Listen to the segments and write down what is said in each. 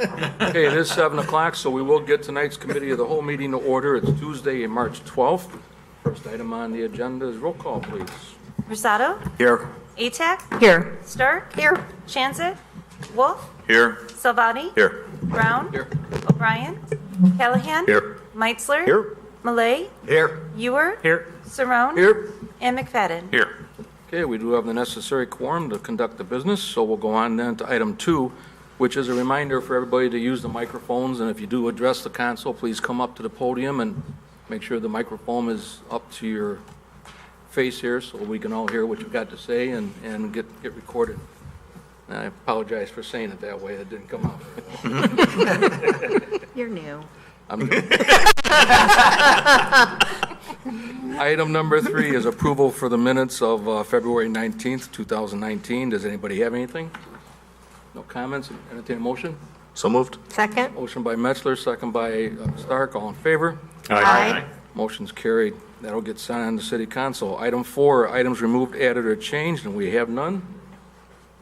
Okay, it is 7 o'clock, so we will get tonight's committee of the whole meeting to order. It's Tuesday, March 12th. First item on the agenda is roll call, please. Rosado? Here. Atack? Here. Stark? Here. Chanzit? Wolf? Here. Salvati? Here. Brown? Here. O'Brien? Callahan? Here. Meitzler? Here. Malay? Here. Ewer? Here. Cerrone? Here. And McFadden? Here. Okay, we do have the necessary quorum to conduct the business, so we'll go on then to item 2, which is a reminder for everybody to use the microphones, and if you do address the council, please come up to the podium and make sure the microphone is up to your face here so we can all hear what you've got to say and get recorded. And I apologize for saying it that way. It didn't come out. You're new. I'm new. Item number 3 is approval for the minutes of February 19th, 2019. Does anybody have anything? No comments? Entertain a motion? So moved. Second? Motion by Metzler, second by Stark. All in favor? Aye. Motion's carried. That'll get sent on to City Council. Item 4, items removed, added, or changed, and we have none.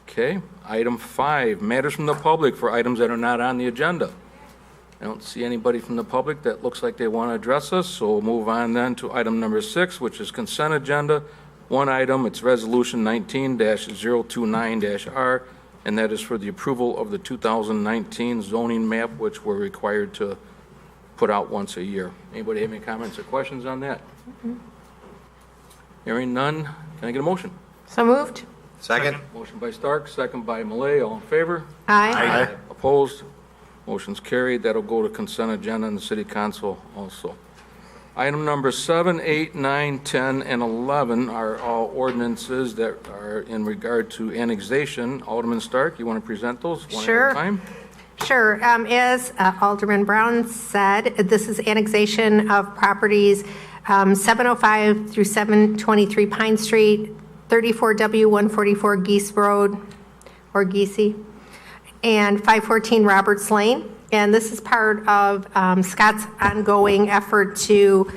Okay. Item 5, matters from the public for items that are not on the agenda. I don't see anybody from the public that looks like they want to address us, so we'll move on then to item number 6, which is consent agenda. One item, it's Resolution 19-029-R, and that is for the approval of the 2019 zoning map, which we're required to put out once a year. Anybody have any comments or questions on that? Hearing none, can I get a motion? So moved? Second. Motion by Stark, second by Malay. All in favor? Aye. Opposed? Motion's carried. That'll go to consent agenda in the City Council also. Item number 7, 8, 9, 10, and 11 are all ordinances that are in regard to annexation. Alderman Stark, you want to present those one Sure. at a time? Sure. As Alderman Brown said, this is annexation of properties 705 through 723 Pine Street, 34W 144 Geese Road, or Geesey, and 514 Roberts Lane. And this is part of Scott's ongoing effort to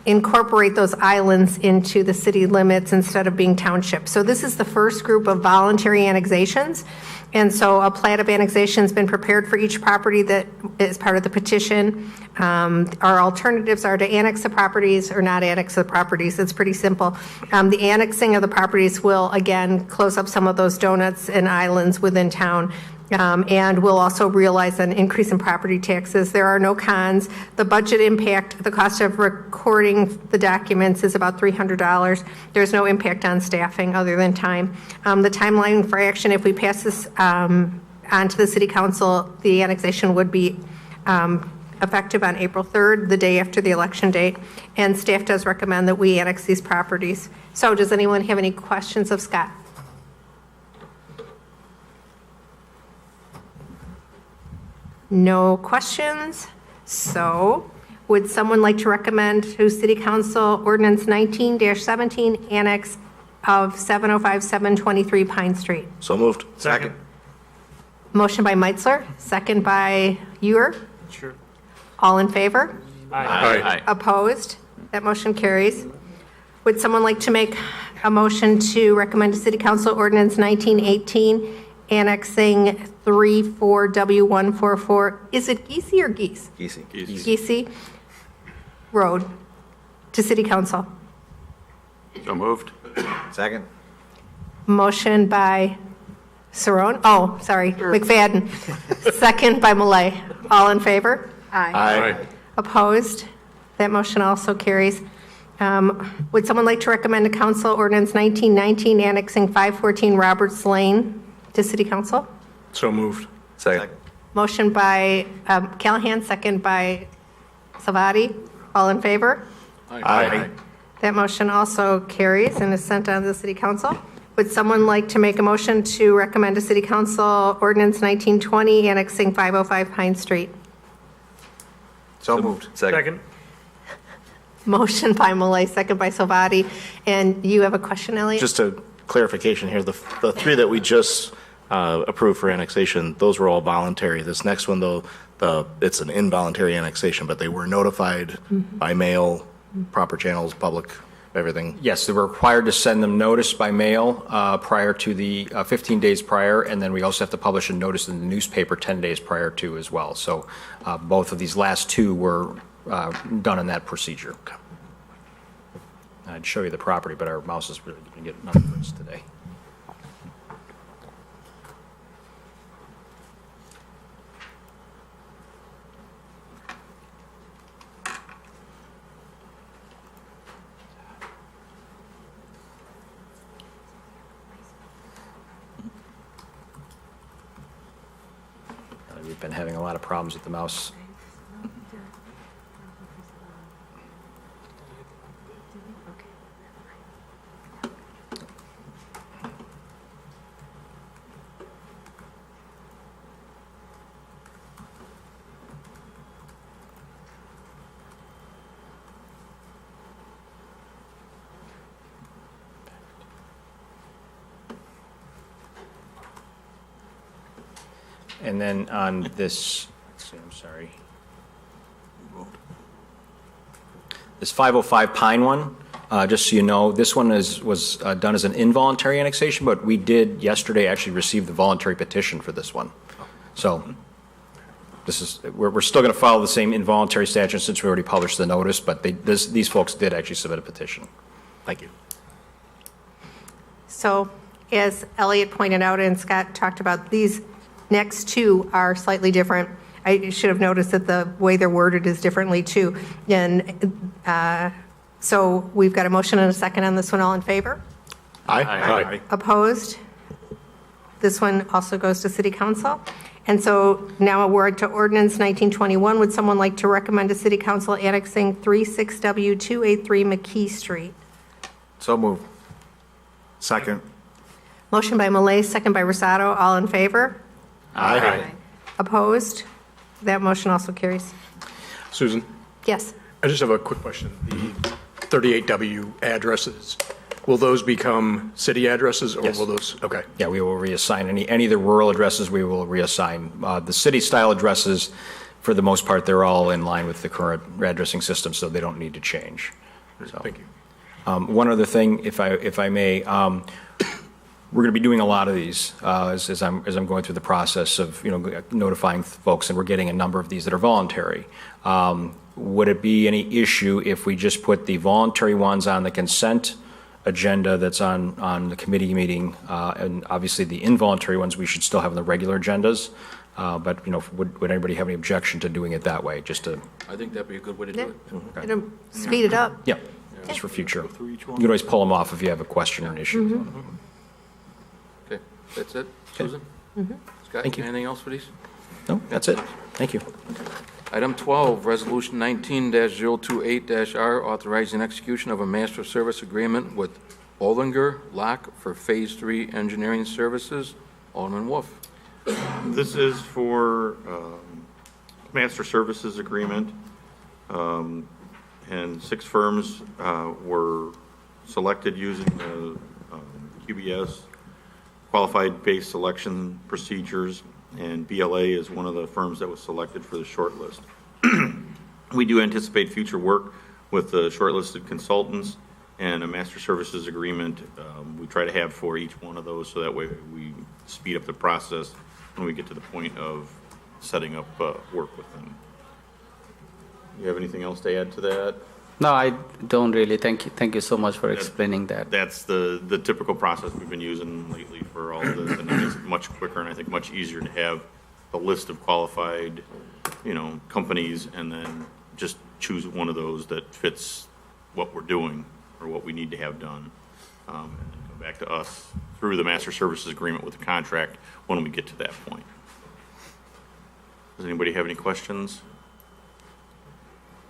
incorporate those islands into the city limits instead of being townships. So this is the first group of voluntary annexations. And so a plat of annexation has been prepared for each property that is part of the petition. Our alternatives are to annex the properties or not annex the properties. It's pretty simple. The annexing of the properties will, again, close up some of those donuts and islands within town. And we'll also realize an increase in property taxes. There are no cons. The budget impact, the cost of recording the documents is about $300. There's no impact on staffing other than time. The timeline for action, if we pass this on to the City Council, the annexation would be effective on April 3rd, the day after the election date. And staff does recommend that we annex these properties. So does anyone have any questions of Scott? No questions. So would someone like to recommend to City Council Ordinance 19-17, Annex of 705, 723 Pine Street? So moved. Second. Motion by Meitzler, second by Ewer. Sure. All in favor? Aye. Opposed? That motion carries. Would someone like to make a motion to recommend to City Council Ordinance 1918, annexing 34W144, is it Geesey or Geese? Geesey. Geesey Road to City Council? So moved. Second. Motion by Cerrone, McFadden. Second by Malay. All in favor? Aye. Opposed? That motion also carries. Would someone like to recommend to Council Ordinance 1919, annexing 514 Roberts Lane to City Council? So moved. Second. Motion by Callahan, second by Salvati. All in favor? Aye. That motion also carries and is sent on to the City Council. Would someone like to make a motion to recommend to City Council Ordinance 1920, annexing 505 Pine Street? So moved. Second. Motion by Malay, second by Salvati. And you have a question, Elliot? Just a clarification here, the three that we just approved for annexation, those were all voluntary. This next one, though, it's an involuntary annexation, but they were notified by mail, proper channels, public. everything? Yes, they were required to send them notice by mail prior to the 15 days prior, and then we also have to publish a notice in the newspaper 10 days prior to as well. So both of these last two were done in that procedure. I'd show you the property, but our mouse is really going to get numbers today. We've been having a lot of problems with the mouse. And then on this, let's see, I'm sorry. This 505 Pine one, just so you know, this one was done as an involuntary annexation, but we did yesterday actually receive the voluntary petition for this one. So this is, we're still going to follow the same involuntary statute since we already published the notice, but these folks did actually submit a petition. Thank you. So as Elliot pointed out and Scott talked about, these next two are slightly different. I should have noticed that the way they're worded is differently too. And so we've got a motion and a second on this one. All in favor? Aye. Opposed? This one also goes to City Council. And so now a word to ordinance 1921. Would someone like to recommend to City Council annexing 36W283 McKee Street? So moved. Second. Motion by Malay, second by Rosado. All in favor? Aye. Opposed? That motion also carries. Susan, Yes. I just have a quick question. The 38W addresses, will those become city addresses or Yes. will those, okay. Yeah, we will reassign any of the rural addresses, we will reassign. The city-style addresses, for the most part, they're all in line with the current addressing system, so they don't need to change. So, Thank you. one other thing, if I may, we're going to be doing a lot of these as I'm going through the process of notifying folks, and we're getting a number of these that are voluntary. Would it be any issue if we just put the voluntary ones on the consent agenda that's on the committee meeting, and obviously the involuntary ones we should still have on the regular agendas? But would anybody have any objection to doing it that way? Just to I think that'd be a good way to do it. It'll speed it up. yeah, just for future. You can always pull them off if you have a question or an issue. Okay, that's it. Susan? Scott, Thank you. anything else for these? No, that's it. Thank you. Item 12, Resolution 19-028-R, authorizing execution of a master service agreement with Ollinger Lock for Phase 3 engineering services. Alderman Wolf. This is for master services agreement, and 6 firms were selected using the QBS, Qualified Base Selection Procedures, and BLA is one of the firms that was selected for the shortlist. We do anticipate future work with the shortlisted consultants, and a master services agreement we try to have for each one of those, so that way we speed up the process when we get to the point of setting up work with them. You have anything else to add to that? No, I don't really. Thank you. Thank you so much for explaining that. That's the typical process we've been using lately for all this, and it makes it much quicker and I think much easier to have a list of qualified, companies, and then just choose one of those that fits what we're doing or what we need to have done, and then come back to us through the master services agreement with the contract when we get to that point. Does anybody have any questions?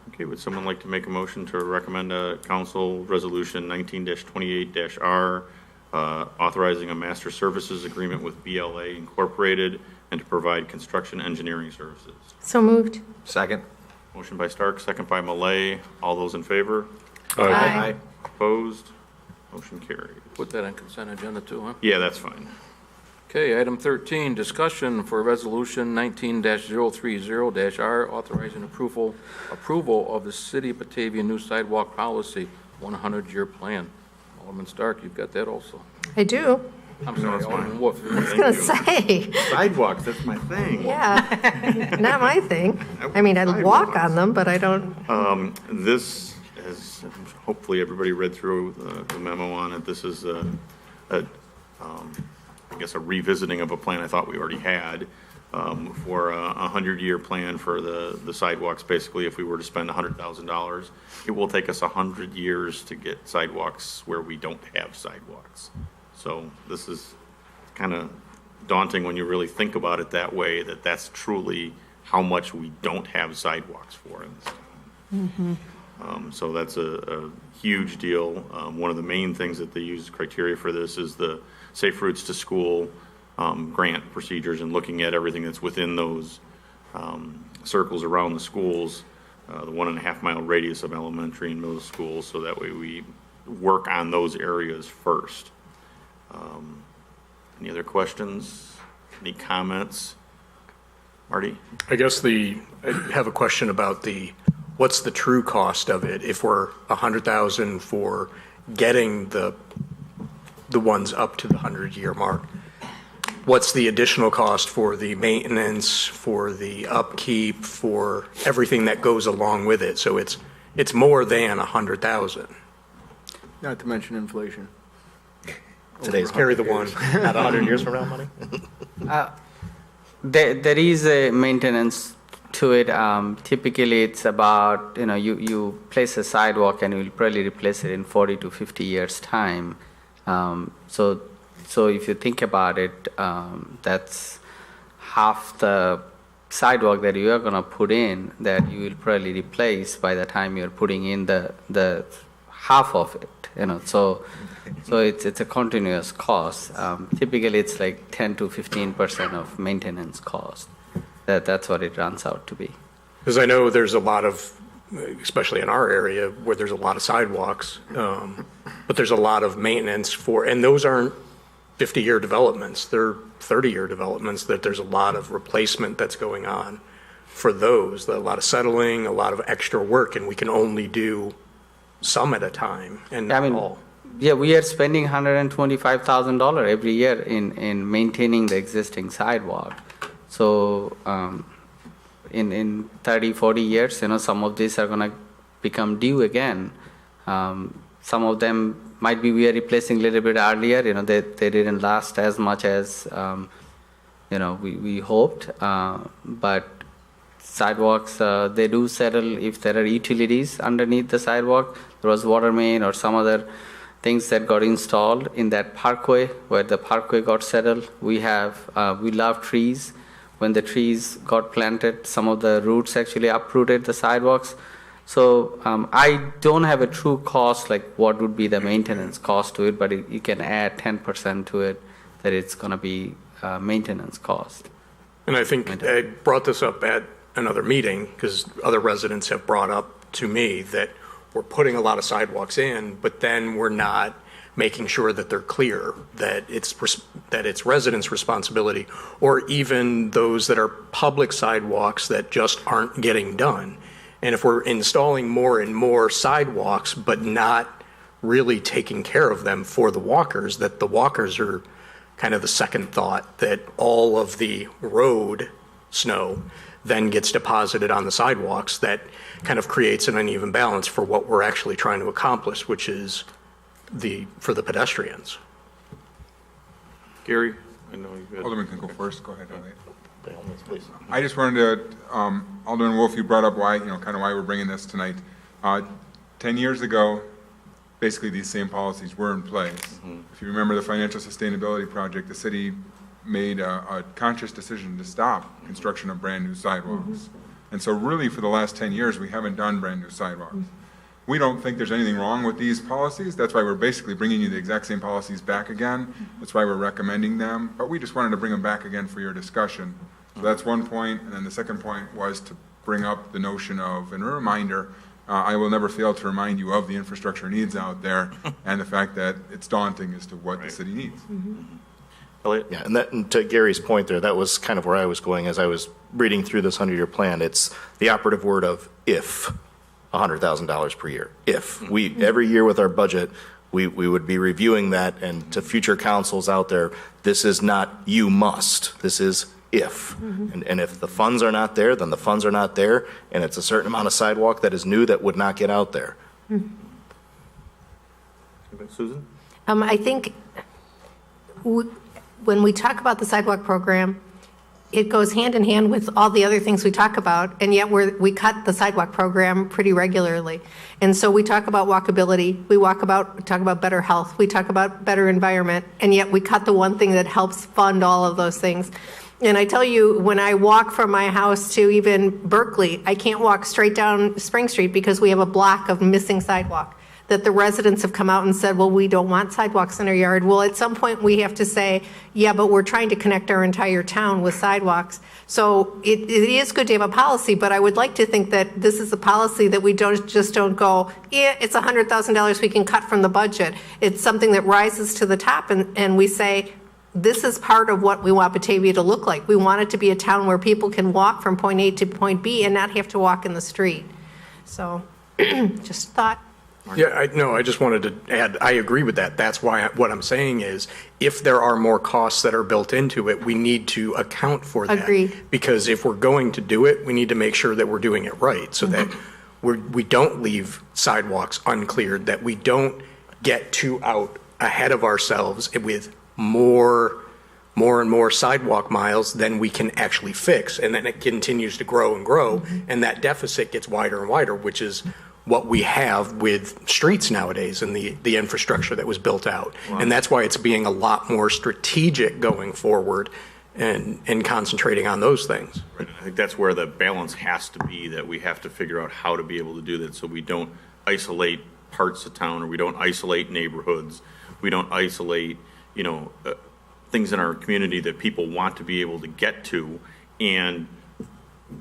Okay, would someone like to make a motion to recommend a council resolution 19-28-R, authorizing a master services agreement with BLA Incorporated and to provide construction engineering services? So moved. Second. Motion by Stark, second by Malay. All those in favor? Aye. Opposed? Motion carries. Put that on consent agenda too, huh? Yeah, that's fine. Okay, item 13, discussion for resolution 19-030-R, authorizing approval of the City of Batavia new sidewalk policy. 100-year plan. Alderman Stark, you've got that also. I do. I'm sorry, Alderman Wolf. I was going to say, Sidewalks, that's my thing. yeah, not my thing. I mean, I walk on them, but I don't. This has, hopefully everybody read through the memo on it. This is I guess a revisiting of a plan I thought we already had for a 100-year plan for the sidewalks. Basically, if we were to spend $100,000, it will take us 100 years to get sidewalks where we don't have sidewalks. So this is kind of daunting when you really think about it that way, that that's truly how much we don't have sidewalks for in this town. So that's a huge deal. One of the main things that they use criteria for this is the Safe Routes to School grant procedures, and looking at everything that's within those circles around the schools, the 1.5 mile radius of elementary and middle schools, so that way we work on those areas first. Any other questions? Any comments? Marty? I guess I have a question about what's the true cost of it if we're $100,000 for getting the ones up to the 100-year mark? What's the additional cost for the maintenance, for the upkeep, for everything that goes along with it? So it's more than $100,000. Not to mention inflation. Today's Carry the one. Not 100 years from now, money? There is a maintenance to it. Typically, it's about, you place a sidewalk and you'll probably replace it in 40 to 50 years' time. So if you think about it, that's half the sidewalk that you are going to put in that you will probably replace by the time you're putting in the half of it. So it's a continuous cost. Typically, it's like 10 to 15% of maintenance cost. That's what it runs out to be. Because I know there's a lot of, especially in our area, where there's a lot of sidewalks, but there's a lot of maintenance and those aren't 50-year developments. They're 30-year developments that there's a lot of replacement that's going on for those, a lot of settling, a lot of extra work, and we can only do some at a time and not all. Yeah, we are spending $125,000 every year in maintaining the existing sidewalk. So in 30, 40 years, some of these are going to become due again. Some of them might be we are replacing a little bit earlier. They didn't last as much as we hoped. But sidewalks, they do settle if there are utilities underneath the sidewalk. There was water main or some other things that got installed in that parkway where the parkway got settled. We love trees. When the trees got planted, some of the roots actually uprooted the sidewalks. So I don't have a true cost, like what would be the maintenance cost to it, but you can add 10% to it, that it's going to be maintenance cost. And I think I brought this up at another meeting because other residents have brought up to me that we're putting a lot of sidewalks in, but then we're not making sure that they're clear, that it's residents' responsibility, or even those that are public sidewalks that just aren't getting done. And if we're installing more and more sidewalks, but not really taking care of them for the walkers, that the walkers are kind of the second thought, that all of the road snow then gets deposited on the sidewalks, that kind of creates an uneven balance for what we're actually trying to accomplish, which is for the pedestrians. Gary, I know you had. Alderman can go first. Go ahead, Elliot. Please. I just wanted to, Alderman Wolf, you brought up why we're bringing this tonight. 10 years ago, basically these same policies were in place. If you remember the financial sustainability project, the city made a conscious decision to stop construction of brand new sidewalks. And so really for the last 10 years, we haven't done brand new sidewalks. We don't think there's anything wrong with these policies. That's why we're basically bringing you the exact same policies back again. That's why we're recommending them. But we just wanted to bring them back again for your discussion. So that's one point. And then the second point was to bring up the notion of, and a reminder, I will never fail to remind you of the infrastructure needs out there and the fact that it's daunting as to what the city needs. Elliot? Yeah, and to Gary's point there, that was kind of where I was going as I was reading through this 100-year plan. It's the operative word of if. $100,000 per year. If we, every year with our budget, we would be reviewing that, and to future councils out there, this is not you must, this is if. And if the funds are not there, then the funds are not there, and it's a certain amount of sidewalk that is new that would not get out there. Susan? I think when we talk about the sidewalk program, it goes hand in hand with all the other things we talk about, and yet we cut the sidewalk program pretty regularly. And so we talk about walkability, we talk about better health, we talk about better environment, and yet we cut the one thing that helps fund all of those things. And I tell you, when I walk from my house to even Berkeley, I can't walk straight down Spring Street because we have a block of missing sidewalk that the residents have come out and said, well, we don't want sidewalks in our yard. Well, at some point we have to say, yeah, but we're trying to connect our entire town with sidewalks. So it is good to have a policy, but I would like to think that this is a policy that we don't go, yeah, it's $100,000 we can cut from the budget. It's something that rises to the top, and we say, this is part of what we want Batavia to look like. We want it to be a town where people can walk from point A to point B and not have to walk in the street. So just thought. Yeah, I just wanted to add, I agree with that. That's why what I'm saying is, if there are more costs that are built into it, we need to account for that. Agreed. Because if we're going to do it, we need to make sure that we're doing it right, so that we don't leave sidewalks uncleared, that we don't get too out ahead of ourselves with more and more sidewalk miles than we can actually fix. And then it continues to grow and grow, and that deficit gets wider and wider, which is what we have with streets nowadays and the infrastructure that was built out. Wow. And that's why it's being a lot more strategic going forward and concentrating on those things. Right. I think that's where the balance has to be, that we have to figure out how to be able to do that, so we don't isolate parts of town, or we don't isolate neighborhoods, we don't isolate, things in our community that people want to be able to get to, and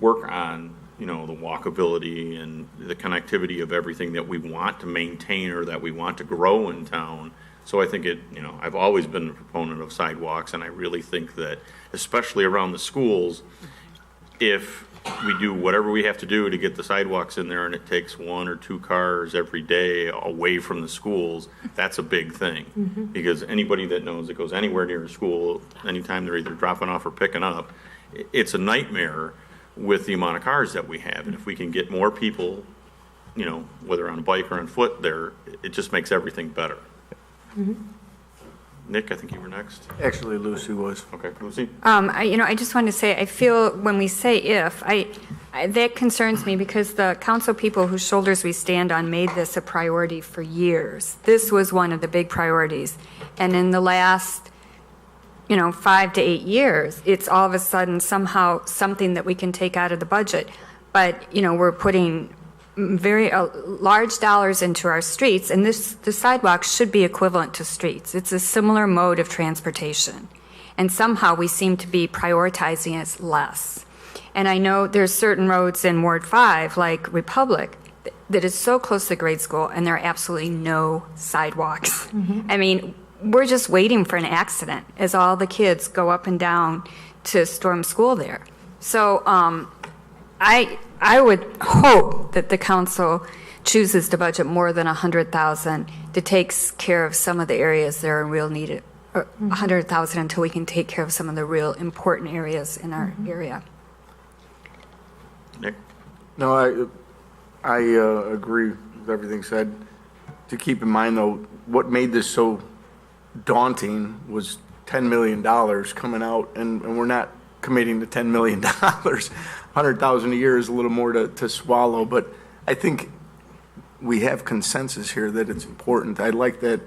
work on the walkability and the connectivity of everything that we want to maintain or that we want to grow in town. So I think I've always been a proponent of sidewalks, and I really think that, especially around the schools, if we do whatever we have to do to get the sidewalks in there, and it takes 1 or 2 cars every day away from the schools, that's a big thing. Because anybody that knows that goes anywhere near a school, anytime they're either dropping off or picking up, it's a nightmare with the amount of cars that we have. And if we can get more people, whether on a bike or on foot there, it just makes everything better. Nick, I think you were next. Actually, Lucy was. Okay, Lucy? I just wanted to say, I feel when we say if, that concerns me, because the council people whose shoulders we stand on made this a priority for years. This was one of the big priorities. And in the last 5 to 8 years, it's all of a sudden somehow something that we can take out of the budget. But, we're putting very large dollars into our streets, and the sidewalks should be equivalent to streets. It's a similar mode of transportation. And somehow we seem to be prioritizing it less. And I know there's certain roads in Ward 5, like Republic, that is so close to grade school, and there are absolutely no sidewalks. I mean, we're just waiting for an accident as all the kids go up and down to Storm School there. So I would hope that the council chooses to budget more than $100,000 to take care of some of the areas that are in real need, or $100,000 until we can take care of some of the real important areas in our area. Nick? No, I agree with everything said. To keep in mind, though, what made this so daunting was $10 million coming out, and we're not committing to $10 million. 100,000 a year is a little more to swallow, but I think we have consensus here that it's important. I like that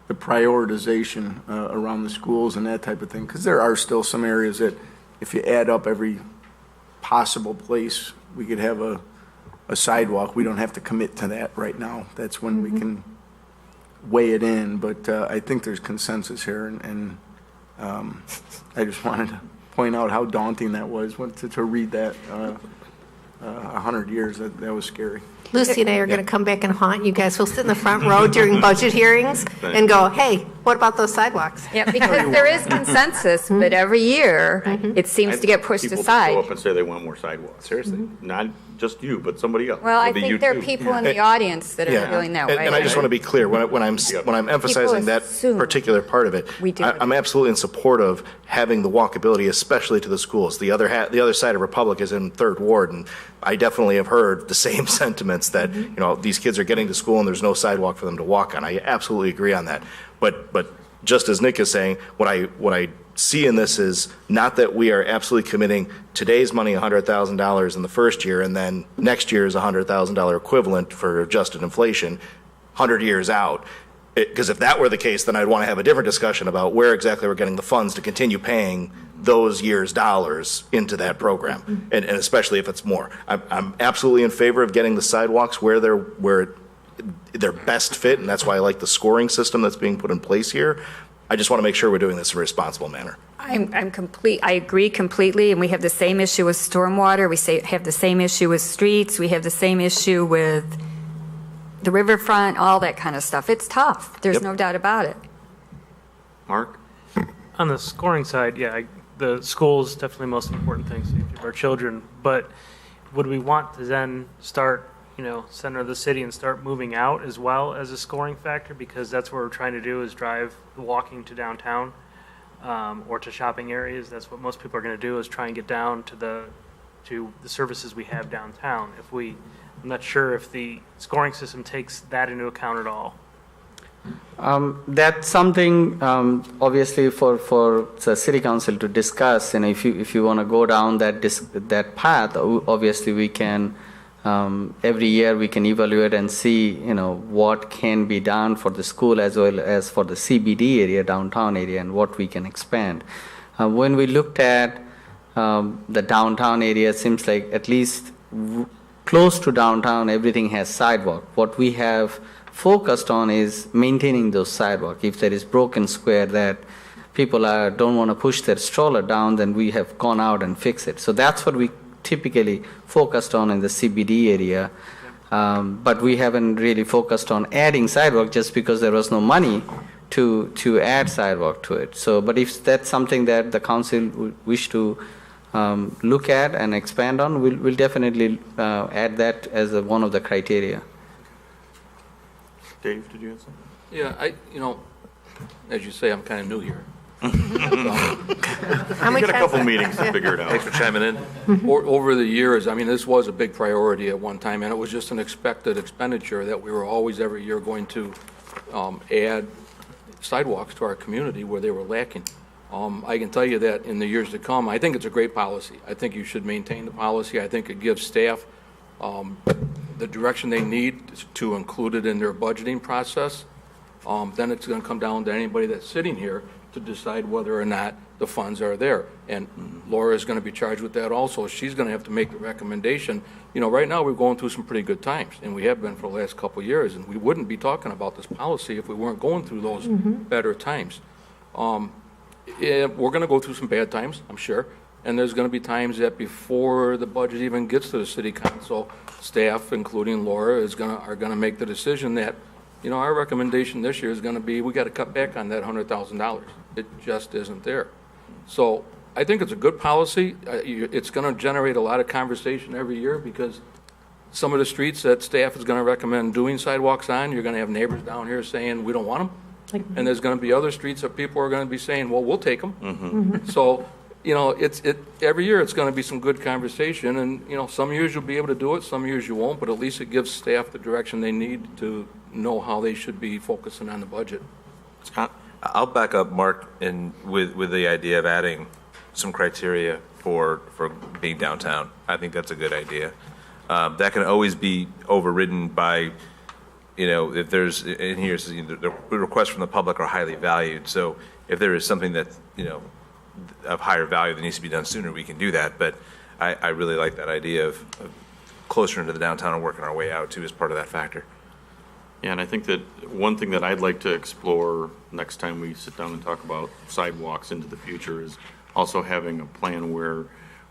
the prioritization around the schools and that type of thing, because there are still some areas that if you add up every possible place we could have a sidewalk, we don't have to commit to that right now. That's when we can weigh it in, but I think there's consensus here, and I just wanted to point out how daunting that was to read that 100 years. That was scary. Lucy and I are going to come back and haunt you guys. We'll sit in the front row during budget hearings and go, hey, What about those sidewalks? Yeah, because there is consensus, but every year, it seems to get pushed People aside. show up and say they want more sidewalks. Seriously, not just you, but somebody else. Well, I Maybe you think there are too. people in the audience that are Yeah. feeling that And- way. And I just want to be clear, when I'm emphasizing that assume particular part of it, we do. I'm absolutely in support of having the walkability, especially to the schools. The other side of Republic is in Third Ward, and I definitely have heard the same sentiments that, these kids are getting to school and there's no sidewalk for them to walk on. I absolutely agree on that. But just as Nick is saying, what I see in this is not that we are absolutely committing today's money, $100,000 in the first year, and then next year is $100,000 equivalent for adjusted inflation, 100 years out. Because if that were the case, then I'd want to have a different discussion about where exactly we're getting the funds to continue paying those years' dollars into that program, and especially if it's more. I'm absolutely in favor of getting the sidewalks where they're best fit, and that's why I like the scoring system that's being put in place here. I just want to make sure we're doing this in a responsible manner. I agree completely, and we have the same issue with stormwater, have the same issue with streets, we have the same issue with the riverfront, all that kind of stuff. It's tough, there's no doubt about it. Mark? On the scoring side, the school is definitely the most important thing, safety of our children. But would we want to then start, center of the city and start moving out as well as a scoring factor? Because that's what we're trying to do is drive walking to downtown or to shopping areas. That's what most people are going to do is try and get down to the services we have downtown. I'm not sure if the scoring system takes that into account at all. That's something, obviously, for the city council to discuss. And if you want to go down that path, obviously we can. Every year we can evaluate and see, what can be done for the school as well as for the CBD area, downtown area, and what we can expand. When we looked at the downtown area, it seems like at least close to downtown, everything has sidewalk. What we have focused on is maintaining those sidewalk. If there is broken square that people don't want to push their stroller down, then we have gone out and fixed it. So that's what we typically focused on in the CBD area. But we haven't really focused on adding sidewalk just because there was no money to add sidewalk to it. So, but if that's something that the council wish to look at and expand on, we'll definitely add that as one of the criteria. Dave, did you have something? Yeah, as you say, I'm kind of new here. How We many got a times- couple meetings to figure it out. Thanks for chiming in. Over the years, this was a big priority at one time, and it was just an expected expenditure that we were always every year going to add sidewalks to our community where they were lacking. I can tell you that in the years to come, I think it's a great policy. I think you should maintain the policy. I think it gives staff the direction they need to include it in their budgeting process. Then it's going to come down to anybody that's sitting here to decide whether or not the funds are there. And Laura is going to be charged with that also. She's going to have to make the recommendation. Right now we're going through some pretty good times, and we have been for the last couple of years, and we wouldn't be talking about this policy if we weren't going through those better times. We're going to go through some bad times, I'm sure, and there's going to be times that before the budget even gets to the city council, staff, including Laura, are going to make the decision that, our recommendation this year is going to be, we got to cut back on that $100,000. It just isn't there. So I think it's a good policy. It's going to generate a lot of conversation every year because some of the streets that staff is going to recommend doing sidewalks on, you're going to have neighbors down here saying, we don't want them. And there's going to be other streets that people are going to be saying, well, we'll take them. So, every year it's going to be some good conversation, and, some years you'll be able to do it, some years you won't, but at least it gives staff the direction they need to know how they should be focusing on the budget. Scott? I'll back up Mark with the idea of adding some criteria for being downtown. I think that's a good idea. That can always be overridden by, if there's, in here, the requests from the public are highly valued. So if there is something that, of higher value that needs to be done sooner, we can do that. But I really like that idea of closer into the downtown and working our way out too as part of that factor. Yeah, and I think that one thing that I'd like to explore next time we sit down and talk about sidewalks into the future is also having a plan where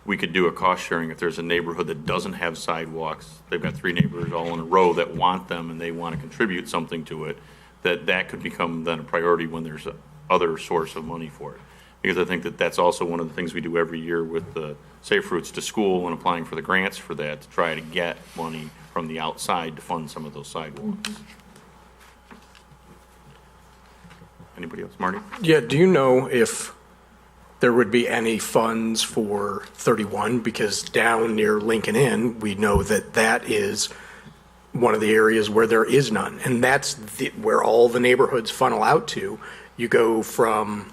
we could do a cost sharing. If there's a neighborhood that doesn't have sidewalks, they've got 3 neighbors all in a row that want them and they want to contribute something to it, that could become then a priority when there's other source of money for it. Because I think that that's also one of the things we do every year with the Safe Routes to School and applying for the grants for that, to try to get money from the outside to fund some of those sidewalks. Anybody else? Marty? Yeah, do you know if there would be any funds for 31? Because down near Lincoln Inn, we know that that is one of the areas where there is none. And that's where all the neighborhoods funnel out to. You go from,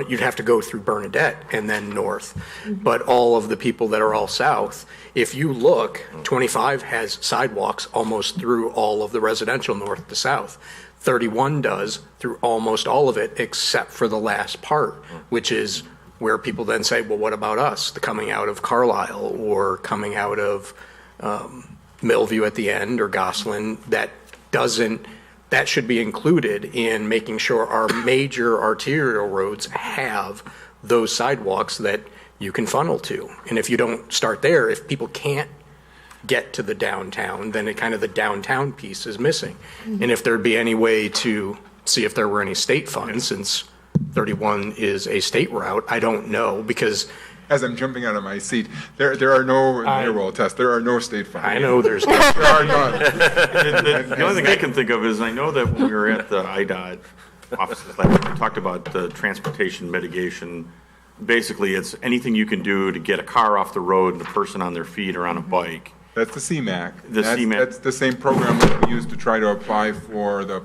you'd have to go through Bernadette and then north. But all of the people that are all south, if you look, 25 has sidewalks almost through all of the residential north to south. 31 does through almost all of it except for the last part, which is where people then say, well, what about us? The coming out of Carlisle or coming out of Millview at the end or Gosselin, that should be included in making sure our major arterial roads have those sidewalks that you can funnel to. And if you don't start there, if people can't get to the downtown, then it kind of the downtown piece is missing. And if there'd be any way to see if there were any state funds, since 31 is a state route, I don't know, because As I'm jumping out of my seat, there are no near-well tests. There are no state funds. I know there's there are none. The only thing I can think of is, I know that when we were at the IDOT offices, like, we talked about the transportation mitigation. Basically, it's anything you can do to get a car off the road and a person on their feet or on a bike. That's the CMAC. The CMAC. That's the same program that we used to try to apply for the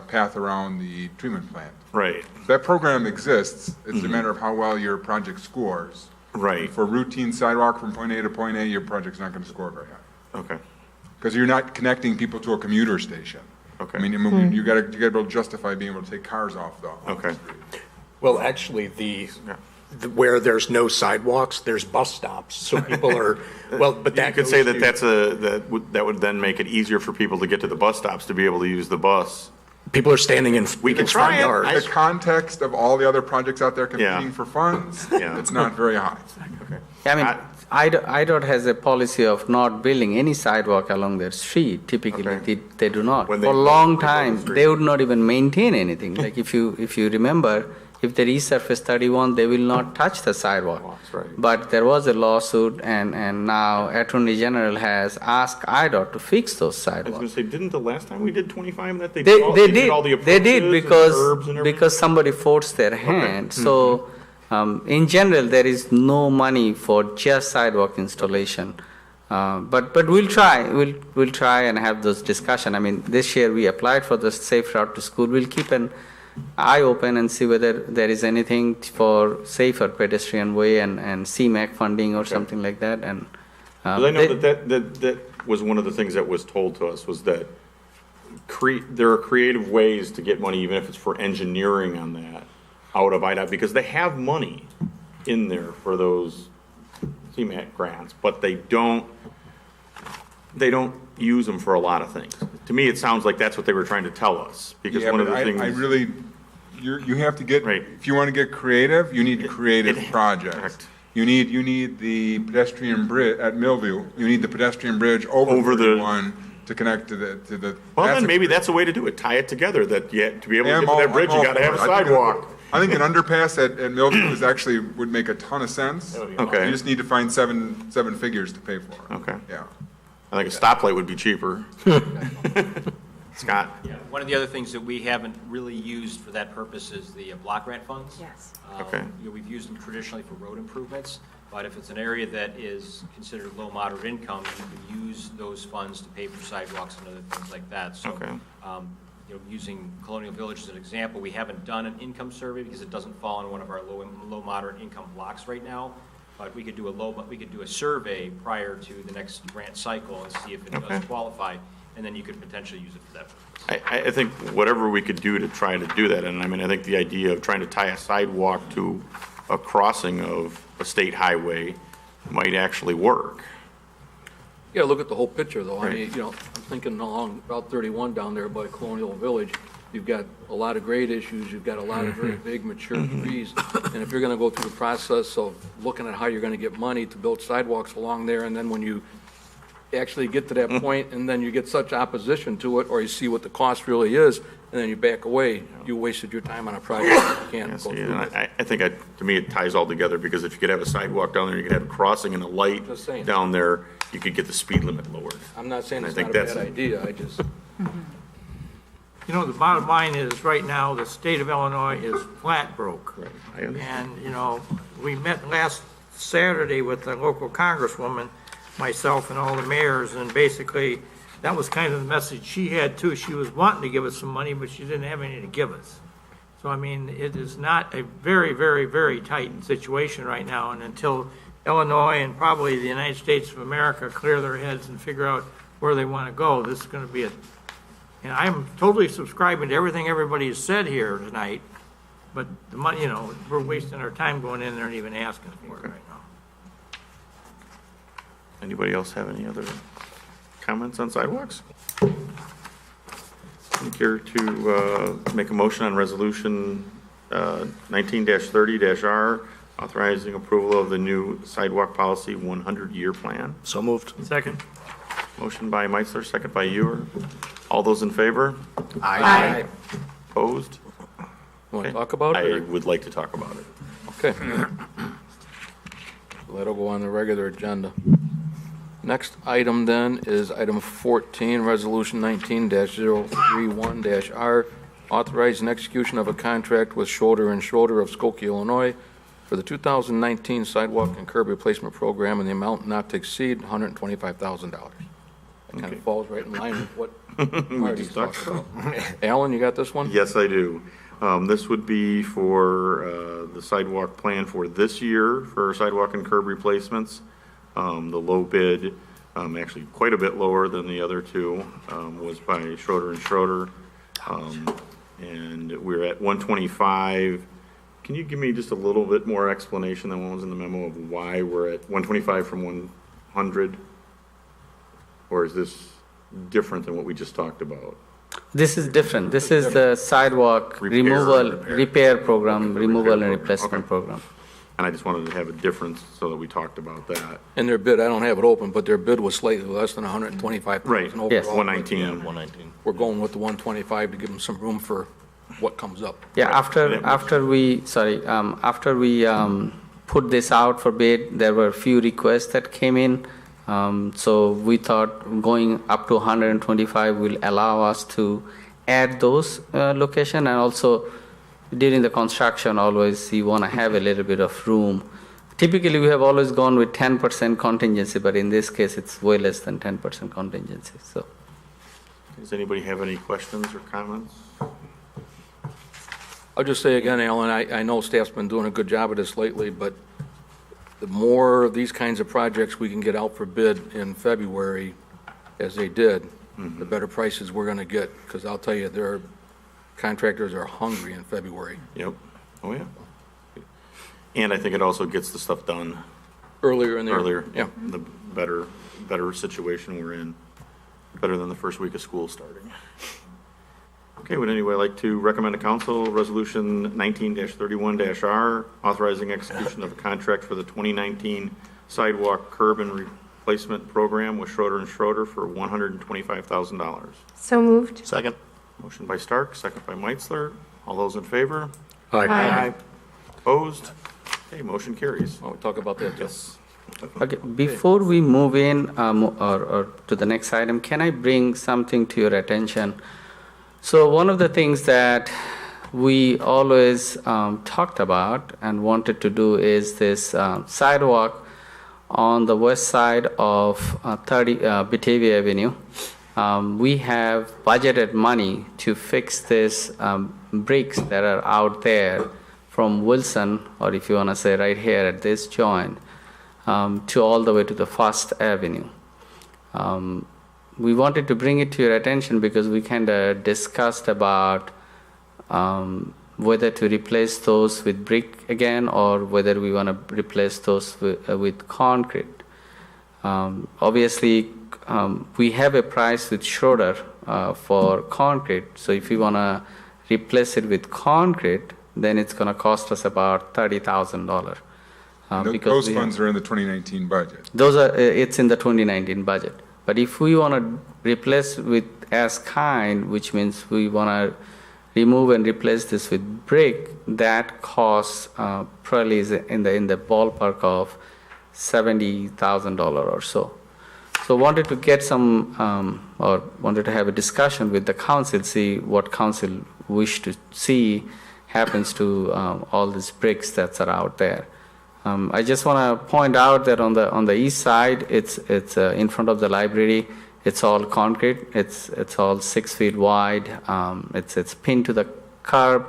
path around the treatment plant. Right. That program exists. It's a matter of how well your project scores. Right. For routine sidewalk from point A to point A, your project's not going to score very high. Okay. Because you're not connecting people to a commuter station. Okay. I mean, you got to be able to justify being able to take cars off the Okay. street. Well, actually, where there's no sidewalks, there's bus stops, so people are, well, but that You could goes say to- that would then make it easier for people to get to the bus stops, to be able to use the bus. People are standing in We can people's try front it. yards. The context of all the other projects out there competing Yeah. for funds, Yeah. it's not very high. I mean, IDOT has a policy of not building any sidewalk along their street. Typically, Okay. they do not. When For they a build- long they build the time, street. they would not even maintain anything. Like if you remember, if they resurface 31, they will not touch the sidewalk. That's right. But there was a lawsuit, and now Attorney General has asked IDOT to fix those I was sidewalks. going to say, didn't the last time we did 25 that They did all the did approaches because and curbs and somebody forced their hand. So in general, there is no money for just sidewalk installation. But we'll try. We'll try and have those discussion. I mean, this year we applied for the Safe Route to School. We'll keep an eye open and see whether there is anything for safer pedestrian way and CMAC funding or something like that. And 'Cause I know that was one of the things that was told to us, was that there are creative ways to get money, even if it's for engineering on that, out of IDOT, because they have money in there for those CMAC grants, but they don't use them for a lot of things. To me, it sounds like that's what they were trying to tell us, because Yeah, one of but the things. I really, you have to get, Right. if you want to get creative, you need creative projects. correct. You need the pedestrian bridge at Millview, you need the pedestrian bridge over the- 31 to connect to the. Well, that's then a- maybe that's a way to do it, tie it together, that to be able Yeah, to get to that bridge, you gotta have a I'm all for it. sidewalk. I think an underpass at Millview is actually, would make a ton of sense. Okay. You just need to find seven figures to pay for it. Okay. Yeah. I think a stoplight would be cheaper. Scott? Yeah, one of the other things that we haven't really used for that purpose is the block grant funds. Yes. Okay. We've used them traditionally for road improvements, but if it's an area that is considered low moderate income, you can use those funds to pay for sidewalks and other things like that. So, Okay. using Colonial Village as an example, we haven't done an income survey because it doesn't fall in one of our low moderate income blocks right now. But we could do a survey prior to the next grant cycle and see if it Okay. does qualify, and then you could potentially use it for that purpose. I think whatever we could do to try to do that, and I mean, I think the idea of trying to tie a sidewalk to a crossing of a state highway might actually work. You gotta look at the whole picture, though. I Right. mean, I'm thinking along Route 31 down there by Colonial Village, you've got a lot of grade issues, you've got a lot of very big mature trees. And if you're gonna go through the process of looking at how you're gonna get money to build sidewalks along there, and then when you actually get to that point, and then you get such opposition to it, or you see what the cost really is, and then you back away, you wasted your time on a project that you can't go See, through and with. I think, to me, it ties all together, because if you could have a sidewalk down there, you could have a crossing and a light Just saying. down there, you could get the speed limit lowered. I'm not saying And I it's think not a that's- bad idea, I just, You know, the bottom line is, right now, the state of Illinois is flat broke. Right. I understand. And, you know, we met last Saturday with the local congresswoman, myself and all the mayors, and basically, that was kind of the message she had too. She was wanting to give us some money, but she didn't have any to give us. So, I mean, it is not a very, very, very tight situation right now, and until Illinois and probably the United States of America clear their heads and figure out where they want to go, this is going to be and I'm totally subscribing to everything everybody has said here tonight, but the money, you know, we're wasting our time going in there and even asking for it right now. Anybody else have any other comments on sidewalks? Any care to make a motion on resolution 19-30-R, authorizing approval of the new sidewalk policy 100-year plan? So moved. Second. Motion by Meitzler, second by Ewer. All those in favor? Aye. Opposed? you want to talk about I it? would like to talk about it. Okay. That'll go on the regular agenda. Next item then is item 14, Resolution 19-031-R, authorizing execution of a contract with Schroeder and Schroeder of Skokie, Illinois, for the 2019 sidewalk and curb replacement program in the amount not to exceed $125,000. That kind Okay. of falls right in line with what We Marty's just talked talked about. Alan, you got this one? Yes, I do. This would be for the sidewalk plan for this year for sidewalk and curb replacements. The low bid, actually quite a bit lower than the other two, was by Schroeder and Schroeder. And we're at 125. Can you give me just a little bit more explanation than what was in the memo of why we're at 125 from 100? Or is this different than what we just talked about? This is different. This is the sidewalk repair program, removal and replacement program. And I just wanted to have a difference so that we talked about that. And their bid, I don't have it open, but their bid was slightly less than 125,000 Right. overall. Yes. 119. 119. We're going with the 125 to give them some room for what comes up. Yeah, after we put this out for bid, there were a few requests that came in. So we thought going up to 125 will allow us to add those location, and also during the construction, always you want to have a little bit of room. Typically, we have always gone with 10% contingency, but in this case, it's way less than 10% contingency. So, Does anybody have any questions or comments? I'll just say again, Alan, I know staff's been doing a good job of this lately, but the more of these kinds of projects we can get out for bid in February, as they did, the better prices we're going to get, because I'll tell you, their contractors are hungry in February. Yep. Oh, yeah. And I think it also gets the stuff done Earlier in the year. earlier. Yeah. The better situation we're in, better than the first week of school starting. Okay, would anybody like to recommend to council Resolution 19-31-R, authorizing execution of a contract for the 2019 sidewalk curb and replacement program with Schroeder and Schroeder for $125,000? So moved. Second. Motion by Stark, second by Meitzler. All those in favor? Aye. Opposed? Okay, motion carries. Well, we'll talk about that, too. Yes. okay, before we move in or to the next item, can I bring something to your attention? So one of the things that we always talked about and wanted to do is this sidewalk on the west side of 30 Batavia Avenue. We have budgeted money to fix this bricks that are out there from Wilson, or if you want to say right here at this joint, to all the way to the First Avenue. We wanted to bring it to your attention because we kind of discussed about whether to replace those with brick again or whether we want to replace those with concrete. Obviously, we have a price with Schroeder for concrete, so if we want to replace it with concrete, then it's going to cost us about $30,000. Those funds are in the 2019 budget. Those are, it's in the 2019 budget. But if we want to replace with as kind, which means we want to remove and replace this with brick, that costs probably is in the ballpark of $70,000 or so. So wanted to get some, or wanted to have a discussion with the council, see what council wish to see happens to all these bricks that are out there. I just want to point out that on the east side, it's in front of the library. It's all concrete. It's all 6 feet wide. It's pinned to the curb.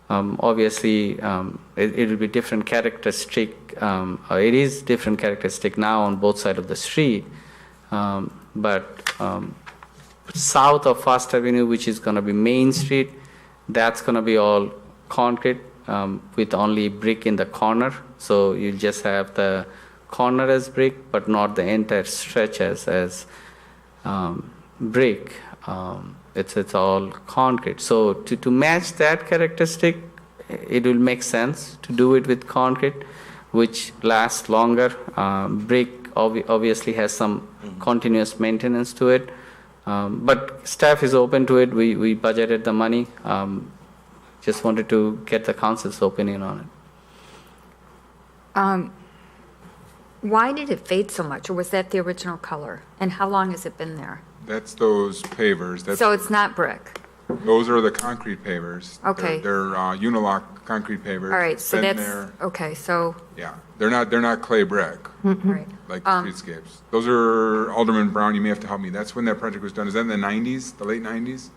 Obviously, it will be different characteristic. It is different characteristic now on both sides of the street. But south of First Avenue, which is going to be Main Street, that's going to be all concrete with only brick in the corner. So you just have the corner as brick, but not the entire stretch as brick. It's all concrete. So to match that characteristic, it will make sense to do it with concrete, which lasts longer. Brick obviously has some continuous maintenance to it, but staff is open to it. We budgeted the money. Just wanted to get the council's opinion on it. Why did it fade so much, or was that the original color? And how long has it been there? That's those pavers. So it's not brick? Those are the concrete pavers. Okay. They're Unilock concrete pavers. All right, so Been that's, there. okay, so, Yeah, they're not clay brick right. like streetscapes. Those are, Alderman Brown, you may have to help me. That's when that project was done. Is that in the 90s, the late 90s,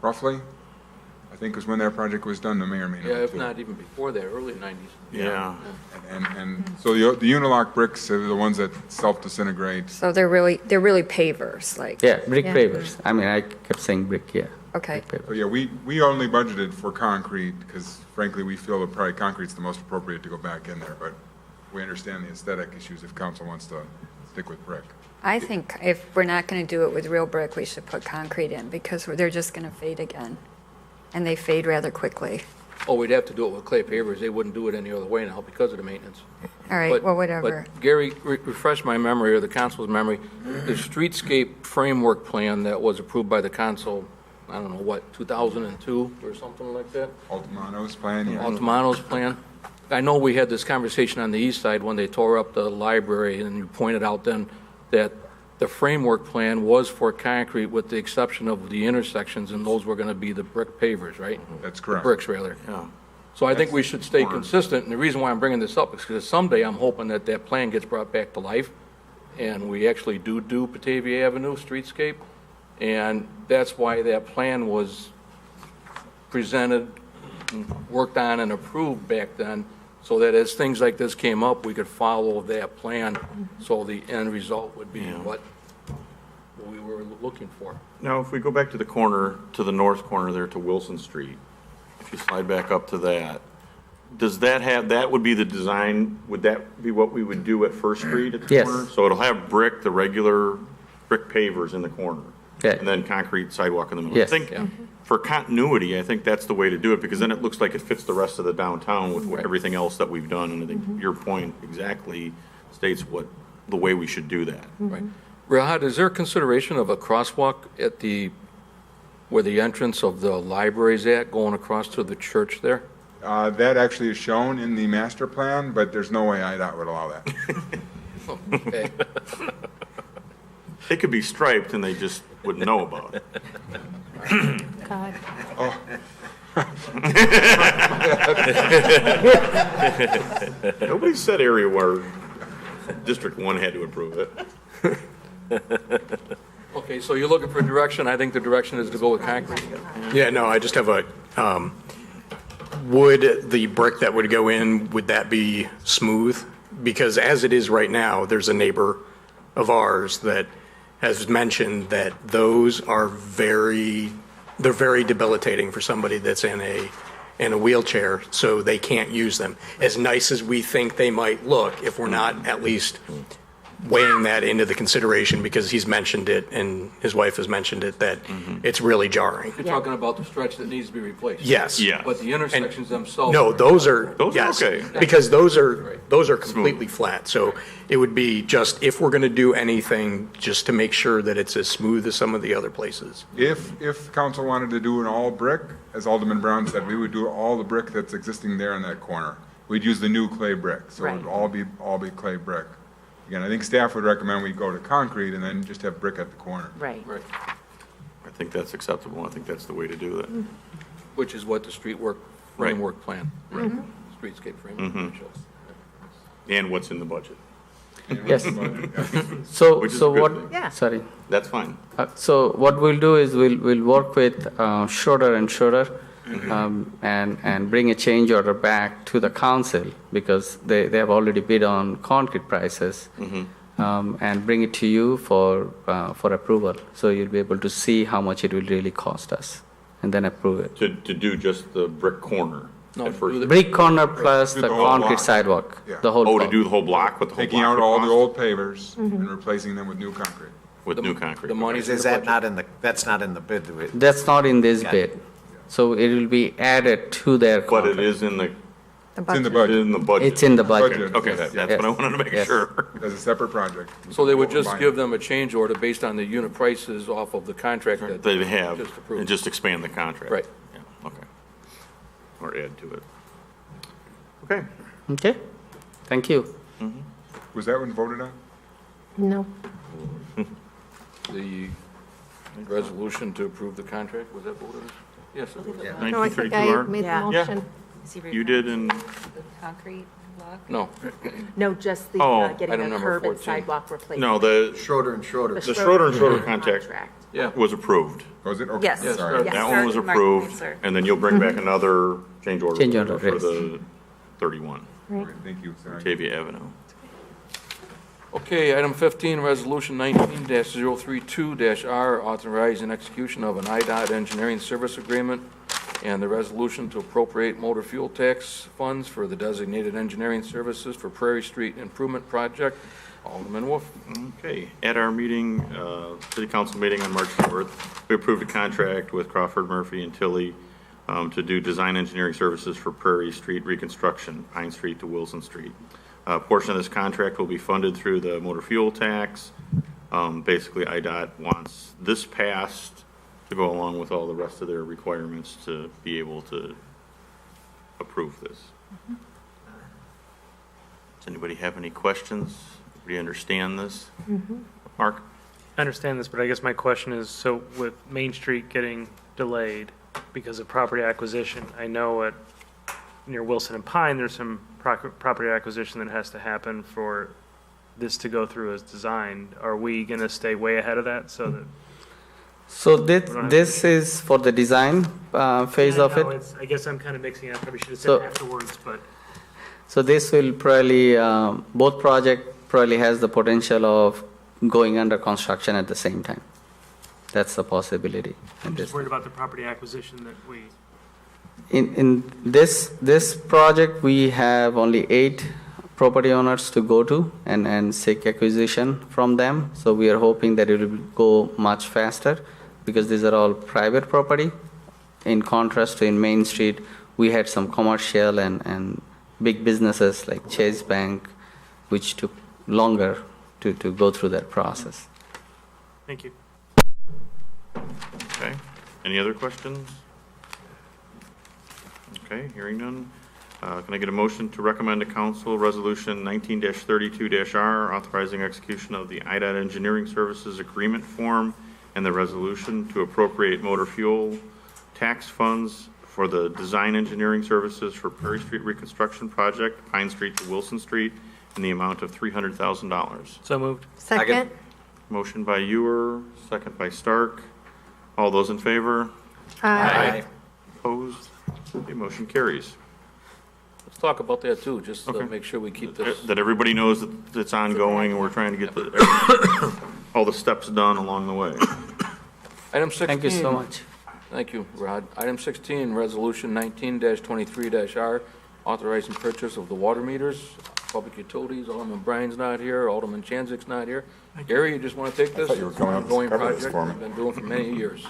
roughly? I think was when that project was done, the mayor may know. Yeah, if too. not even before that, early 90s. Yeah. And so the Unilock bricks are the ones that self-disintegrate. So they're really pavers, like? Yeah, brick Yeah. pavers. I mean, I kept saying brick, yeah. Okay. Brick pavers. So yeah, we only budgeted for concrete because frankly, we feel that probably concrete's the most appropriate to go back in there, but we understand the aesthetic issues if council wants to stick with brick. I think if we're not going to do it with real brick, we should put concrete in, because they're just going to fade again. And they fade rather quickly. Oh, we'd have to do it with clay pavers. They wouldn't do it any other way now because of the maintenance. All right, But- well, whatever. But Gary, refresh my memory, or the council's memory, the streetscape framework plan that was approved by the council, I don't know, what, 2002 or something like that? Altamano's plan, yeah. Altamano's plan. I know we had this conversation on the east side when they tore up the library, and you pointed out then that the framework plan was for concrete with the exception of the intersections, and those were going to be the brick pavers, right? That's correct. The bricks, rather. Yeah. So I think we should stay consistent, and the reason why I'm bringing this up is because someday I'm hoping that that plan gets brought back to life, and we actually do Batavia Avenue streetscape, and that's why that plan was presented, worked on, and approved back then, so that as things like this came up, we could follow that plan, so the end result would be what we were looking for. Now, if we go back to the corner, to the north corner there to Wilson Street, if you slide back up to that, does that have, that would be the design, would that be what we would do at First Street at the Yes. corner? So it'll have brick, the regular brick pavers in the corner? Yeah. And then concrete sidewalk in the middle? Yes. I think for continuity, I think that's the way to do it, because then it looks like it fits the rest of the downtown with everything else that we've done, and I think your point exactly states what, the way we should do that. Right. Rahad, is there consideration of a crosswalk at the, where the entrance of the library is at, going across to the church there? That actually is shown in the master plan, but there's no way IDOT would allow that. Okay. It could be striped and they just wouldn't know about it. God. Nobody said area where District 1 had to approve it. Okay, so you're looking for direction. I think the direction is to go with concrete. Yeah, no, I just have a, would the brick that would go in, would that be smooth? Because as it is right now, there's a neighbor of ours that has mentioned that those are they're very debilitating for somebody that's in a wheelchair, so they can't use them. As nice as we think they might look, if we're not at least weighing that into the consideration because he's mentioned it and his wife has mentioned it, that it's really jarring. You're talking about the stretch that needs to be replaced. Yes. Yeah. But the intersections themselves. No, those are, Those are yes, okay. because those are completely flat. So it would be just, if we're going to do anything, just to make sure that it's as smooth as some of the other places. If council wanted to do an all brick, as Alderman Brown said, we would do all the brick that's existing there in that corner. We'd use the new clay brick, so it would all be clay brick. Again, I think staff would recommend we go to concrete and then just have brick at the corner. Right. I think that's acceptable. I think that's the way to do that. Which is what the street work, framework plan. Right. Streetscape framework plan shows. And what's in the budget. Yes. Which is a So good what, thing. Yeah. sorry. That's fine. So what we'll do is we'll work with Schroeder and Schroeder and bring a change order back to the council because they have already bid on concrete prices and bring it to you for approval. So you'll be able to see how much it will really cost us and then approve it. To do just the brick corner No, at first. do the- Brick corner plus Do the the whole concrete block. sidewalk, Yeah. the whole Oh, to block. do the whole block with the whole block? Taking out would all the cost? old pavers and replacing them with new concrete. With new concrete. The money's in Is the that budget. not in the, that's not in the bid? That's not in this Got it. bid. So it will be added to their But contract. it is in the, It's in the it's budget in the budget. It's in the budget. Budget. Okay, Yes. that's what I wanted to make Yes. sure. As a separate project. So they would just give them a change order based on the unit prices off of the contract that They have, just approved. and just expand the contract. Right. Yeah, okay. Or add to it. Okay. Okay, thank you. Was that one voted on? No. The resolution to approve the contract, was that voted on? Yes, it was. No, I think I 1932R? made the Yeah. motion. You did in, The concrete block? No, No, just the, Oh, getting item a number curb and 14. sidewalk replacement. no, the Schroeder and Schroeder. the Schroeder and Schroeder contract yeah. was approved. Was it? Okay. Yes. Yes. Sorry. Yes. That one was Sir, Mark approved, Kinsler. and then you'll bring back another change order. Change order, For yes. the 31, Great, Thank you. Sorry. Batavia Avenue. Okay, item 15, resolution 19-032-R, authorizing execution of an IDOT engineering service agreement and the resolution to appropriate motor fuel tax funds for the designated engineering services for Prairie Street Improvement Project. Alderman Wolf. Okay, at our meeting, city council meeting on March 4th, we approved a contract with Crawford, Murphy, and Tilly to do design engineering services for Prairie Street reconstruction, Pine Street to Wilson Street. A portion of this contract will be funded through the motor fuel tax. Basically, IDOT wants this passed to go along with all the rest of their requirements to be able to approve this. Does anybody have any questions? Do you understand this? Mark? I understand this, but I guess my question is, so with Main Street getting delayed because of property acquisition, I know at near Wilson and Pine, there's some property acquisition that has to happen for this to go through as designed. Are we going to stay way ahead of that so that? So this is for the design phase of No, it. I guess I'm kind of mixing it up. Probably should have So- said afterwards, but. So this will probably, both project probably has the potential of going under construction at the same time. That's the possibility. I'm just worried about the property acquisition that we. In this project, we have only 8 property owners to go to and seek acquisition from them. So we are hoping that it will go much faster because these are all private property. In contrast to in Main Street, we had some commercial and big businesses like Chase Bank, which took longer to go through that process. Thank you. Okay. Any other questions? Okay, hearing none. Can I get a motion to recommend to council resolution 19-32-R authorizing execution of the IDOT engineering services agreement form and the resolution to appropriate motor fuel tax funds for the design engineering services for Prairie Street reconstruction project, Pine Street to Wilson Street, in the amount of $300,000. So moved. Second? Motion by Ewer, second by Stark. All those in favor? Aye. Opposed? The motion carries. Let's talk about that too, just to Okay. make sure we keep this. That everybody knows that it's ongoing, and we're trying to get all the steps done along the way. Item 16. Thank you so much. Thank you, Rod. Item 16, resolution 19-23-R, authorizing purchase of the water meters. Public Utilities, Alderman Bryan's not here, Alderman Chanzik's not here. Gary, you just want to take this? thought you were coming up to Ongoing cover this project for me. we've been doing for many years.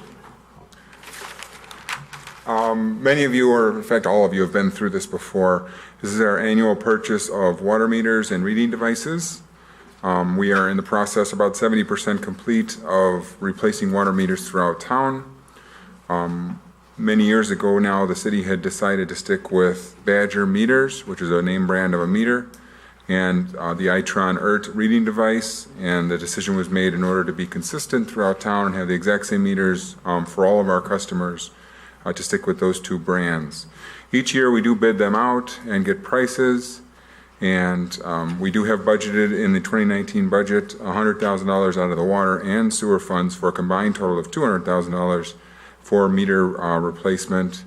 Many of you, or in fact, all of you have been through this before. This is our annual purchase of water meters and reading devices. We are in the process, about 70% complete, of replacing water meters throughout town. Many years ago now, the city had decided to stick with Badger meters, which is a name brand of a meter, and the Itron ERT reading device, and the decision was made in order to be consistent throughout town and have the exact same meters for all of our customers to stick with those two brands. Each year we do bid them out and get prices, and we do have budgeted in the 2019 budget $100,000 out of the water and sewer funds for a combined total of $200,000 for meter replacement.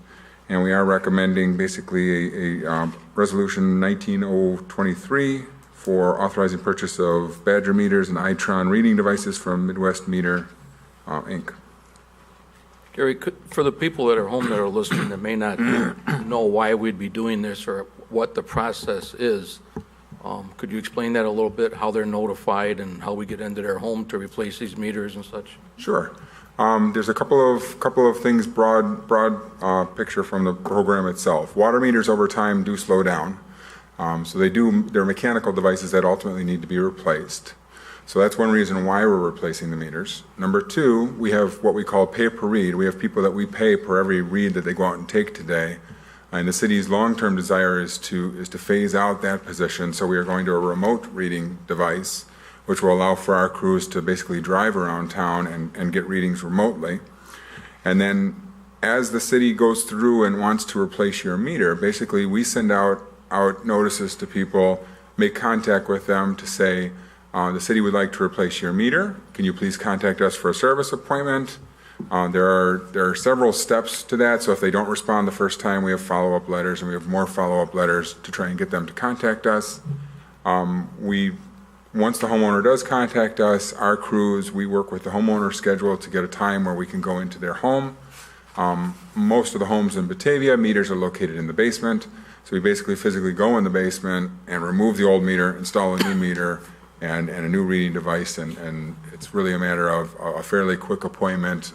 And we are recommending basically a resolution 19023 for authorizing purchase of Badger meters and Itron reading devices from Midwest Meter, Inc. Gary, for the people that are home that are listening that may not know why we'd be doing this or what the process is, could you explain that a little bit, how they're notified and how we get into their home to replace these meters and such? Sure. There's a couple of things, broad picture from the program itself. Water meters over time do slow down. So they're mechanical devices that ultimately need to be replaced. So that's one reason why we're replacing the meters. Number two, we have what we call pay per read. We have people that we pay per every read that they go out and take today. And the city's long-term desire is to phase out that position. So we are going to a remote reading device, which will allow for our crews to basically drive around town and get readings remotely. And then as the city goes through and wants to replace your meter, basically we send out notices to people, make contact with them to say, the city would like to replace your meter. Can you please contact us for a service appointment? There are several steps to that. So if they don't respond the first time, we have follow-up letters, and we have more follow-up letters to try and get them to contact us. Once the homeowner does contact us, our crews, we work with the homeowner's schedule to get a time where we can go into their home. Most of the homes in Batavia, meters are located in the basement. So we basically physically go in the basement and remove the old meter, install a new meter, and a new reading device, and it's really a matter of a fairly quick appointment.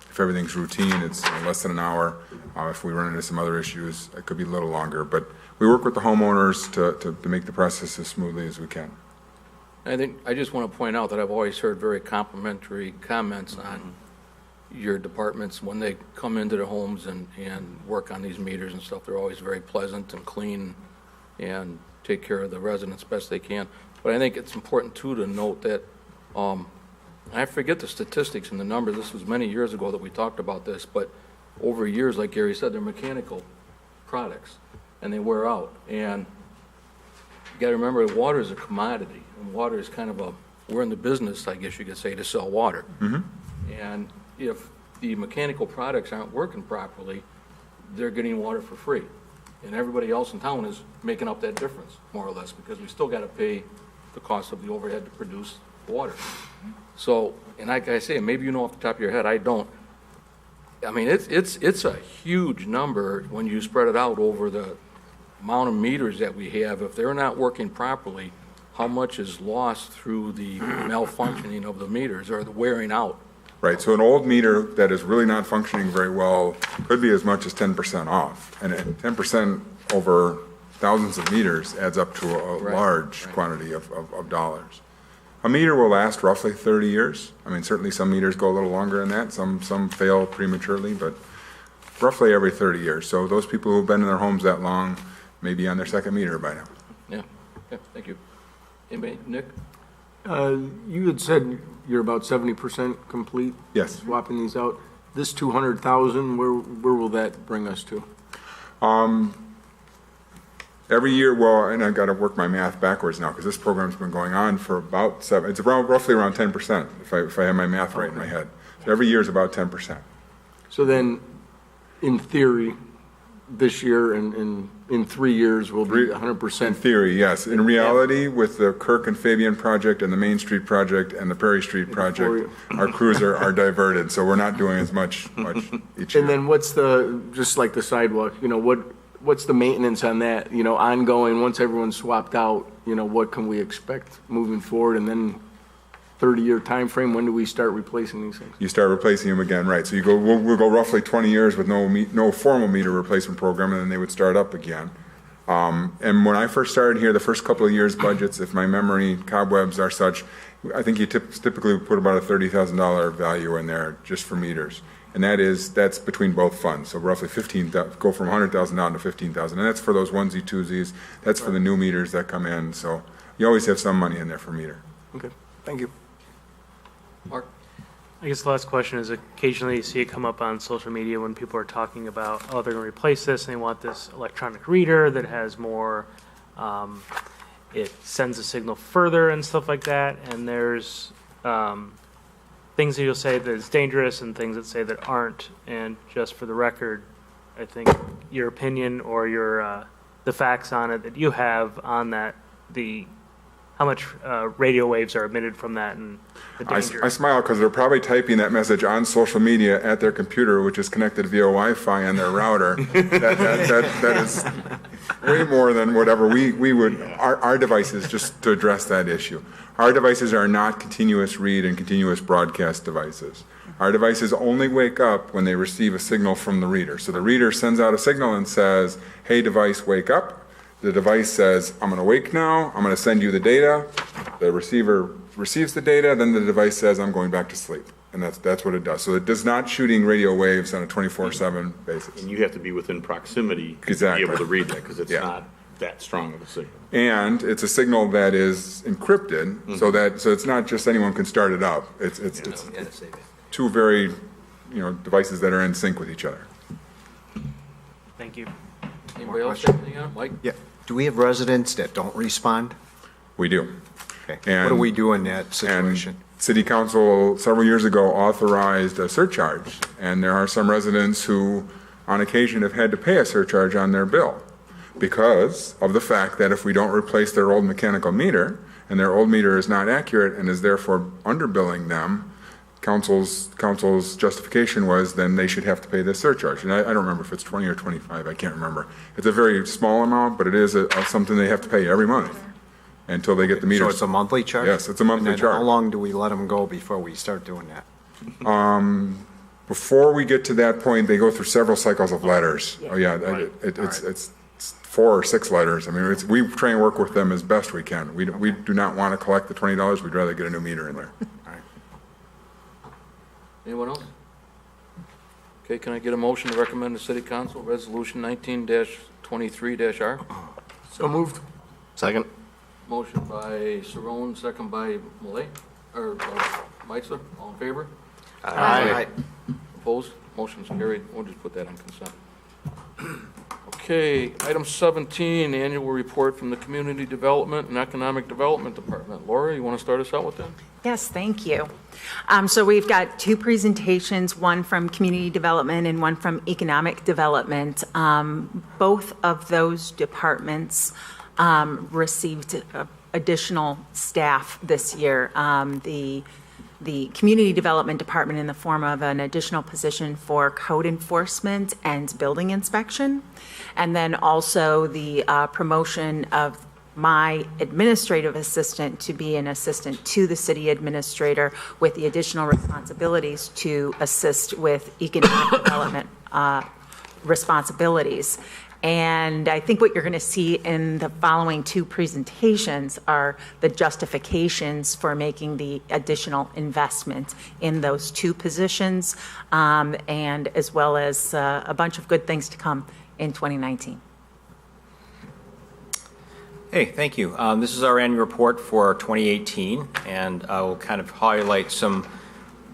If everything's routine, it's less than an hour. If we run into some other issues, it could be a little longer. But we work with the homeowners to make the process as smoothly as we can. I just want to point out that I've always heard very complimentary comments on your departments when they come into the homes and work on these meters and stuff. They're always very pleasant and clean and take care of the residents best they can. But I think it's important, too, to note that, I forget the statistics and the numbers. This was many years ago that we talked about this, but over years, like Gary said, they're mechanical products, and they wear out. And you got to remember, water is a commodity, and water is kind of we're in the business, I guess you could say, to sell water. Mm-hmm. And if the mechanical products aren't working properly, they're getting water for free. And everybody else in town is making up that difference, more or less, because we still got to pay the cost of the overhead to produce water. So, and like I say, maybe you know off the top of your head, I don't. I mean, it's a huge number when you spread it out over the amount of meters that we have. If they're not working properly, how much is lost through the malfunctioning of the meters or the wearing out? Right, so an old meter that is really not functioning very well could be as much as 10% off. And 10% over thousands of meters adds up to a large quantity of dollars. A meter will last roughly 30 years. I mean, certainly some meters go a little longer than that. Some fail prematurely, but roughly every 30 years. So those people who've been in their homes that long may be on their second meter by now. Yeah, thank you. Anybody, Nick? You had said you're about 70% complete? Yes. Swapping these out. This 200,000, where will that bring us to? Every year, well, and I've got to work my math backwards now because this program's been going on for about roughly around 10%, if I have my math right in my head. So every year is about 10%. So then, in theory, this year and in 3 years will be 100%? In theory, yes. In reality, with the Kirk and Fabian project and the Main Street project and the Perry Street project, our crews are diverted, so we're not doing as much each year. And then what's just like the sidewalk, what's the maintenance on that, you know, ongoing, once everyone's swapped out, you know, what can we expect moving forward? And then 30-year time frame, when do we start replacing these things? You start replacing them again, right? So we'll go roughly 20 years with no formal meter replacement program, and then they would start up again. And when I first started here, the first couple of years' budgets, if my memory cobwebs are such, I think you typically put about a $30,000 value in there just for meters. And that's between both funds. So roughly 15,000, go from 100,000 down to 15,000. And that's for those onesie twosies. That's for the new meters that come in. So you always have some money in there for meter. Okay, thank you. Mark? I guess the last question is occasionally you see it come up on social media when people are talking about, oh, they're going to replace this and they want this electronic reader that has more, it sends a signal further and stuff like that. And there's things that you'll say that is dangerous and things that say that aren't. And just for the record, I think your opinion or your the facts on it that you have on that, how much radio waves are emitted from that and the danger. I smile because they're probably typing that message on social media at their computer, which is connected via Wi-Fi on their router. that is way more than whatever we would, our devices, just to address that issue. Our devices are not continuous read and continuous broadcast devices. Our devices only wake up when they receive a signal from the reader. So the reader sends out a signal and says, hey, device, wake up. The device says, I'm going to wake now, I'm going to send you the data. The receiver receives the data, then the device says, I'm going back to sleep. And that's what it does. So it does not shooting radio waves on a 24/7 basis. And you have to be within proximity Exactly. to be able to read that, because it's not that strong of a signal. And it's a signal that is encrypted, so it's not just anyone can start it up. It's two very, devices that are in sync with each other. Thank you. Anybody else have anything on it? Mike? Yeah. Do we have residents that don't respond? We do. Okay. And- What do we do in that situation? And City Council several years ago authorized a surcharge, and there are some residents who, on occasion, have had to pay a surcharge on their bill because of the fact that if we don't replace their old mechanical meter, and their old meter is not accurate and is therefore underbilling them, Council's justification was then they should have to pay this surcharge. And I don't remember if it's 20 or 25, I can't remember. It's a very small amount, but it is something they have to pay every month until they get the meter. So it's a monthly charge? Yes, it's a monthly And then charge. how long do we let them go before we start doing that? Before we get to that point, they go through several cycles of letters. Oh, yeah, it's 4 or 6 letters. I mean, we try and work with them as best we can. We do not want to collect the $20. We'd rather get a new meter in there. Anyone else? Okay, can I get a motion to recommend to City Council Resolution 19-23-R? So moved. Second? Motion by Saron, second by Malay, or Meitzler, all in favor? Aye. Opposed? Motion's carried. We'll just put that on consent. Okay, item 17, annual report from the Community Development and Economic Development Department. Laura, you want to start us out with that? Yes, thank you. So we've got 2 presentations, one from Community Development and one from Economic Development. Both of those departments received additional staff this year. The Community Development Department in the form of an additional position for code enforcement and building inspection, and then also the promotion of my administrative assistant to be an assistant to the city administrator with the additional responsibilities to assist with economic development responsibilities. And I think what you're going to see in the following 2 presentations are the justifications for making the additional investment in those 2 positions, and as well as a bunch of good things to come in 2019. Hey, thank you. This is our annual report for 2018, and I will kind of highlight some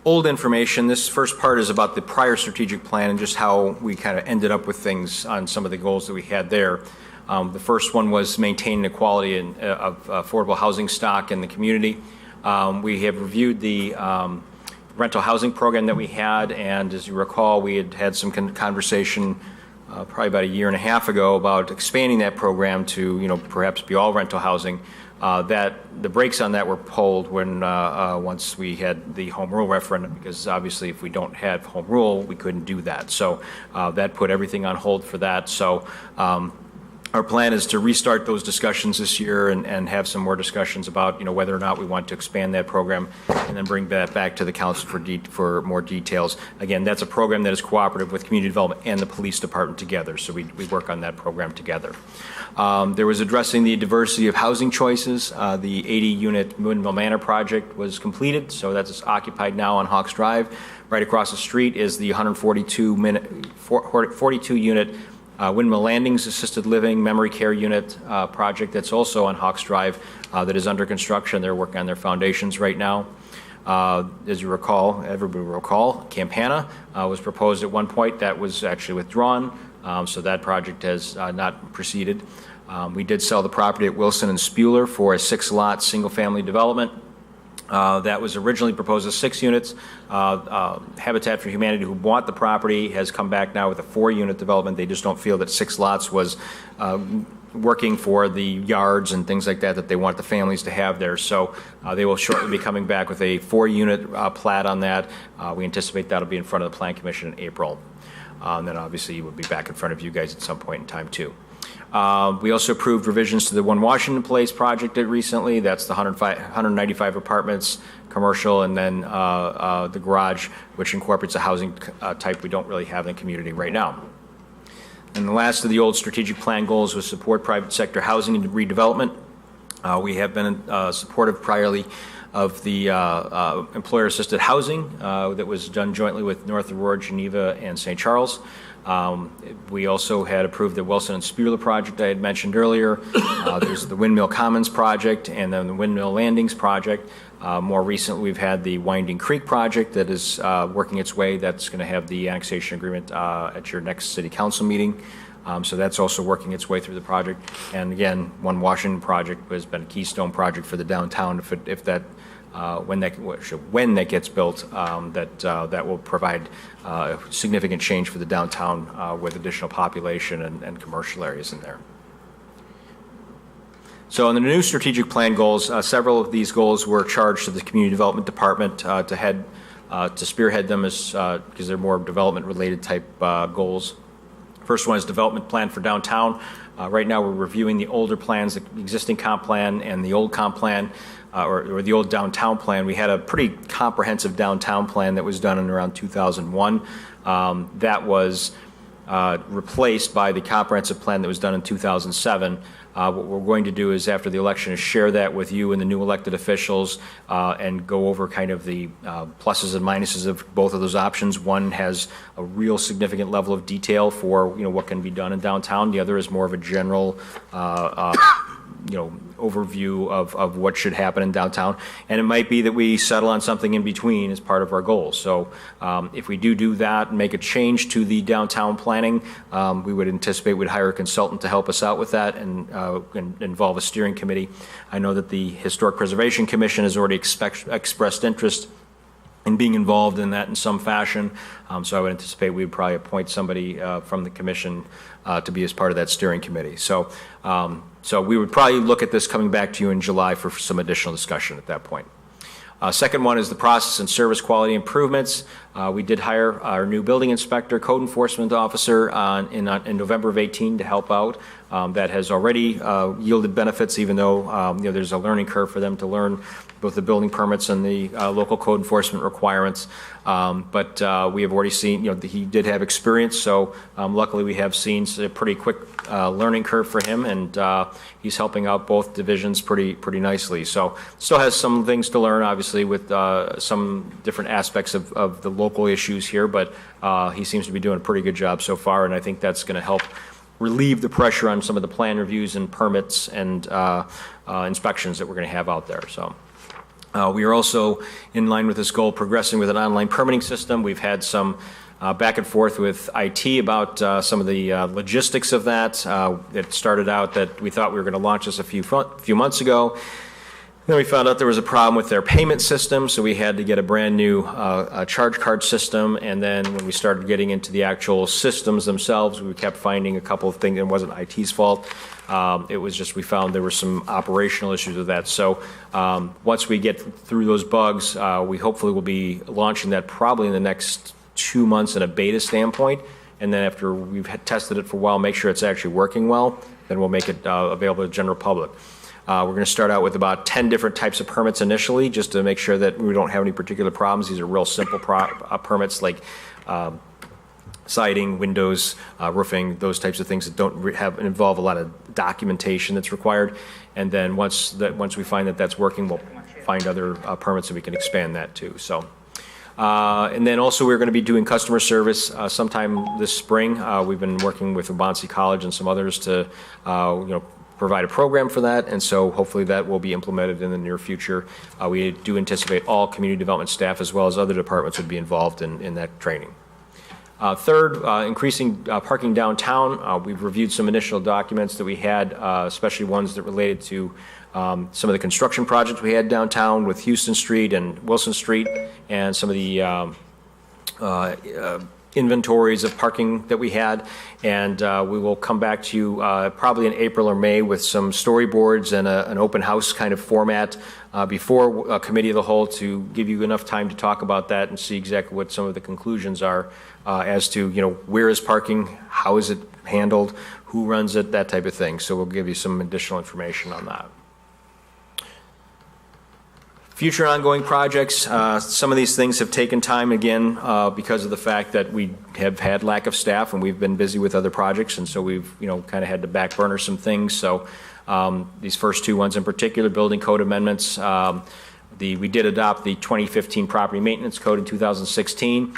old information. This first part is about the prior strategic plan and just how we kind of ended up with things on some of the goals that we had there. The first one was maintaining the quality of affordable housing stock in the community. We have reviewed the rental housing program that we had, and as you recall, we had some conversation probably about a year and a half ago about expanding that program to, perhaps be all rental housing. That the brakes on that were pulled when once we had the home rule referendum, because obviously if we don't have home rule, we couldn't do that. So that put everything on hold for that. So our plan is to restart those discussions this year and have some more discussions about, whether or not we want to expand that program and then bring that back to the council for more details. Again, that's a program that is cooperative with community development and the police department together. So we work on that program together. There was addressing the diversity of housing choices. The 80-unit Windmill Manor project was completed, so that's occupied now on Hawks Drive. Right across the street is the 42-unit Windmill Landings Assisted Living Memory Care Unit project that's also on Hawks Drive that is under construction. They're working on their foundations right now. As you recall, everybody will recall, Campana was proposed at one point. That was actually withdrawn, so that project has not proceeded. We did sell the property at Wilson and Spuler for a 6-lot single-family development. That was originally proposed as 6 units. Habitat for Humanity, who bought the property, has come back now with a 4-unit development. They just don't feel that 6 lots was working for the yards and things like that they want the families to have there. So they will shortly be coming back with a 4-unit plat on that. We anticipate that'll be in front of the Plan Commission in April. And then obviously we'll be back in front of you guys at some point in time too. We also approved revisions to the One Washington Place project recently. That's the 195 apartments, commercial, and then the garage, which incorporates a housing type we don't really have in the community right now. And the last of the old strategic plan goals was support private sector housing and redevelopment. We have been supportive priorly of the employer-assisted housing that was done jointly with North Aurora, Geneva, and St. Charles. We also had approved the Wilson and Spuler project I had mentioned earlier. There's the Windmill Commons project and then the Windmill Landings project. More recently, we've had the Winding Creek project that is working its way. That's going to have the annexation agreement at your next city council meeting. So that's also working its way through the project. And again, One Washington project has been a keystone project for the downtown. When that gets built, that will provide significant change for the downtown with additional population and commercial areas in there. So in the new strategic plan goals, several of these goals were charged to the Community Development Department to spearhead them because they're more development-related type goals. First one is development plan for downtown. Right now we're reviewing the older plans, the existing comp plan and the old comp plan. Or the old downtown plan. We had a pretty comprehensive downtown plan that was done in around 2001. That was replaced by the comprehensive plan that was done in 2007. What we're going to do is after the election is share that with you and the new elected officials and go over kind of the pluses and minuses of both of those options. One has a real significant level of detail for what can be done in downtown. The other is more of a general overview of what should happen in downtown. And it might be that we settle on something in between as part of our goals. So if we do that and make a change to the downtown planning, we would anticipate we'd hire a consultant to help us out with that and involve a steering committee. I know that the Historic Preservation Commission has already expressed interest in being involved in that in some fashion. So I would anticipate we would probably appoint somebody from the commission to be as part of that steering committee. So we would probably look at this coming back to you in July for some additional discussion at that point. Second one is the process and service quality improvements. We did hire our new building inspector, code enforcement officer in November of 18 to help out. That has already yielded benefits, even though there's a learning curve for them to learn both the building permits and the local code enforcement requirements. But we have already seen, he did have experience, so luckily we have seen a pretty quick learning curve for him, and he's helping out both divisions pretty nicely. So still has some things to learn, obviously, with some different aspects of the local issues here, but he seems to be doing a pretty good job so far, and I think that's going to help relieve the pressure on some of the plan reviews and permits and inspections that we're going to have out there. So. We are also, in line with this goal, progressing with an online permitting system. We've had some back and forth with IT about some of the logistics of that. It started out that we thought we were going to launch this a few months ago. Then we found out there was a problem with their payment system, so we had to get a brand-new charge card system. And then when we started getting into the actual systems themselves, we kept finding a couple of things. It wasn't IT's fault. It was just we found there were some operational issues with that. So once we get through those bugs, we hopefully will be launching that probably in the next 2 months in a beta standpoint. And then after we've tested it for a while, make sure it's actually working well, then we'll make it available to the general public. We're going to start out with about 10 different types of permits initially, just to make sure that we don't have any particular problems. These are real simple permits like siding, windows, roofing, those types of things that don't involve a lot of documentation that's required. And then once we find that that's working, we'll find other permits that we can expand that to. So. And then also we're going to be doing customer service sometime this spring. We've been working with Waubonsee College and some others to, provide a program for that, and so hopefully that will be implemented in the near future. We do anticipate all community development staff as well as other departments would be involved in that training. Third, increasing parking downtown. We've reviewed some initial documents that we had, especially ones that related to some of the construction projects we had downtown with Houston Street and Wilson Street, and some of the inventories of parking that we had. And we will come back to you probably in April or May with some storyboards and an open house kind of format before a committee of the whole, to give you enough time to talk about that and see exactly what some of the conclusions are as to, where is parking, how is it handled, who runs it, that type of thing. So we'll give you some additional information on that. Future ongoing projects, some of these things have taken time again because of the fact that we have had lack of staff and we've been busy with other projects, and so we've kind of had to back burner some things. So these first two ones in particular, building code amendments, we did adopt the 2015 property maintenance code in 2016.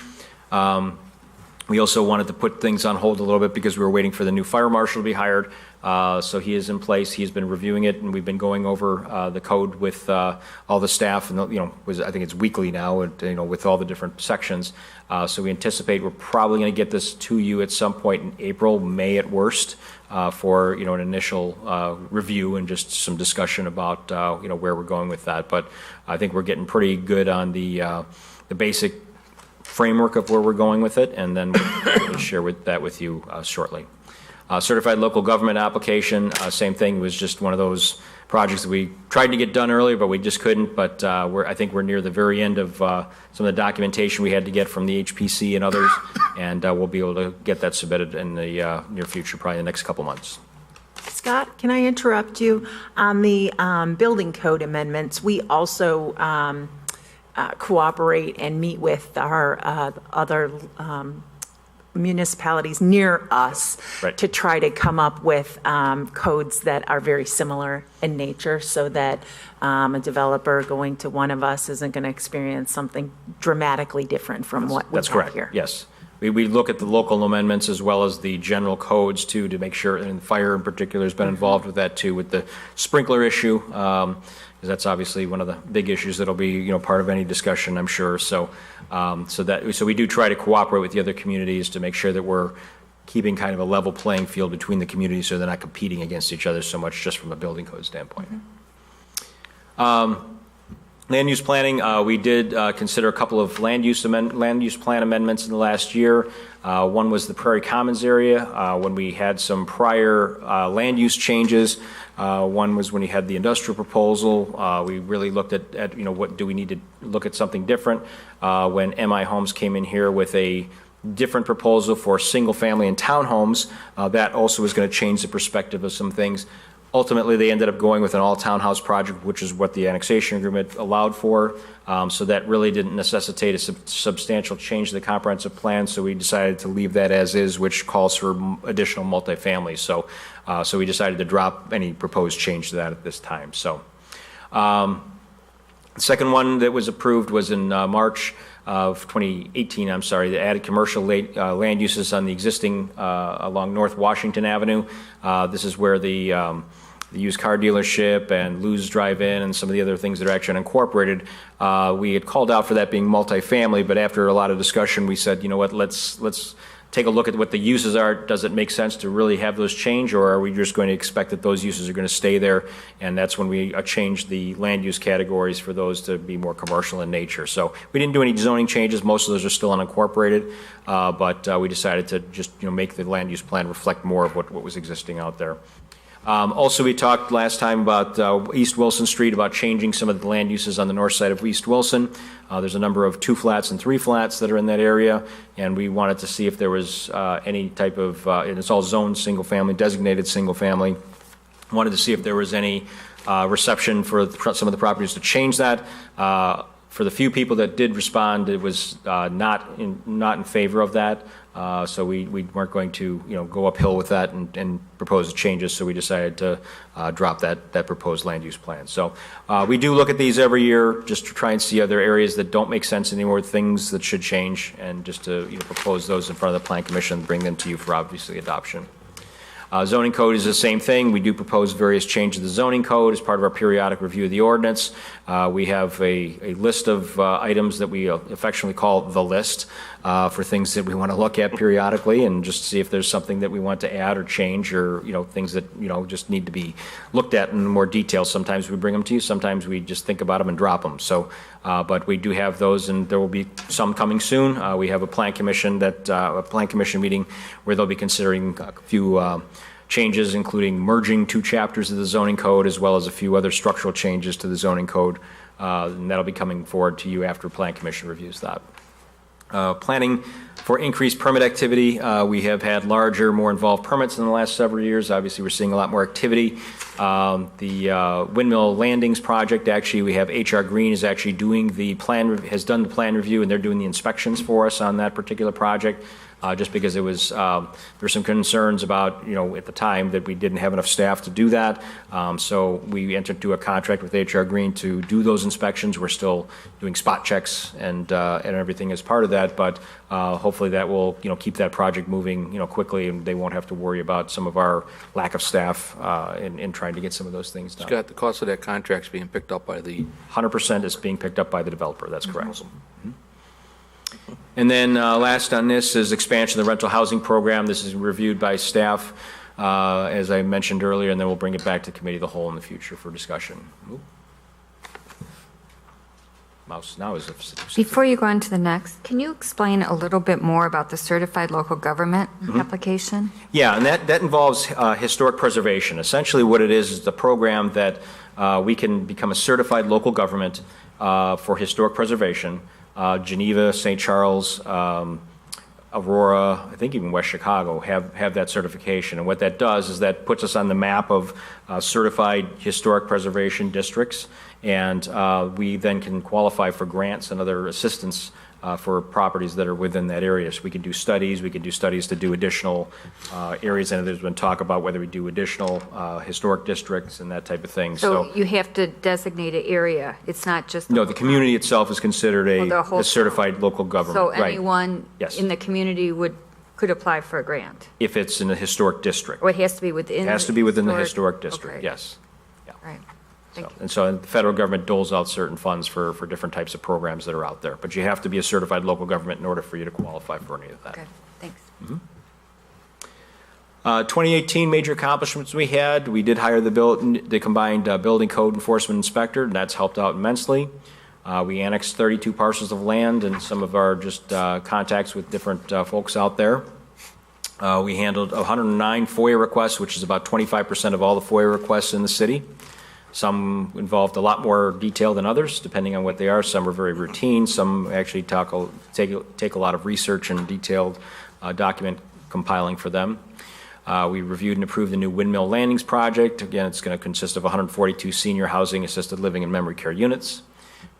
We also wanted to put things on hold a little bit because we were waiting for the new fire marshal to be hired. So he is in place. He's been reviewing it, and we've been going over the code with all the staff. And I think it's weekly now, with all the different sections. So we anticipate we're probably going to get this to you at some point in April, May at worst, for an initial review and just some discussion about where we're going with that. But I think we're getting pretty good on the basic framework of where we're going with it, and then we'll share that with you shortly. Certified local government application, same thing. It was just one of those projects that we tried to get done earlier, but we just couldn't. But I think we're near the very end of some of the documentation we had to get from the HPC and others, and we'll be able to get that submitted in the near future, probably the next couple months. Scott, can I interrupt you? On the building code amendments, we also cooperate and meet with our other municipalities near us, right, to try to come up with codes that are very similar in nature, so that a developer going to one of us isn't going to experience something dramatically different from what we have here. That's correct, yes. We look at the local amendments as well as the general codes too, to make sure, and fire in particular has been involved with that too, with the sprinkler issue, because that's obviously one of the big issues that'll be part of any discussion, I'm sure. So so we do try to cooperate with the other communities to make sure that we're keeping kind of a level playing field between the communities, so they're not competing against each other so much just from a building code standpoint. Land use planning, we did consider a couple of land use plan amendments in the last year. One was the Prairie Commons area when we had some prior land use changes. One was when you had the industrial proposal. We really looked at what do we need to look at something different. When MI Homes came in here with a different proposal for single family and townhomes, that also was going to change the perspective of some things. Ultimately, they ended up going with an all-townhouse project, which is what the annexation agreement allowed for. So that really didn't necessitate a substantial change to the comprehensive plan. So we decided to leave that as is, which calls for additional multifamily. So we decided to drop any proposed change to that at this time. So the second one that was approved was in March of 2018, I'm sorry, the added commercial land uses on the existing along North Washington Avenue. This is where the used car dealership and Lou's Drive-In and some of the other things that are actually unincorporated. We had called out for that being multifamily, but after a lot of discussion, we said, you know what, let's take a look at what the uses are. Does it make sense to really have those change, or are we just going to expect that those uses are going to stay there? And that's when we change the land use categories for those to be more commercial in nature. So we didn't do any zoning changes. Most of those are still unincorporated, but we decided to just make the land use plan reflect more of what was existing out there. Also, we talked last time about East Wilson Street, about changing some of the land uses on the north side of East Wilson. There's a number of 2 flats and 3 flats that are in that area, and we wanted to see if there was any type of, and it's all zoned single-family, designated single-family. Wanted to see if there was any reception for some of the properties to change that. For the few people that did respond, it was not in favor of that. So we weren't going to go uphill with that and propose changes. So we decided to drop that proposed land use plan. So we do look at these every year just to try and see other areas that don't make sense anymore, things that should change, and just to propose those in front of the Plan Commission and bring them to you for obviously adoption. Zoning code is the same thing. We do propose various changes to the zoning code as part of our periodic review of the ordinance. We have a list of items that we affectionately call the list for things that we want to look at periodically and just see if there's something that we want to add or change, or things that just need to be looked at in more detail. Sometimes we bring them to you, sometimes we just think about them and drop them. So, but we do have those, and there will be some coming soon. We have a plan commission meeting where they'll be considering a few changes, including merging 2 chapters of the zoning code, as well as a few other structural changes to the zoning code. And that'll be coming forward to you after Plan Commission reviews that. Planning for increased permit activity. We have had larger, more involved permits in the last several years. Obviously, we're seeing a lot more activity. The Windmill Landings project, actually, we have HR Green is actually doing the plan, has done the plan review, and they're doing the inspections for us on that particular project. Just because it was, there were some concerns about, at the time that we didn't have enough staff to do that. So we entered into a contract with HR Green to do those inspections. We're still doing spot checks and everything as part of that, but hopefully that will, keep that project moving, quickly, and they won't have to worry about some of our lack of staff in trying to get some of those things done. Scott, the cost of that contract's being picked up by the... 100% is being picked up by the developer. That's correct. Awesome. And then last on this is expansion of the rental housing program. This is reviewed by staff, as I mentioned earlier, and then we'll bring it back to committee of the whole in the future for discussion. Ooh. Mouse now is... Before you go on to the next, can you explain a little bit more about the certified local government application? Yeah, and that involves historic preservation. Essentially what it is the program that we can become a certified local government for historic preservation. Geneva, St. Charles, Aurora, I think even West Chicago have that certification. And what that does is that puts us on the map of certified historic preservation districts, and we then can qualify for grants and other assistance for properties that are within that area. So we can do studies to do additional areas, and there's been talk about whether we do additional historic districts and that type of thing. So you have to designate an area. It's not just... No, the community itself is considered a certified local government. So right. anyone Yes. in the community could apply for a grant? If it's in a historic district. Or it has to be within... It has to be within the historic district, okay. yes. Yeah. Right. Thank you. And so the federal government doles out certain funds for different types of programs that are out there. But you have to be a certified local government in order for you to qualify for any of that. Okay, thanks. 2018 major accomplishments we had. We did hire the combined building code enforcement inspector, and that's helped out immensely. We annexed 32 parcels of land and some of our just contacts with different folks out there. We handled 109 FOIA requests, which is about 25% of all the FOIA requests in the city. Some involved a lot more detail than others, depending on what they are. Some are very routine. Some actually take a lot of research and detailed document compiling for them. We reviewed and approved the new Windmill Landings project. Again, it's going to consist of 142 senior housing, assisted living, and memory care units.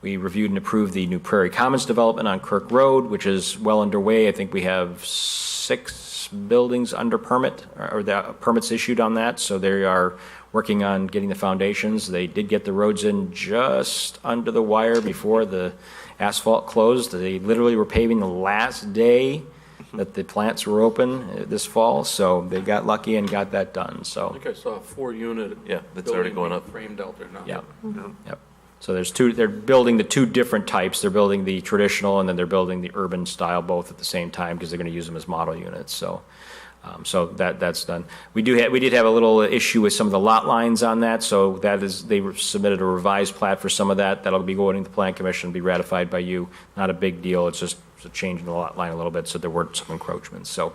We reviewed and approved the new Prairie Commons development on Kirk Road, which is well underway. I think we have 6 buildings under permit, or the permits issued on that, so they are working on getting the foundations. They did get the roads in just under the wire before the asphalt closed. They literally were paving the last day that the plants were open this fall, so they got lucky and got that done. So I think I saw a 4-unit Yeah, that's already going up. framed out there now. Yeah. Yep. So they're building the two different types. They're building the traditional and then they're building the urban style both at the same time because they're going to use them as model units. So that's done. We did have a little issue with some of the lot lines on that. So they submitted a revised plat for some of that. That'll be going to the Plan Commission, be ratified by you. Not a big deal. It's just a change in the lot line a little bit, so there weren't some encroachments. So,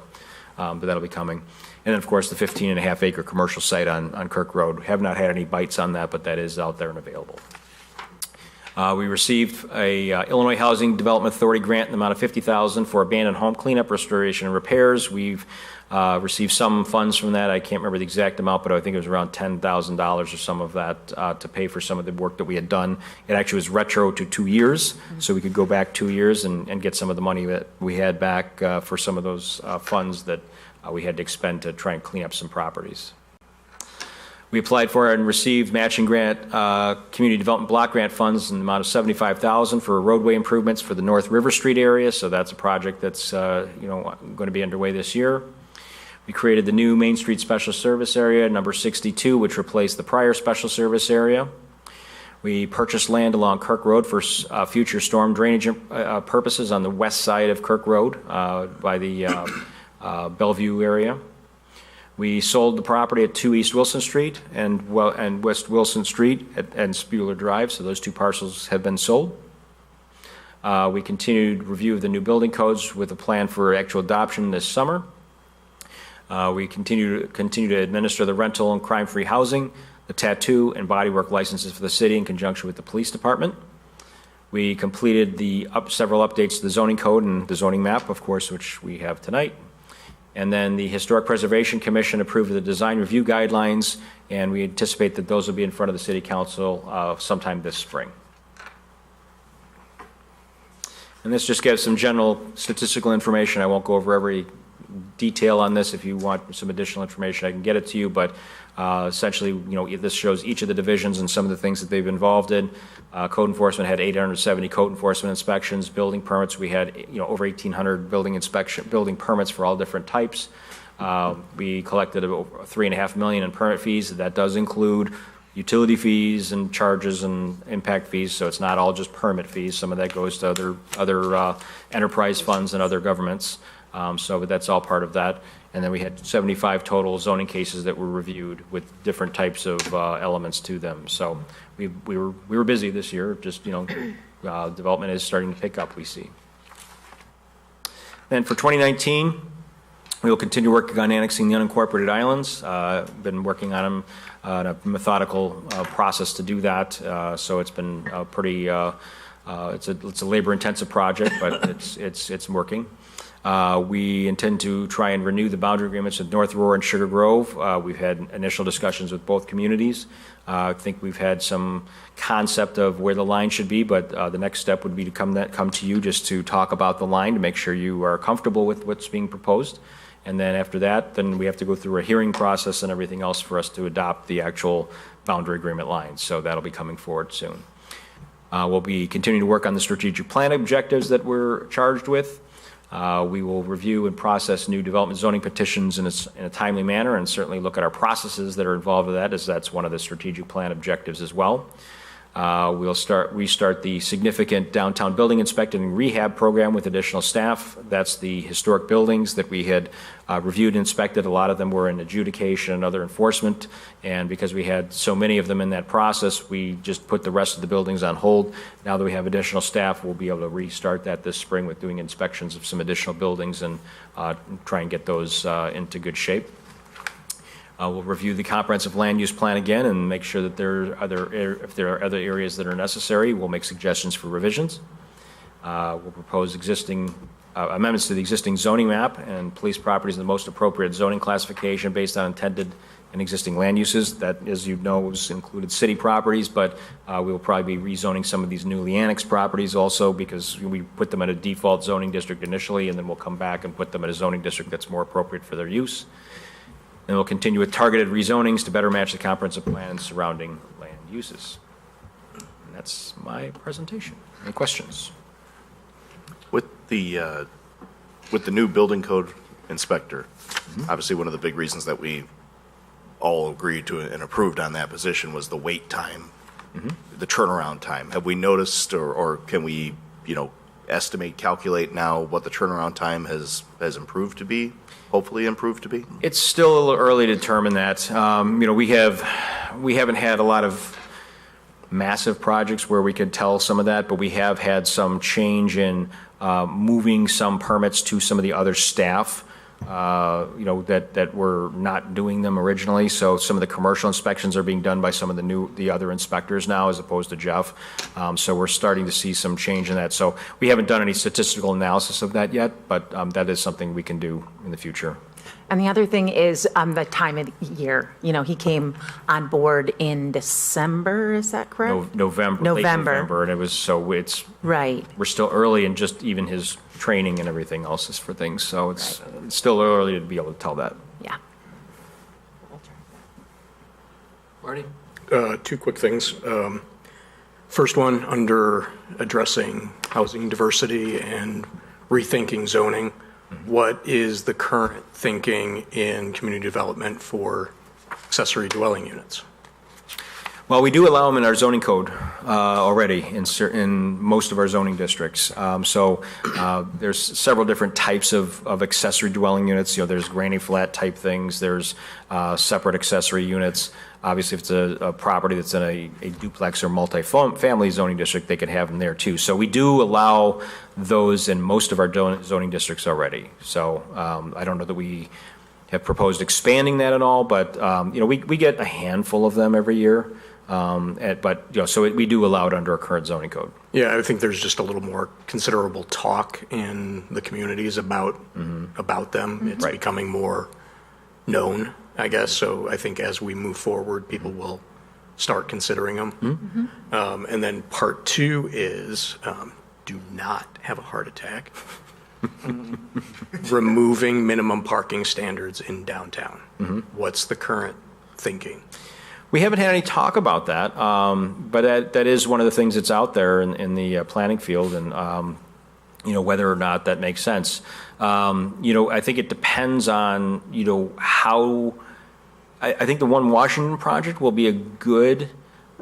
but that'll be coming. And then, of course, the 15.5 acre commercial site on Kirk Road. Have not had any bites on that, but that is out there and available. We received a Illinois Housing Development Authority grant in the amount of $50,000 for abandoned home cleanup, restoration, and repairs. We've received some funds from that. I can't remember the exact amount, but I think it was around $10,000 or some of that to pay for some of the work that we had done. It actually was retro to 2 years, so we could go back 2 years and get some of the money that we had back for some of those funds that we had to expend to try and clean up some properties. We applied for and received matching grant, community development block grant funds in the amount of $75,000 for roadway improvements for the North River Street area. So that's a project that's going to be underway this year. We created the new Main Street Special Service Area, number 62, which replaced the prior special service area. We purchased land along Kirk Road for future storm drainage purposes on the west side of Kirk Road by the Bellevue area. We sold the property at 2 East Wilson Street and West Wilson Street and Spuler Drive, so those two parcels have been sold. We continued review of the new building codes with a plan for actual adoption this summer. We continue to administer the rental and crime-free housing, the tattoo and bodywork licenses for the city in conjunction with the police department. We completed several updates to the zoning code and the zoning map, of course, which we have tonight. And then the Historic Preservation Commission approved the design review guidelines, and we anticipate that those will be in front of the City Council sometime this spring. And this just gives some general statistical information. I won't go over every detail on this. If you want some additional information, I can get it to you, but essentially, this shows each of the divisions and some of the things that they've been involved in. Code enforcement had 870 code enforcement inspections. Building permits, we had over 1,800 building permits for all different types. We collected about $3.5 million in permit fees. That does include utility fees and charges and impact fees, so it's not all just permit fees. Some of that goes to other enterprise funds and other governments. But that's all part of that. And then we had 75 total zoning cases that were reviewed with different types of elements to them. So we were busy this year. Just development is starting to pick up, we see. Then for 2019, we will continue working on annexing the unincorporated islands. Been working on them on a methodical process to do that. So it's been pretty. It's a labor-intensive project, but it's working. We intend to try and renew the boundary agreements with North Aurora and Sugar Grove. We've had initial discussions with both communities. I think we've had some concept of where the line should be, but the next step would be to come to you just to talk about the line to make sure you are comfortable with what's being proposed. And then after that, then we have to go through a hearing process and everything else for us to adopt the actual boundary agreement lines. So that'll be coming forward soon. We'll be continuing to work on the strategic plan objectives that we're charged with. We will review and process new development zoning petitions in a timely manner and certainly look at our processes that are involved with that, as that's one of the strategic plan objectives as well. We'll restart the significant downtown building inspecting and rehab program with additional staff. That's the historic buildings that we had reviewed and inspected. A lot of them were in adjudication and other enforcement, and because we had so many of them in that process, we just put the rest of the buildings on hold. Now that we have additional staff, we'll be able to restart that this spring with doing inspections of some additional buildings and try and get those into good shape. We'll review the comprehensive land use plan again and make sure that if there are other areas that are necessary, we'll make suggestions for revisions. We'll propose amendments to the existing zoning map and police properties in the most appropriate zoning classification based on intended and existing land uses. That, as you know, included city properties, but we will probably be rezoning some of these newly annexed properties also because we put them in a default zoning district initially, and then we'll come back and put them in a zoning district that's more appropriate for their use. And we'll continue with targeted rezonings to better match the comprehensive plan surrounding land uses. And that's my presentation. Any questions? With the new building code inspector, obviously one of the big reasons that we all agreed to and approved on that position was the wait time the turnaround time? Have we noticed, or can we, estimate, calculate now what the turnaround time has improved to be, hopefully improved to be? It's still a little early to determine that. We haven't had a lot of massive projects where we could tell some of that, but we have had some change in moving some permits to some of the other staff, that were not doing them originally. So some of the commercial inspections are being done by some of the other inspectors now, as opposed to Jeff. So we're starting to see some change in that. So we haven't done any statistical analysis of that yet, but that is something we can do in the future. And the other thing is the time of the year. He came on board in December, is that correct? November. Late November, and it's right. We're still early in just even his training and everything else is for things. So it's still early to be able to tell that. Yeah. Marty? Two quick things. First one, under addressing housing diversity and rethinking zoning, what is the current thinking in community development for accessory dwelling units? Well, we do allow them in our zoning code already in most of our zoning districts. There's several different types of accessory dwelling units. There's granny flat type things. There's separate accessory units. Obviously, if it's a property that's in a duplex or multi-family zoning district, they could have them there too. So we do allow those in most of our zoning districts already. So I don't know that we have proposed expanding that at all, but we get a handful of them every year. We do allow it under our current zoning code. Yeah, I think there's just a little more considerable talk in the communities about them. It's becoming more known, I guess. So I think as we move forward, people will start considering them. And then part two is do not have a heart attack. Removing minimum parking standards in downtown. What's the current thinking? We haven't had any talk about that, but that is one of the things that's out there in the planning field, and whether or not that makes sense. I think it depends on how. I think the One Washington project will be a good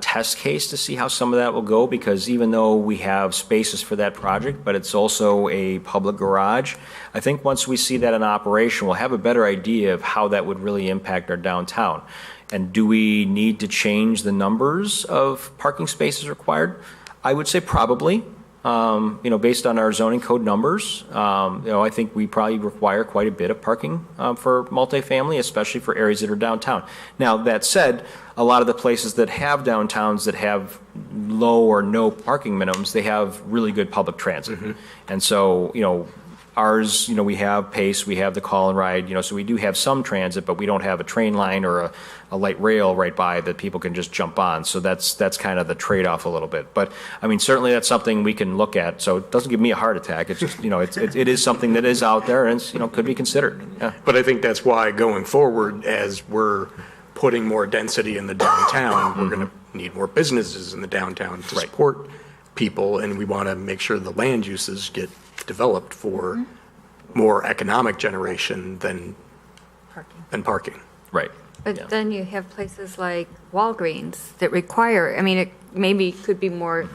test case to see how some of that will go, because even though we have spaces for that project, but it's also a public garage, I think once we see that in operation, we'll have a better idea of how that would really impact our downtown. And do we need to change the numbers of parking spaces required? I would say probably. Based on our zoning code numbers, I think we probably require quite a bit of parking for multifamily, especially for areas that are downtown. Now, that said, a lot of the places that have downtowns that have low or no parking minimums, they have really good public transit. And so, ours, we have Pace, we have the call and ride, so we do have some transit, but we don't have a train line or a light rail right by that people can just jump on. So that's kind of the trade-off a little bit. But certainly that's something we can look at. So it doesn't give me a heart attack. It's just, it is something that is out there and it's, could be considered. Yeah. But I think that's why going forward, as we're putting more density in the downtown, we're going to need more businesses in the downtown to support people, and we want to make sure the land uses get developed for more economic generation than parking. Right. But then you have places like Walgreens that require, it maybe could be more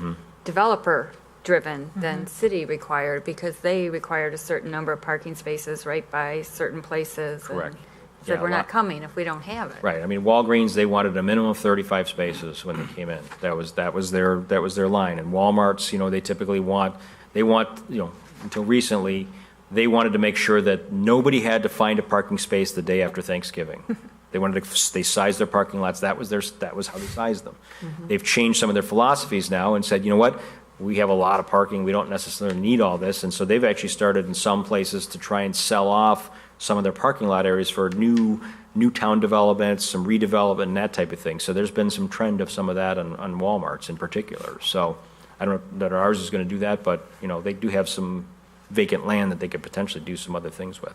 developer-driven than city required, because they required a certain number of parking spaces right by certain places. Correct. And said, we're not coming if we don't have it. Right. Walgreens, they wanted a minimum of 35 spaces when they came in. That was their line. And Walmart's, they typically want, until recently, they wanted to make sure that nobody had to find a parking space the day after Thanksgiving. They sized their parking lots. That was how they sized them. They've changed some of their philosophies now and said, you know what? We have a lot of parking. We don't necessarily need all this. And so they've actually started in some places to try and sell off some of their parking lot areas for new town developments, some redevelopment, and that type of thing. So there's been some trend of some of that on Walmart's in particular. So I don't know that ours is going to do that, but they do have some vacant land that they could potentially do some other things with.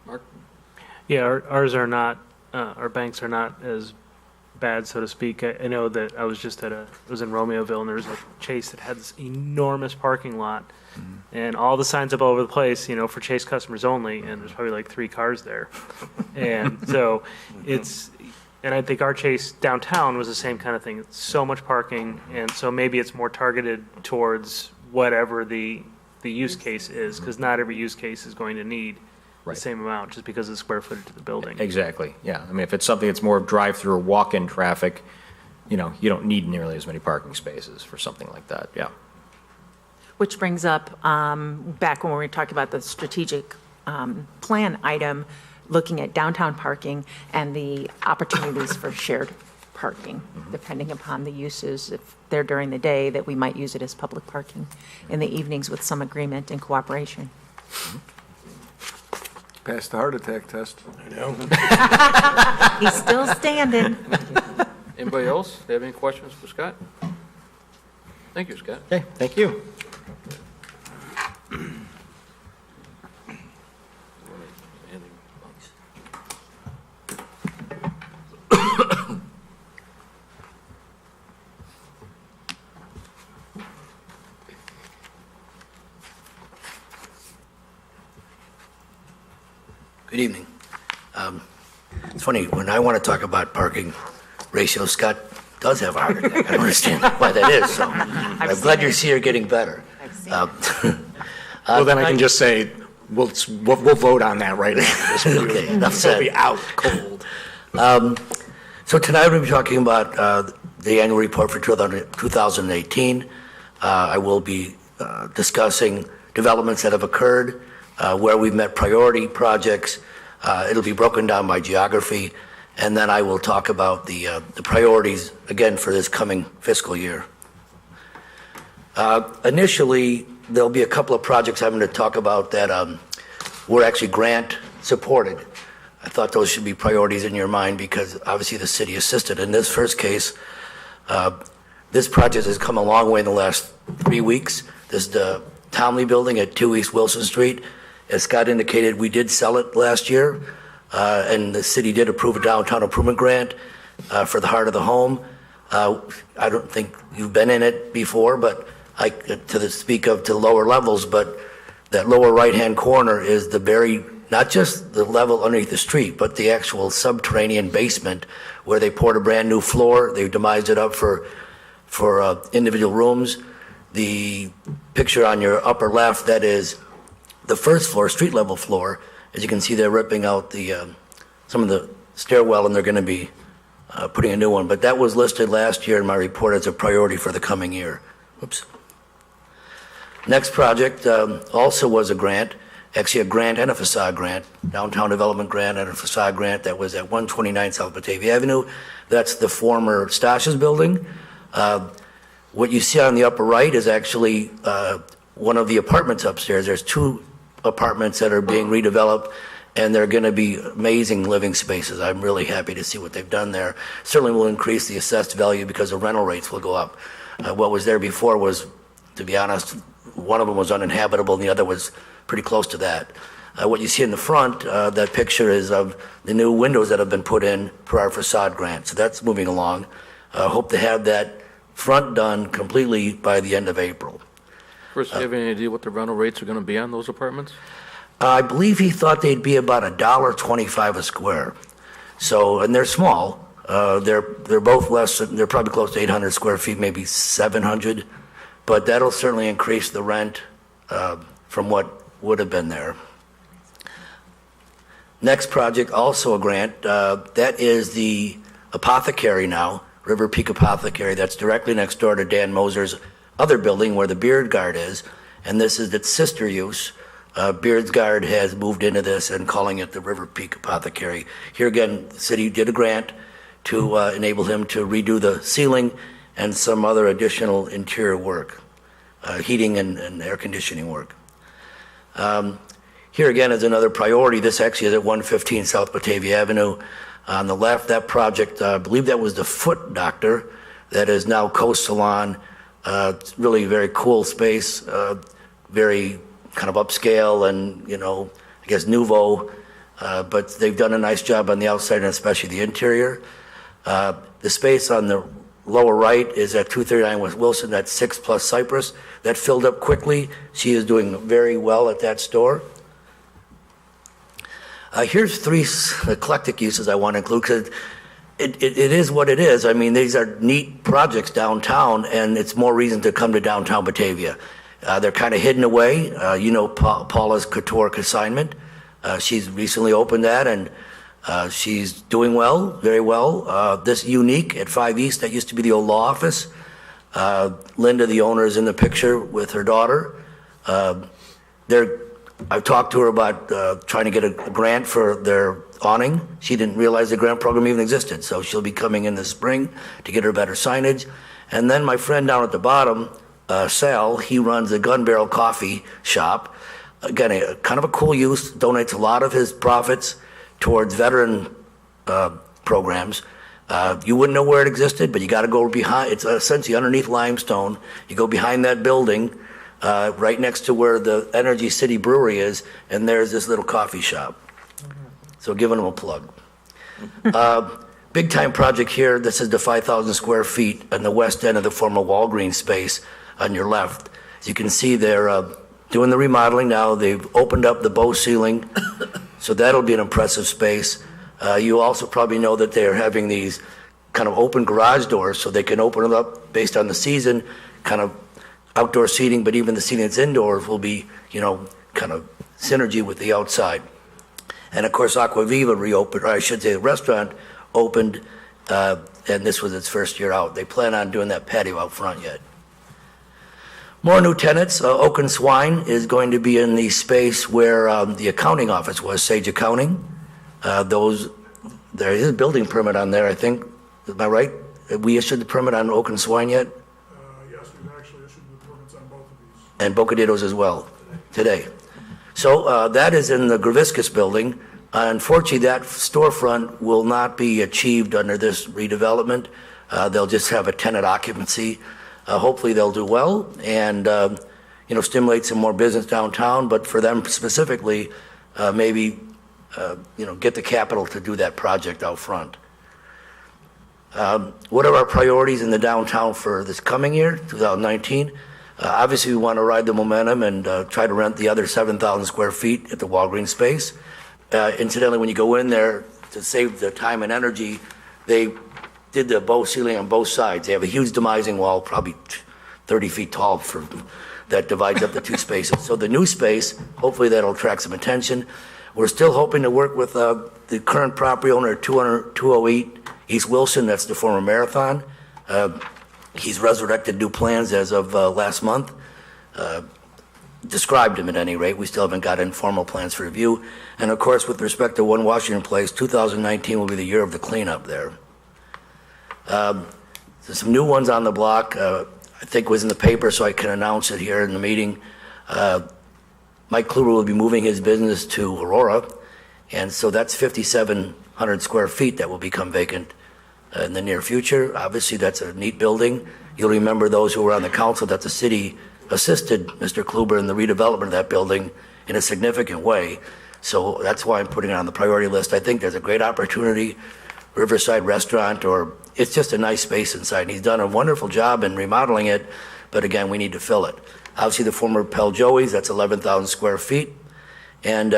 Mark? Yeah, ours are not, our banks are not as bad, so to speak. I know that I was just I was in Romeoville, and there was a Chase that had this enormous parking lot, and all the signs up all over the place, for Chase customers only, and there's probably like 3 cars there. And so And I think our Chase downtown was the same kind of thing. It's so much parking, and so maybe it's more targeted towards whatever the use case is, because not every use case is going to need the same amount just because of the square footage of the building. Exactly, yeah. I mean, if it's something that's more drive-through or walk-in traffic, you know, you don't need nearly as many parking spaces for something like that, yeah. Which brings up, back when we were talking about the strategic plan item, looking at downtown parking and the opportunities for shared parking, depending upon the uses. If they're during the day, that we might use it as public parking in the evenings with some agreement and cooperation. Passed the heart attack test. I know. He's still standing. Anybody else have any questions for Scott? Thank you, Scott. Okay, thank you. Good evening. It's funny, when I want to talk about parking ratio, Scott does have a heart attack. I don't understand why that is, so I'm glad you're here getting better. Well, then I can just say, we'll vote on that right after this meeting. Okay, enough said. We'll be out cold. So tonight we'll be talking about the annual report for 2018. I will be discussing developments that have occurred, where we've met priority projects. It'll be broken down by geography, and then I will talk about the priorities, again, for this coming fiscal year. Initially, there'll be a couple of projects I'm going to talk about that were actually grant supported. I thought those should be priorities in your mind because obviously the city assisted. In this first case, this project has come a long way in the last 3 weeks. This is the Tomley Building at 2 East Wilson Street. As Scott indicated, we did sell it last year, and the city did approve a downtown improvement grant for the heart of the home. I don't think you've been in it before, but speak of to lower levels, but that lower right-hand corner is the very, not just the level underneath the street, but the actual subterranean basement where they poured a brand new floor. They've demised it up for individual rooms. The picture on your upper left, that is the first floor, street level floor. As you can see, they're ripping out some of the stairwell, and they're going to be putting a new one. But that was listed last year in my report as a priority for the coming year. Oops. Next project also was a grant, actually a grant and a facade grant, downtown development grant and a facade grant that was at 129 South Batavia Avenue. That's the former Stashes building. What you see on the upper right is actually one of the apartments upstairs. There's 2 apartments that are being redeveloped, and they're going to be amazing living spaces. I'm really happy to see what they've done there. Certainly will increase the assessed value because the rental rates will go up. What was there before was, to be honest, one of them was uninhabitable and the other was pretty close to that. What you see in the front, that picture is of the new windows that have been put in for our facade grant. So that's moving along. Hope to have that front done completely by the end of April. First, do you have any idea what the rental rates are going to be on those apartments? I believe he thought they'd be about $1.25 a square. So, and they're small. They're both less. They're probably close to 800 square feet, maybe 700. But that'll certainly increase the rent from what would have been there. Next project, also a grant. That is the apothecary now, River Peak Apothecary. That's directly next door to Dan Moser's other building where the Beard Guard is. And this is its sister use. Beard's Guard has moved into this and calling it the River Peak Apothecary. Here again, the city did a grant to enable him to redo the ceiling and some other additional interior work, heating and air conditioning work. Here again is another priority. This actually is at 115 South Batavia Avenue. On the left, that project, I believe that was the Foot Doctor that is now Coast Salon. It's really very cool space, very kind of upscale and, you know, I guess nouveau, but they've done a nice job on the outside and especially the interior. The space on the lower right is at 239 West Wilson. That's 6+ Cypress. That filled up quickly. She is doing very well at that store. Here's 3 eclectic uses I want to include because it is what it is. I mean, these are neat projects downtown, and it's more reason to come to downtown Batavia. They're kind of hidden away. Paula's Couture Consignment. She's recently opened that, and she's doing well, very well. This Unique at 5 East, that used to be the old law office. Linda, the owner, is in the picture with her daughter. I've talked to her about trying to get a grant for their awning. She didn't realize the grant program even existed, so she'll be coming in this spring to get her better signage. And then my friend down at the bottom, Sal, he runs a Gun Barrel Coffee Shop. Again, kind of a cool use, donates a lot of his profits towards veteran programs. You wouldn't know where it existed, but you got to go behind. It's essentially underneath limestone. You go behind that building, right next to where the Energy City Brewery is, and there's this little coffee shop. So giving them a plug. Big time project here. This is the 5,000 square feet on the west end of the former Walgreens space on your left. As you can see, they're doing the remodeling now. They've opened up the bow ceiling, so that'll be an impressive space. You also probably know that they're having these kind of open garage doors so they can open them up based on the season, kind of outdoor seating, but even the seating that's indoors will be, kind of synergy with the outside. And of course, Aquaviva reopened, or I should say the restaurant opened, and this was its first year out. They plan on doing that patio out front yet. More new tenants. Oak and Swine is going to be in the space where the accounting office was, Sage Accounting. There is a building permit on there, I think. Am I right? Have we issued the permit on Oak and Swine yet? Yes, we've actually issued the permits on both of these. And Bocaditos as well, today. So that is in the Graviscus building. Unfortunately, that storefront will not be achieved under this redevelopment. They'll just have a tenant occupancy. Hopefully they'll do well and, stimulate some more business downtown, but for them specifically, maybe, get the capital to do that project out front. What are our priorities in the downtown for this coming year, 2019? Obviously, we want to ride the momentum and try to rent the other 7,000 square feet at the Walgreens space. Incidentally, when you go in there to save the time and energy, they did the bow ceiling on both sides. They have a huge demising wall, probably 30 feet tall, that divides up the two spaces. So the new space, hopefully that'll attract some attention. We're still hoping to work with the current property owner at 208 East Wilson. That's the former Marathon. He's resurrected new plans as of last month. Described them at any rate. We still haven't got informal plans for review. And of course, with respect to 1 Washington Place, 2019 will be the year of the cleanup there. There's some new ones on the block. I think it was in the paper, so I can announce it here in the meeting. Mike Kluber will be moving his business to Aurora, and so that's 5,700 square feet that will become vacant in the near future. Obviously, that's a neat building. You'll remember those who were on the council that the city assisted Mr. Kluber in the redevelopment of that building in a significant way. So that's why I'm putting it on the priority list. I think there's a great opportunity, Riverside Restaurant, or it's just a nice space inside. And he's done a wonderful job in remodeling it, but again, we need to fill it. Obviously, the former Pell Joey's, that's 11,000 square feet. And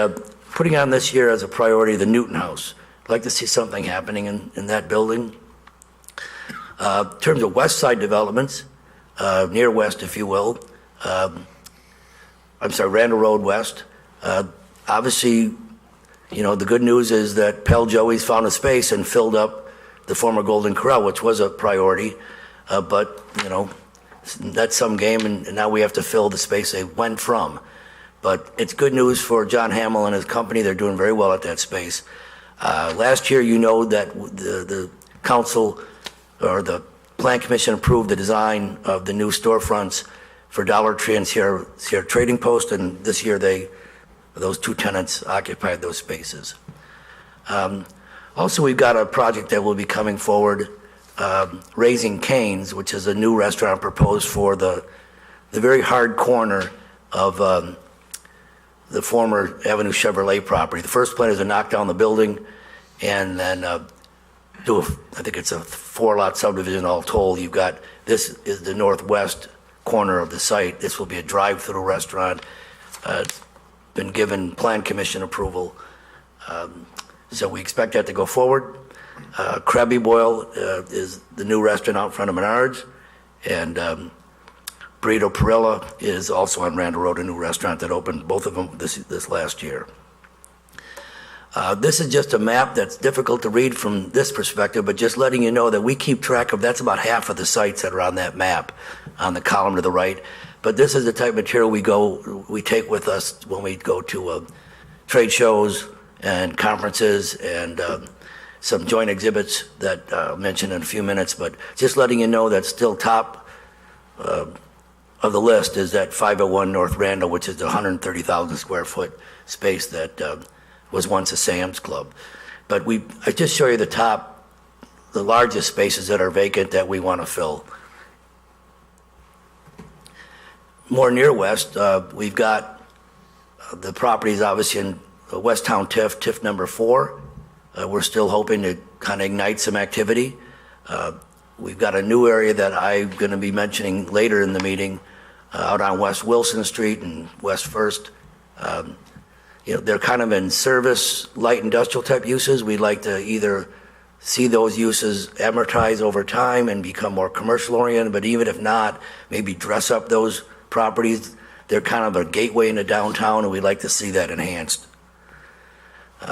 putting on this year as a priority, the Newton House. I'd like to see something happening in that building. In terms of west side developments, near west, if you will, Randall Road West. Obviously, the good news is that Pell Joey's found a space and filled up the former Golden Corral, which was a priority. But, that's some game, and now we have to fill the space they went from. But it's good news for John Hamill and his company. They're doing very well at that space. Last year, that the council or the Plan Commission approved the design of the new storefronts for Dollar Tree and Sierra Trading Post, and this year those two tenants occupied those spaces. Also, we've got a project that will be coming forward, Raising Cane's, which is a new restaurant proposed for the very hard corner of the former Avenue Chevrolet property. The first plan is to knock down the building and then I think it's a 4-lot subdivision all told. This is the northwest corner of the site. This will be a drive-through restaurant. It's been given Plan Commission approval. So we expect that to go forward. Krabby Boil is the new restaurant out in front of Menards, and Burrito Perilla is also on Randall Road, a new restaurant that opened, both of them this last year. This is just a map that's difficult to read from this perspective, but just letting you know that we keep track of, that's about half of the sites that are on that map, on the column to the right. But this is the type of material we take with us when we go to trade shows and conferences and some joint exhibits that I'll mention in a few minutes. But just letting you know that still top of the list is that 501 North Randall, which is the 130,000 square foot space that was once a Sam's Club. But I just show you the largest spaces that are vacant that we want to fill. More near west, we've got the properties obviously in West Town TIF number 4. We're still hoping to kind of ignite some activity. We've got a new area that I'm going to be mentioning later in the meeting out on West Wilson Street and West First. They're kind of in service, light industrial type uses. We'd like to either see those uses amortize over time and become more commercial oriented, but even if not, maybe dress up those properties. They're kind of a gateway into downtown, and we'd like to see that enhanced.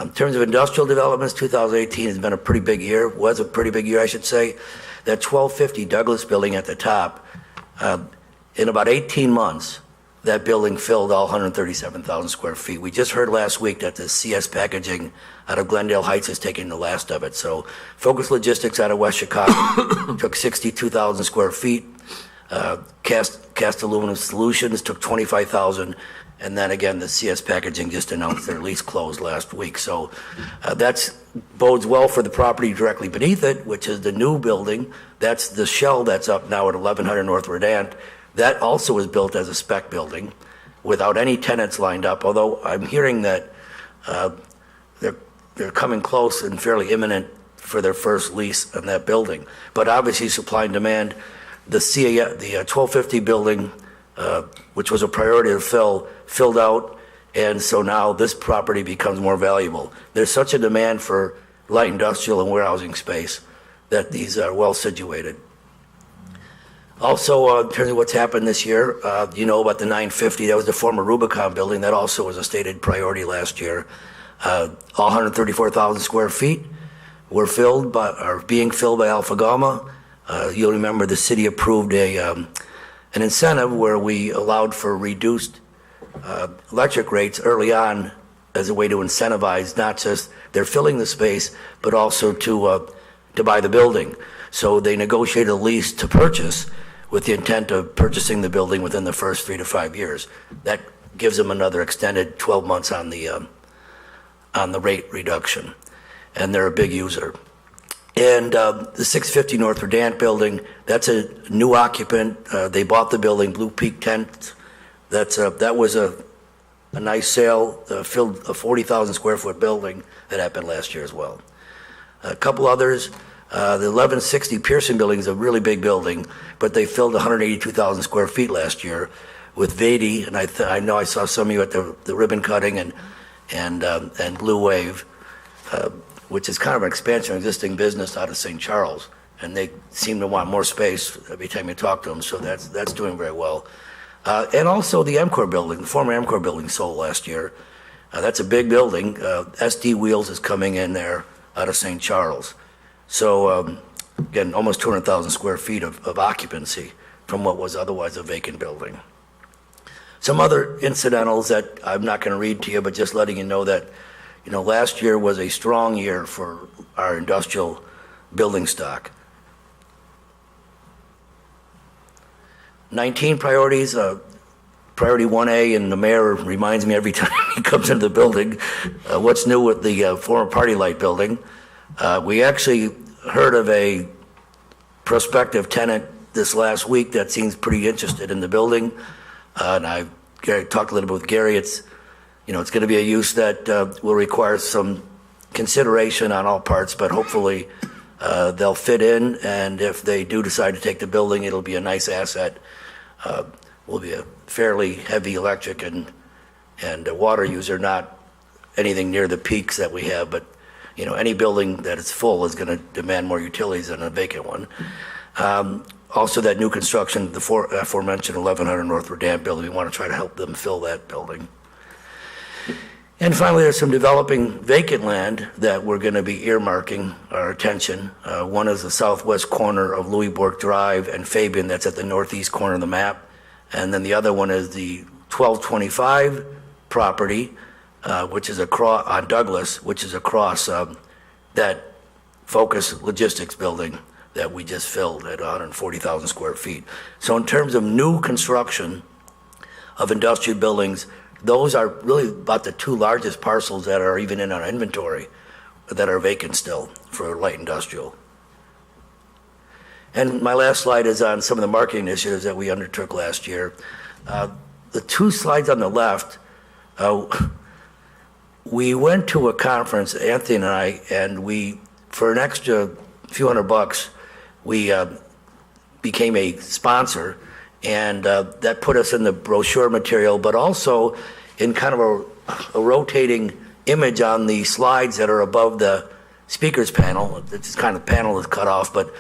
In terms of industrial developments, 2018 has been a pretty big year, was a pretty big year, I should say. That 1250 Douglas building at the top, in about 18 months, that building filled all 137,000 square feet. We just heard last week that the CS Packaging out of Glendale Heights is taking the last of it. So Focus Logistics out of West Chicago took 62,000 square feet. Cast Aluminum Solutions took 25,000. And then again, the CS Packaging just announced their lease closed last week. So that bodes well for the property directly beneath it, which is the new building. That's the shell that's up now at 1100 North Verdant. That also was built as a spec building without any tenants lined up, although I'm hearing that they're coming close and fairly imminent for their first lease on that building. But obviously supply and demand, the 1250 building, which was a priority to fill, filled out, and so now this property becomes more valuable. There's such a demand for light industrial and warehousing space that these are well situated. Also, in terms of what's happened this year, you know about the 950, that was the former Rubicon building, that also was a stated priority last year. All 134,000 square feet were being filled by Alpha Gamma. You'll remember the city approved an incentive where we allowed for reduced electric rates early on as a way to incentivize not just they're filling the space, but also to buy the building. So they negotiated a lease to purchase with the intent of purchasing the building within the first 3 to 5 years. That gives them another extended 12 months on the rate reduction, and they're a big user. And the 650 North Verdant building, that's a new occupant. They bought the building, Blue Peak Tent. That was a nice sale, filled a 40,000 square foot building that happened last year as well. A couple others, the 1160 Pearson building is a really big building, but they filled 182,000 square feet last year with Vedi, and I know I saw some of you at the ribbon cutting and Blue Wave, which is kind of an expansion of existing business out of St. Charles, and they seem to want more space every time you talk to them, so that's doing very well. And also the MCOR building, the former MCOR building sold last year. That's a big building. SD Wheels is coming in there out of St. Charles. So again, almost 200,000 square feet of occupancy from what was otherwise a vacant building. Some other incidentals that I'm not going to read to you, but just letting you know that, last year was a strong year for our industrial building stock. 19 priorities, priority 1A, and the mayor reminds me every time he comes into the building, what's new with the former Party Light building. We actually heard of a prospective tenant this last week that seems pretty interested in the building. And I talked a little bit with Gary. It's going to be a use that will require some consideration on all parts, but hopefully they'll fit in. And if they do decide to take the building, it'll be a nice asset. Will be a fairly heavy electric and water user, not anything near the peaks that we have, but any building that is full is going to demand more utilities than a vacant one. Also, that new construction, the aforementioned 1100 North Verdant building, we want to try to help them fill that building. And finally, there's some developing vacant land that we're going to be earmarking our attention. One is the southwest corner of Louis Bourque Drive and Fabian, that's at the northeast corner of the map. And then the other one is the 1225 property, which is across on Douglas, which is across that Focus Logistics building that we just filled at 140,000 square feet. So in terms of new construction of industrial buildings, those are really about the two largest parcels that are even in our inventory that are vacant still for light industrial. And my last slide is on some of the marketing initiatives that we undertook last year. The two slides on the left, we went to a conference, Anthony and I, and we, for an extra few $100, we became a sponsor, and that put us in the brochure material, but also in kind of a rotating image on the slides that are above the speakers panel. It's kind of panel is cut off, but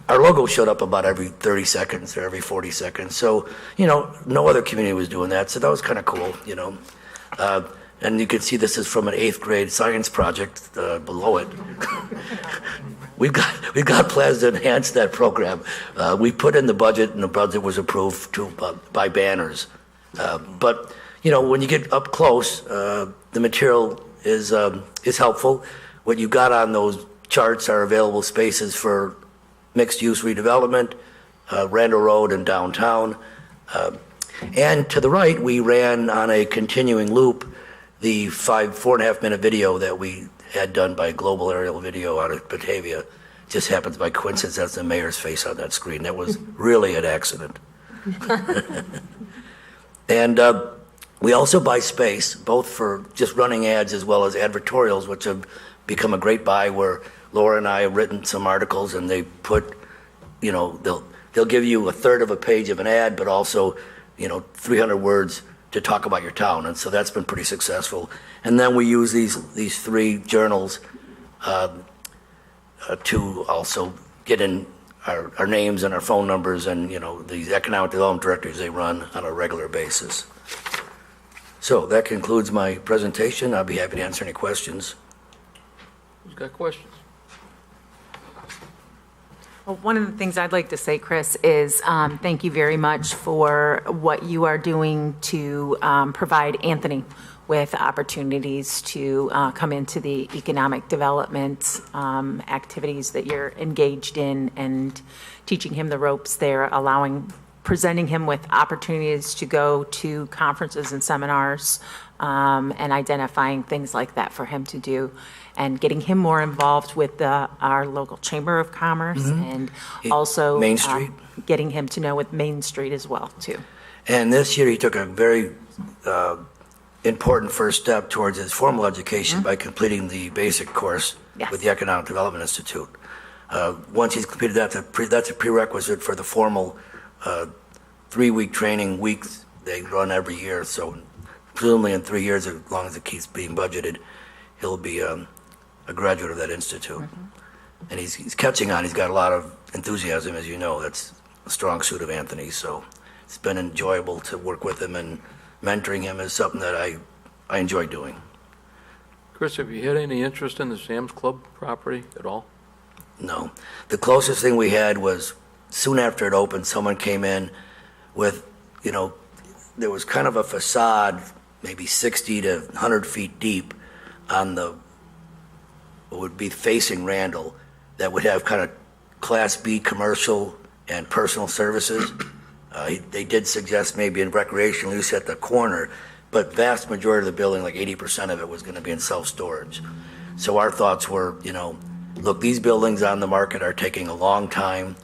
our logo showed up about every 30 seconds or every 40 seconds. So, no other community was doing that, so that was kind of cool, And you can see this is from an 8th grade science project below it. We've got plans to enhance that program. We put in the budget, and the budget was approved to buy banners. But when you get up close, the material is helpful. What you got on those charts are available spaces for mixed-use redevelopment, Randall Road and downtown. And to the right, we ran on a continuing loop the 4.5 minute video that we had done by Global Aerial Video out of Batavia. Just happens by coincidence that's the mayor's face on that screen. That was really an accident. And we also buy space, both for just running ads as well as advertorials, which have become a great buy, where Laura and I have written some articles, and they put, they'll give you a third of a page of an ad, but also, 300 words to talk about your town, and so that's been pretty successful. And then we use these three journals to also get in our names and our phone numbers, and these economic development directors they run on a regular basis. So that concludes my presentation. I'll be happy to answer any questions. Who's got questions? Well, one of the things I'd like to say, Chris, is thank you very much for what you are doing to provide Anthony with opportunities to come into the economic development activities that you're engaged in, and teaching him the ropes there, presenting him with opportunities to go to conferences and seminars, and identifying things like that for him to do, and getting him more involved with our local Chamber of Commerce, and also Main Street. Getting him to know with Main Street as well, too. And this year he took a very important first step towards his formal education by completing the basic course with the Economic Development Institute. Once he's completed that, that's a prerequisite for the formal 3-week training weeks they run every year. So presumably in 3 years, as long as it keeps being budgeted, he'll be a graduate of that institute. And he's catching on. He's got a lot of enthusiasm, as you know. That's a strong suit of Anthony's. So it's been enjoyable to work with him, and mentoring him is something that I enjoy doing. Chris, have you had any interest in the Sam's Club property at all? No. The closest thing we had was soon after it opened, someone came in with, there was kind of a facade, maybe 60 to 100 feet deep on what would be facing Randall, that would have kind of Class B commercial and personal services. They did suggest maybe in recreational use at the corner, but vast majority of the building, like 80% of it, was going to be in self-storage. So our thoughts were, look, these buildings on the market are taking a long time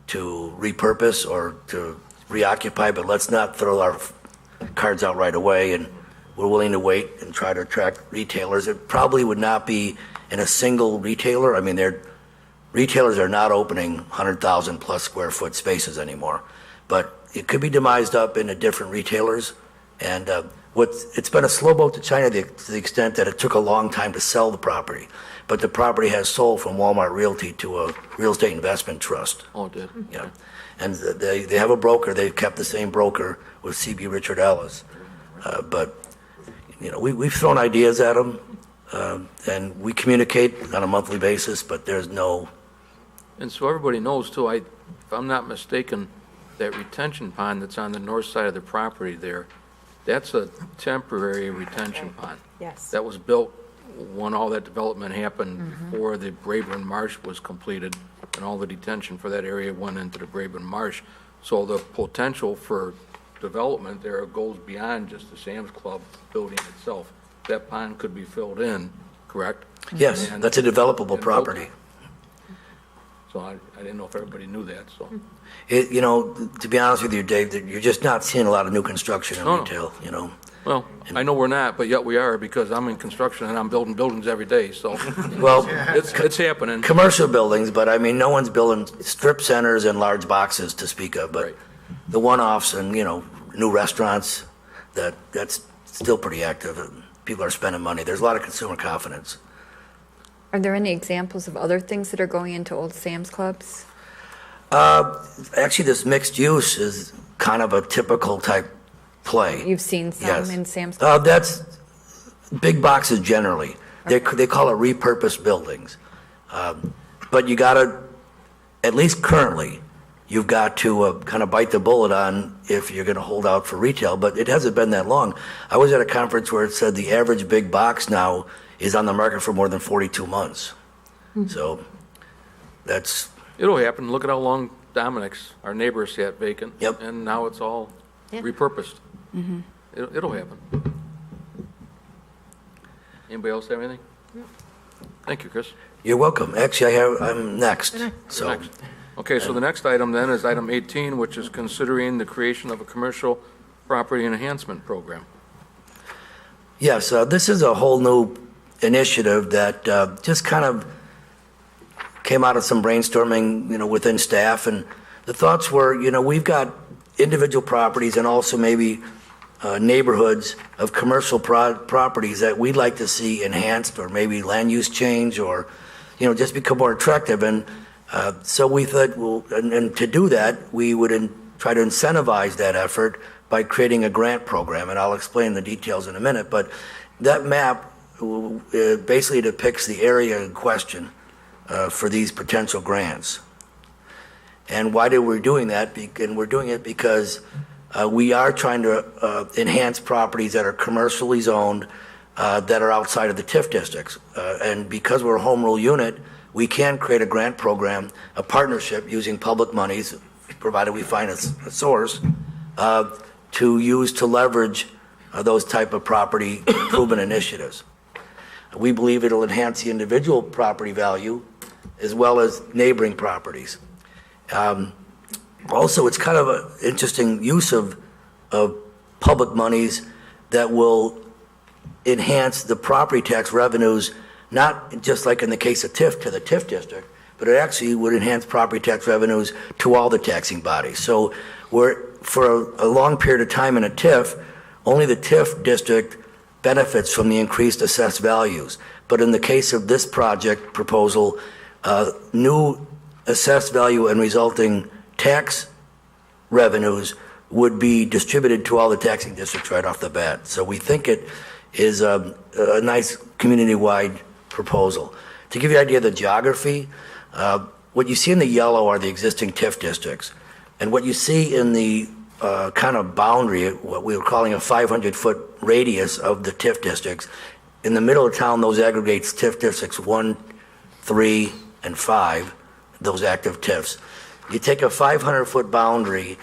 to repurpose or to reoccupy, but let's not throw our cards out right away, and we're willing to wait and try to attract retailers. It probably would not be in a single retailer. I mean, retailers are not opening 100,000 plus square foot spaces anymore, but it could be demised up into different retailers. And it's been a slow boat to China to the extent that it took a long time to sell the property. but the property has sold from Walmart Realty to a real estate investment trust. Oh, it did? Yeah. And they have a broker, they've kept the same broker with CB Richard Ellis. But, you know, we've thrown ideas at them, and we communicate on a monthly basis, but there's no. And so everybody knows too, if I'm not mistaken, that retention pond that's on the north side of the property there, that's a temporary retention pond. Yes. That was built when all that development happened before the Braeburn Marsh was completed, and all the detention for that area went into the Braeburn Marsh. So the potential for development there goes beyond just the Sam's Club building itself. That pond could be filled in, correct? Yes, And- that's a developable and property. So I didn't know if everybody knew that, so. You know, to be honest with you, Dave, that you're just not seeing a lot of new construction in No, no. retail, you know. Well, I know we're not, but yet we are, because I'm in construction and I'm building buildings every day, so. Well, It's happening. commercial buildings, but I mean, no one's building strip centers and large boxes to speak of, but Right. the one-offs and, you know, new restaurants, that's still pretty active. And people are spending money. There's a lot of consumer confidence. Are there any examples of other things that are going into old Sam's Clubs? Actually, this mixed use is kind of a typical type play. You've seen some Yes. in Sam's Club? That's big boxes generally. They call it repurposed buildings. But you got to, at least currently, you've got to kind of bite the bullet on if you're going to hold out for retail, but it hasn't been that long. I was at a conference where it said the average big box now is on the market for more than 42 months. So that's, It'll happen. Look at how long Dominic's, our neighbor, sat vacant. Yep. And now it's all repurposed. It'll happen. Anybody else have anything? Thank you, Chris. you're welcome. Actually, I'm next. So, Next. Okay, so the next item then is item 18, which is considering the creation of a commercial property enhancement program. yes, this is a whole new initiative that just kind of came out of some brainstorming, you know, within staff. And the thoughts were, you know, we've got individual properties and also maybe neighborhoods of commercial properties that we'd like to see enhanced or maybe land use change or, you know, just become more attractive. And so we thought, well, and to do that, we would try to incentivize that effort by creating a grant program. And I'll explain the details in a minute. But that map basically depicts the area in question for these potential grants. And why do we doing that? And we're doing it because we are trying to enhance properties that are commercially zoned that are outside of the TIF districts. And because we're a home rule unit, we can create a grant program, a partnership using public monies, provided we find a source, to use to leverage those type of property improvement initiatives. We believe it'll enhance the individual property value as well as neighboring properties. Also, it's kind of an interesting use of public monies that will enhance the property tax revenues, not just like in the case of TIF to the TIF district, but it actually would enhance property tax revenues to all the taxing bodies. So for a long period of time in a TIF, only the TIF district benefits from the increased assessed values. But in the case of this project proposal, new assessed value and resulting tax revenues would be distributed to all the taxing districts right off the bat. So we think it is a nice community-wide proposal. To give you an idea of the geography, what you see in the yellow are the existing TIF districts. And what you see in the kind of boundary, what we were calling a 500-foot radius of the TIF districts, in the middle of town, those aggregates TIF districts 1, 3, and 5, those active TIFs. You take a 500-foot boundary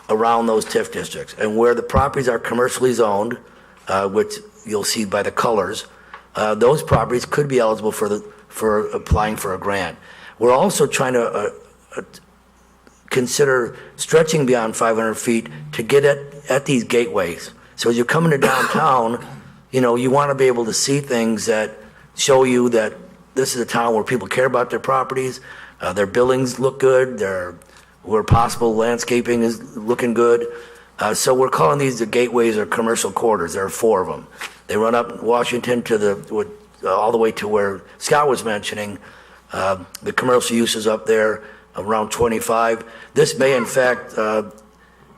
around those TIF districts, and where the properties are commercially zoned, which you'll see by the colors, those properties could be eligible for applying for a grant. We're also trying to consider stretching beyond 500 feet to get at these gateways. So as you're coming to downtown, you know, you want to be able to see things that show you that this is a town where people care about their properties, their buildings look good, where possible landscaping is looking good. So we're calling these the gateways or commercial corridors. There are 4 of them. They run up Washington to what all the way to where Scott was mentioning, the commercial uses up there around 25. This may in fact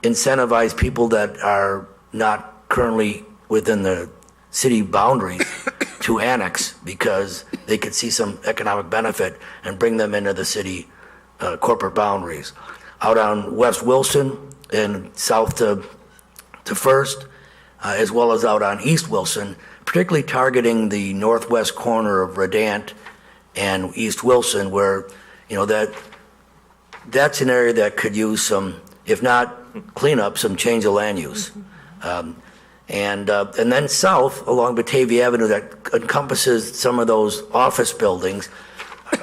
incentivize people that are not currently within the city boundaries to annex because they could see some economic benefit and bring them into the city corporate boundaries. Out on West Wilson and south to First, as well as out on East Wilson, particularly targeting the northwest corner of Redant and East Wilson, where, you know, that's an area that could use some, if not cleanup, some change of land use. And then south along Batavia Avenue that encompasses some of those office buildings.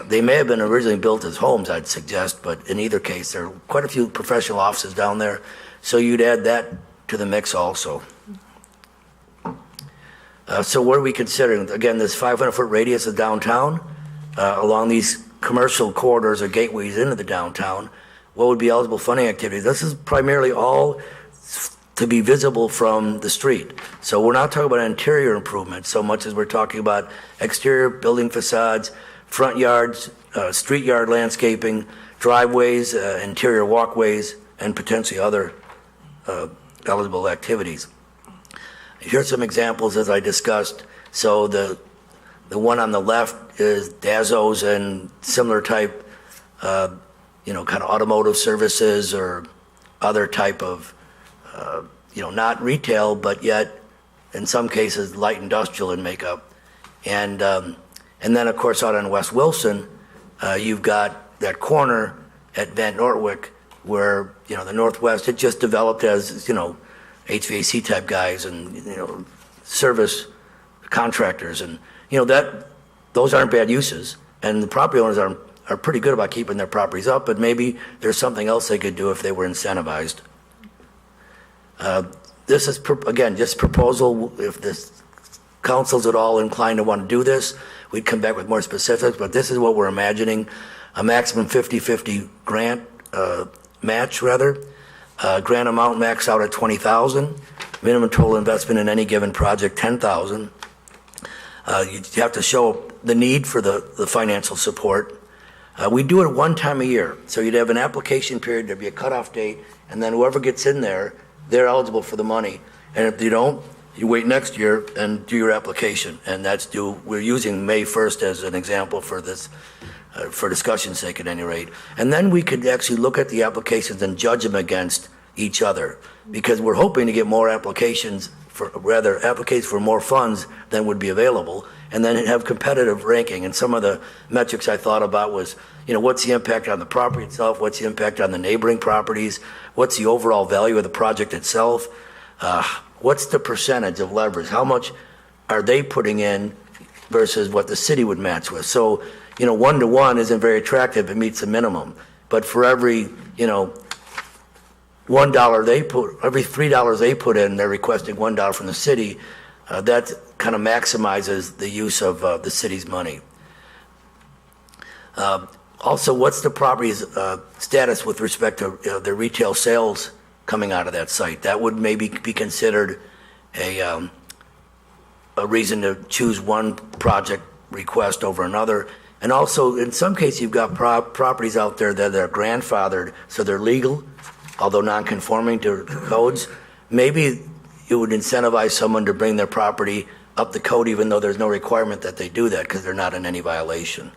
They may have been originally built as homes, I'd suggest, but in either case, there are quite a few professional offices down there. So you'd add that to the mix also. So what are we considering? Again, this 500-foot radius of downtown along these commercial corridors or gateways into the downtown. What would be eligible funding activities? This is primarily all to be visible from the street. So we're not talking about interior improvements so much as we're talking about exterior building facades, front yards, street yard landscaping, driveways, interior walkways, and potentially other eligible activities. Here's some examples as I discussed. So the one on the left is Dazos and similar type, kind of automotive services or other type of, not retail, but yet in some cases light industrial in makeup. And then of course out on West Wilson, you've got that corner at Van Nortwick where, the Northwest, it just developed as, HVAC type guys and, service contractors. And, those aren't bad uses. And the property owners are pretty good about keeping their properties up, but maybe there's something else they could do if they were incentivized. This is, again, just proposal. If this council's at all inclined to want to do this, we'd come back with more specifics, but this is what we're imagining. A maximum 50-50 grant, match rather. Grant amount max out at $20,000. Minimum total investment in any given project, $10,000. You have to show the need for the financial support. We do it one time a year. So you'd have an application period, there'd be a cutoff date, and then whoever gets in there, they're eligible for the money. And if you don't, you wait next year and do your application. And that's due, we're using May 1st as an example for this, for discussion's sake at any rate. And then we could actually look at the applications and judge them against each other, because we're hoping to get more applications for more funds than would be available, and then have competitive ranking. And some of the metrics I thought about was, what's the impact on the property itself? What's the impact on the neighboring properties? What's the overall value of the project itself? What's the percentage of leverage? How much are they putting in versus what the city would match with? So, 1-to-1 isn't very attractive. It meets the minimum. But for every, $1 they put, every $3 they put in, they're requesting $1 from the city. That kind of maximizes the use of the city's money. Also, what's the property's status with respect to the retail sales coming out of that site? That would maybe be considered a reason to choose one project request over another. And also, in some cases, you've got properties out there that are grandfathered, so they're legal, although non-conforming to codes. Maybe it would incentivize someone to bring their property up the code, even though there's no requirement that they do that because they're not in any violation.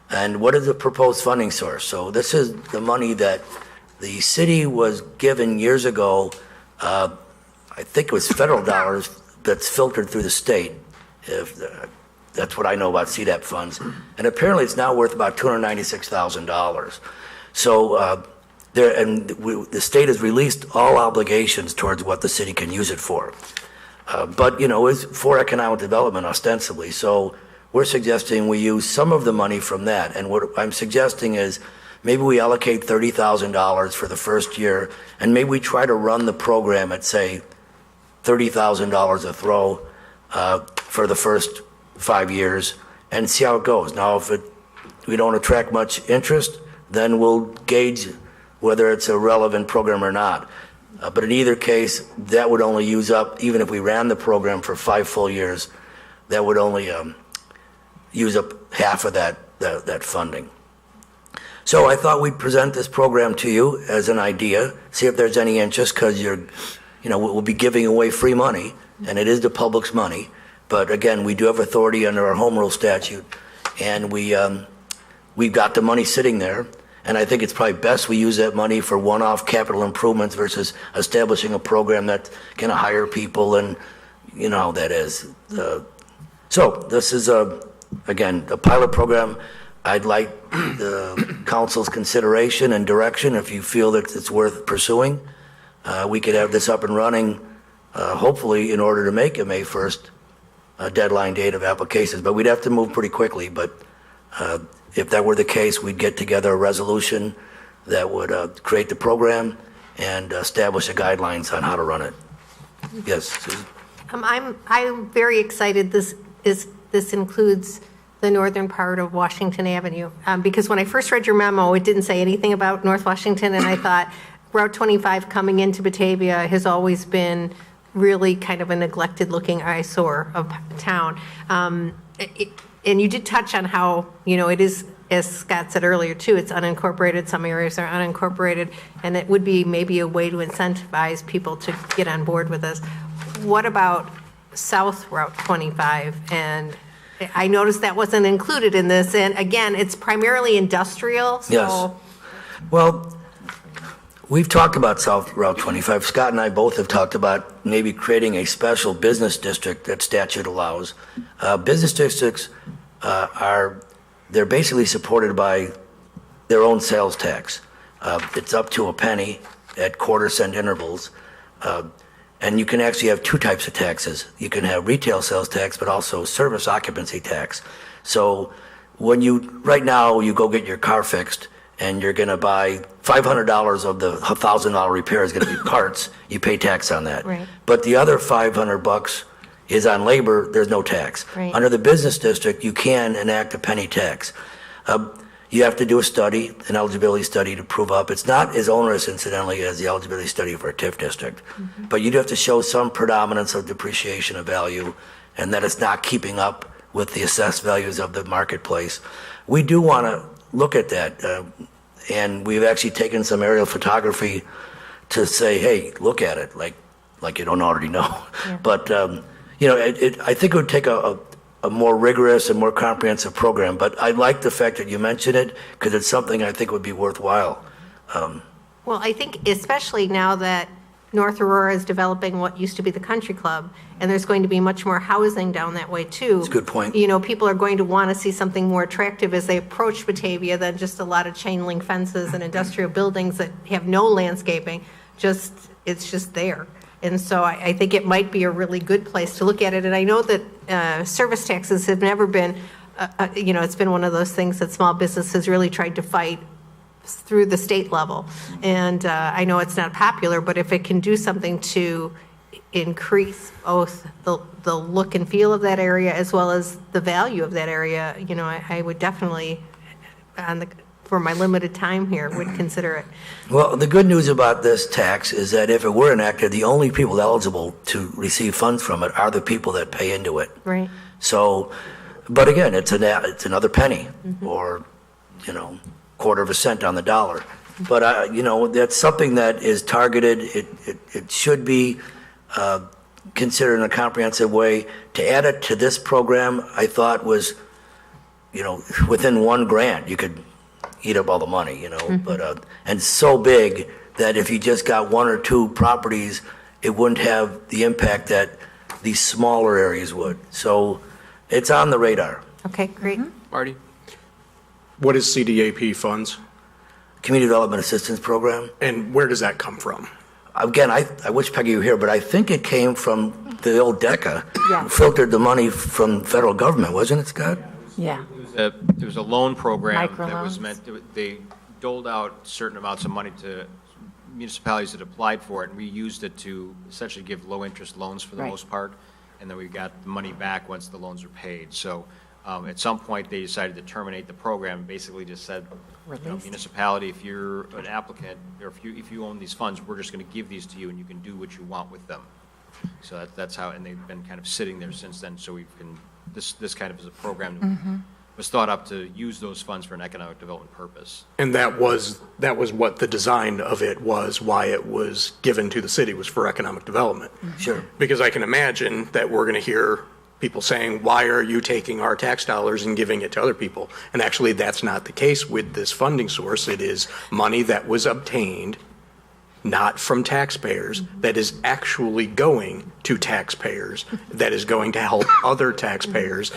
And what is the proposed funding source? So this is the money that the city was given years ago. I think it was federal dollars that's filtered through the state. That's what I know about CDAP funds. And apparently it's now worth about $296,000. So the state has released all obligations towards what the city can use it for. But, it's for economic development ostensibly. So we're suggesting we use some of the money from that. And what I'm suggesting is maybe we allocate $30,000 for the first year, and maybe we try to run the program at, say, $30,000 a throw for the first 5 years and see how it goes. Now, if we don't attract much interest, then we'll gauge whether it's a relevant program or not. But in either case, that would only use up, even if we ran the program for 5 full years, that would only use up half of that funding. So I thought we'd present this program to you as an idea, see if there's any interest, because we'll be giving away free money, and it is the public's money. But again, we do have authority under our home rule statute, and we've got the money sitting there. And I think it's probably best we use that money for one-off capital improvements versus establishing a program that's going to hire people, and you know how that is. So this is, again, a pilot program. I'd like the council's consideration and direction if you feel that it's worth pursuing. We could have this up and running, hopefully, in order to make a May 1st deadline date of applications. But we'd have to move pretty quickly. But if that were the case, we'd get together a resolution that would create the program and establish the guidelines on how to run it. Yes, Susan? I'm very excited this includes the northern part of Washington Avenue, because when I first read your memo, it didn't say anything about North Washington, and I thought Route 25 coming into Batavia has always been really kind of a neglected-looking eyesore of town. And you did touch on how, it is, as Scott said earlier, too, it's unincorporated. Some areas are unincorporated, and it would be maybe a way to incentivize people to get on board with this. What about South Route 25? And I noticed that wasn't included in this, and again, it's primarily industrial, so. Yes. Well, we've talked about South Route 25. Scott and I both have talked about maybe creating a special business district that statute allows. Business districts they're basically supported by their own sales tax. It's up to a penny at quarter-cent intervals. And you can actually have two types of taxes. You can have retail sales tax, but also service occupancy tax. So right now you go get your car fixed and you're going to buy $500 of the $1,000 repair is going to be parts, you pay tax on that. Right. But the other $500 is on labor, there's no tax. Right. Under the business district, you can enact a penny tax. You have to do an eligibility study to prove up. It's not as onerous, incidentally, as the eligibility study for a TIF district. Mm-hmm. But you do have to show some predominance of depreciation of value and that it's not keeping up with the assessed values of the marketplace. We do want to look at that. And we've actually taken some aerial photography to say, hey, look at it, like you don't already know. Yeah. But, I think it would take a more rigorous and more comprehensive program. But I like the fact that you mentioned it because it's something I think would be worthwhile. Well, I think especially now that North Aurora is developing what used to be the country club, and there's going to be much more housing down that way too. That's a good point. People are going to want to see something more attractive as they approach Batavia than just a lot of chain link fences and industrial buildings that have no landscaping. It's just there. And so I think it might be a really good place to look at it. And I know that service taxes have never been, it's been one of those things that small businesses really tried to fight through the state level. And I know it's not popular, but if it can do something to increase both the look and feel of that area as well as the value of that area, I would definitely, for my limited time here, would consider it. Well, the good news about this tax is that if it were enacted, the only people eligible to receive funds from it are the people that pay into it. Right. So, but again, it's another penny, or, quarter of a cent on the dollar. But, that's something that is targeted. It should be considered in a comprehensive way. To add it to this program, I thought was, within one grant, you could eat up all the money, but, and so big that if you just got one or two properties, it wouldn't have the impact that these smaller areas would. So it's on the radar. Okay, great. Marty? What is CDAP funds? Community Development Assistance Program. And where does that come from? Again, I wish Peggy were here, but I think it came from the old DECA. Yeah. Filtered the money from federal government, wasn't it, Scott? Yeah. There was a loan program that was Microloans. meant, they doled out certain amounts of money to municipalities that applied for it, and we used it to essentially give low-interest loans for the Right. most part, and then we got the money back once the loans were paid. So at some point, they decided to terminate the program, basically just said, municipality, if you're an applicant, or if you own these funds, we're just going to give these to you, and you can do what you want with them. So that's how, and they've been kind of sitting there since then, so we've been, this kind of is a program that Mm-hmm. was thought up to use those funds for an economic development purpose. And that was what the design of it was, why it was given to the city, was for economic development. Sure. Because I can imagine that we're going to hear people saying, why are you taking our tax dollars and giving it to other people? And actually, that's not the case with this funding source. It is money that was obtained not from taxpayers, that is actually going to taxpayers, that is going to help other taxpayers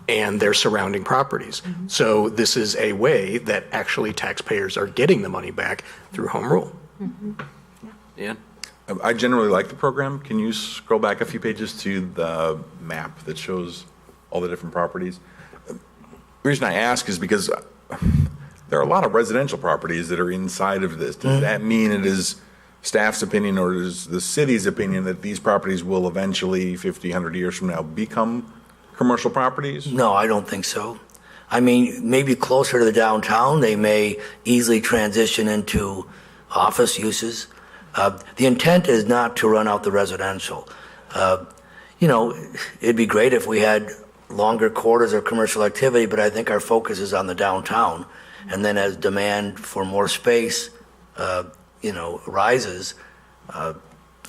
and their surrounding properties. So this is a way that actually taxpayers are getting the money back through home rule. Dan? I generally like the program. Can you scroll back a few pages to the map that shows all the different properties? The reason I ask is because there are a lot of residential properties that are inside of this. Does that mean it is staff's opinion or is the city's opinion that these properties will eventually, 50, 100 years from now, become commercial properties? No, I don't think so. I mean, maybe closer to the downtown, they may easily transition into office uses. The intent is not to run out the residential. You know, it'd be great if we had longer quarters of commercial activity, but I think our focus is on the downtown. And then as demand for more space, you know, rises, you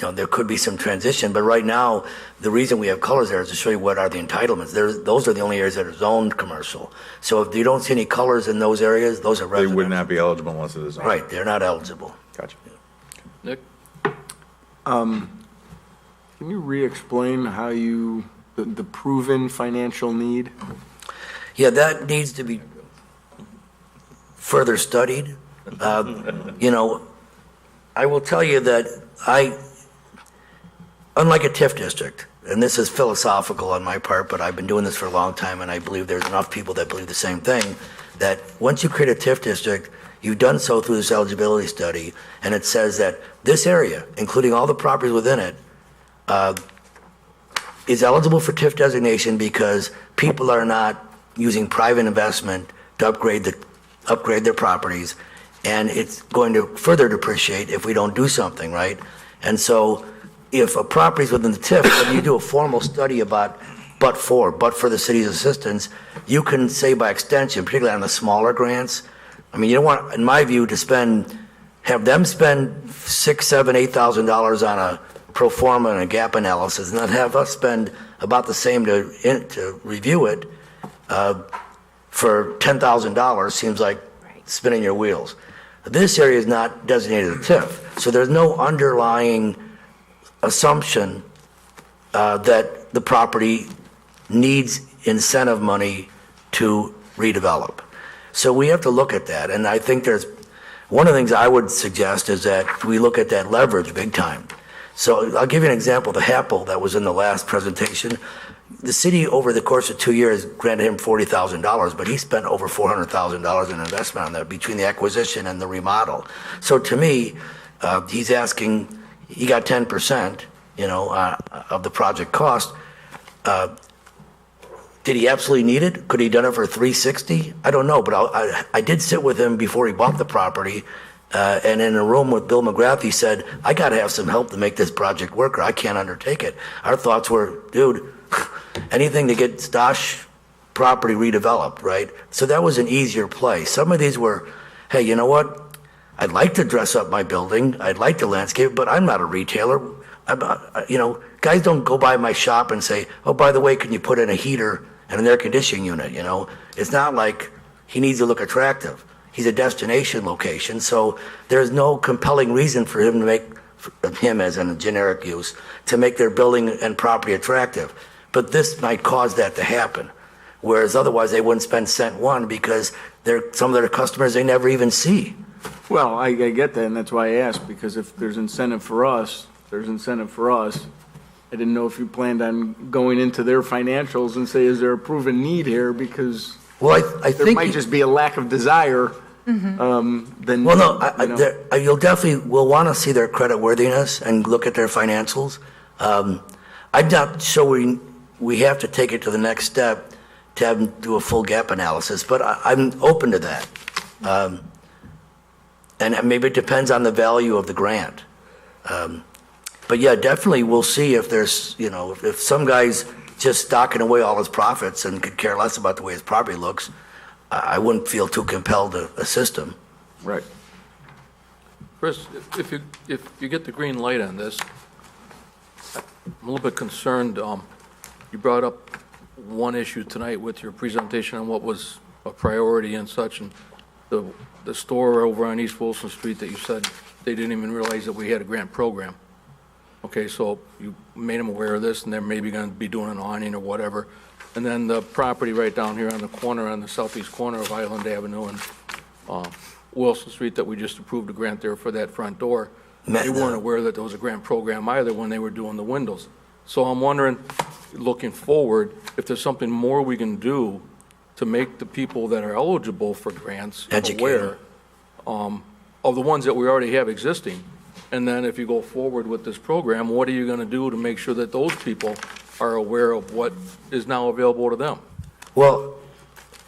know, there could be some transition. But right now, the reason we have colors there is to show you what are the entitlements. Those are the only areas that are zoned commercial. So if you don't see any colors in those areas, those are residential. They would not be eligible unless it is zoned. Right, they're not eligible. Gotcha. Nick? Can you re-explain how the proven financial need? Yeah, that needs to be further studied. You know, I will tell you that unlike a TIF district, and this is philosophical on my part, but I've been doing this for a long time, and I believe there's enough people that believe the same thing, that once you create a TIF district, you've done so through this eligibility study, and it says that this area, including all the properties within it, is eligible for TIF designation because people are not using private investment to upgrade their properties, and it's going to further depreciate if we don't do something, right? And so if a property is within the TIF, when you do a formal study about but for the city's assistance, you can say by extension, particularly on the smaller grants, I mean, you don't want, in my view, to have them spend $6,000, $7,000, $8,000 on a pro forma and a gap analysis, and then have us spend about the same to review it for $10,000 seems like spinning your wheels. This area is not designated a TIF, so there's no underlying assumption that the property needs incentive money to redevelop. So we have to look at that, and I think one of the things I would suggest is that we look at that leverage big time. So I'll give you an example, the HAPL that was in the last presentation. The city, over the course of 2 years, granted him $40,000, but he spent over $400,000 in investment on that between the acquisition and the remodel. So to me, he's asking, he got 10%, you know, of the project cost. Did he absolutely need it? Could he have done it for $360,000? I don't know, but I did sit with him before he bought the property, and in a room with Bill McGrath, he said, I got to have some help to make this project work, or I can't undertake it. Our thoughts were, dude, anything to get Stosh property redeveloped, right? So that was an easier play. Some of these were, hey, you know what? I'd like to dress up my building. I'd like to landscape, but I'm not a retailer. You know, guys don't go by my shop and say, oh, by the way, can you put in a heater and an air conditioning unit, you know? It's not like he needs to look attractive. He's a destination location, so there's no compelling reason for him to make, him as a generic use, to make their building and property attractive. But this might cause that to happen, whereas otherwise they wouldn't spend cent one because some of their customers they never even see. Well, I get that, and that's why I asked, because if there's incentive for us, there's incentive for us. I didn't know if you planned on going into their financials and say, is there a proven need here? Because I there think might just be a lack of desire. Then well, no, you'll definitely will want to see their credit worthiness and look at their financials. I'm not sure we have to take it to the next step to have them do a full gap analysis, but I'm open to that. And maybe it depends on the value of the grant. But yeah, definitely we'll see if there's, if some guy's just stocking away all his profits and could care less about the way his property looks, I wouldn't feel too compelled to assist him. Right. Chris, if you get the green light on this, I'm a little bit concerned. You brought up one issue tonight with your presentation on what was a priority and such, and the store over on East Wilson Street that you said they didn't even realize that we had a grant program. Okay, so you made them aware of this, and they're maybe going to be doing an awning or whatever. And then the property right down here on the corner, on the southeast corner of Island Avenue and Wilson Street that we just approved a grant there for that front door. They weren't aware that there was a grant program either when they were doing the windows. So I'm wondering, looking forward, if there's something more we can do to make the people that are eligible for grants aware of the ones that we already have existing. And then if you go forward with this program, what are you going to do to make sure that those people are aware of what is now available to them? Well,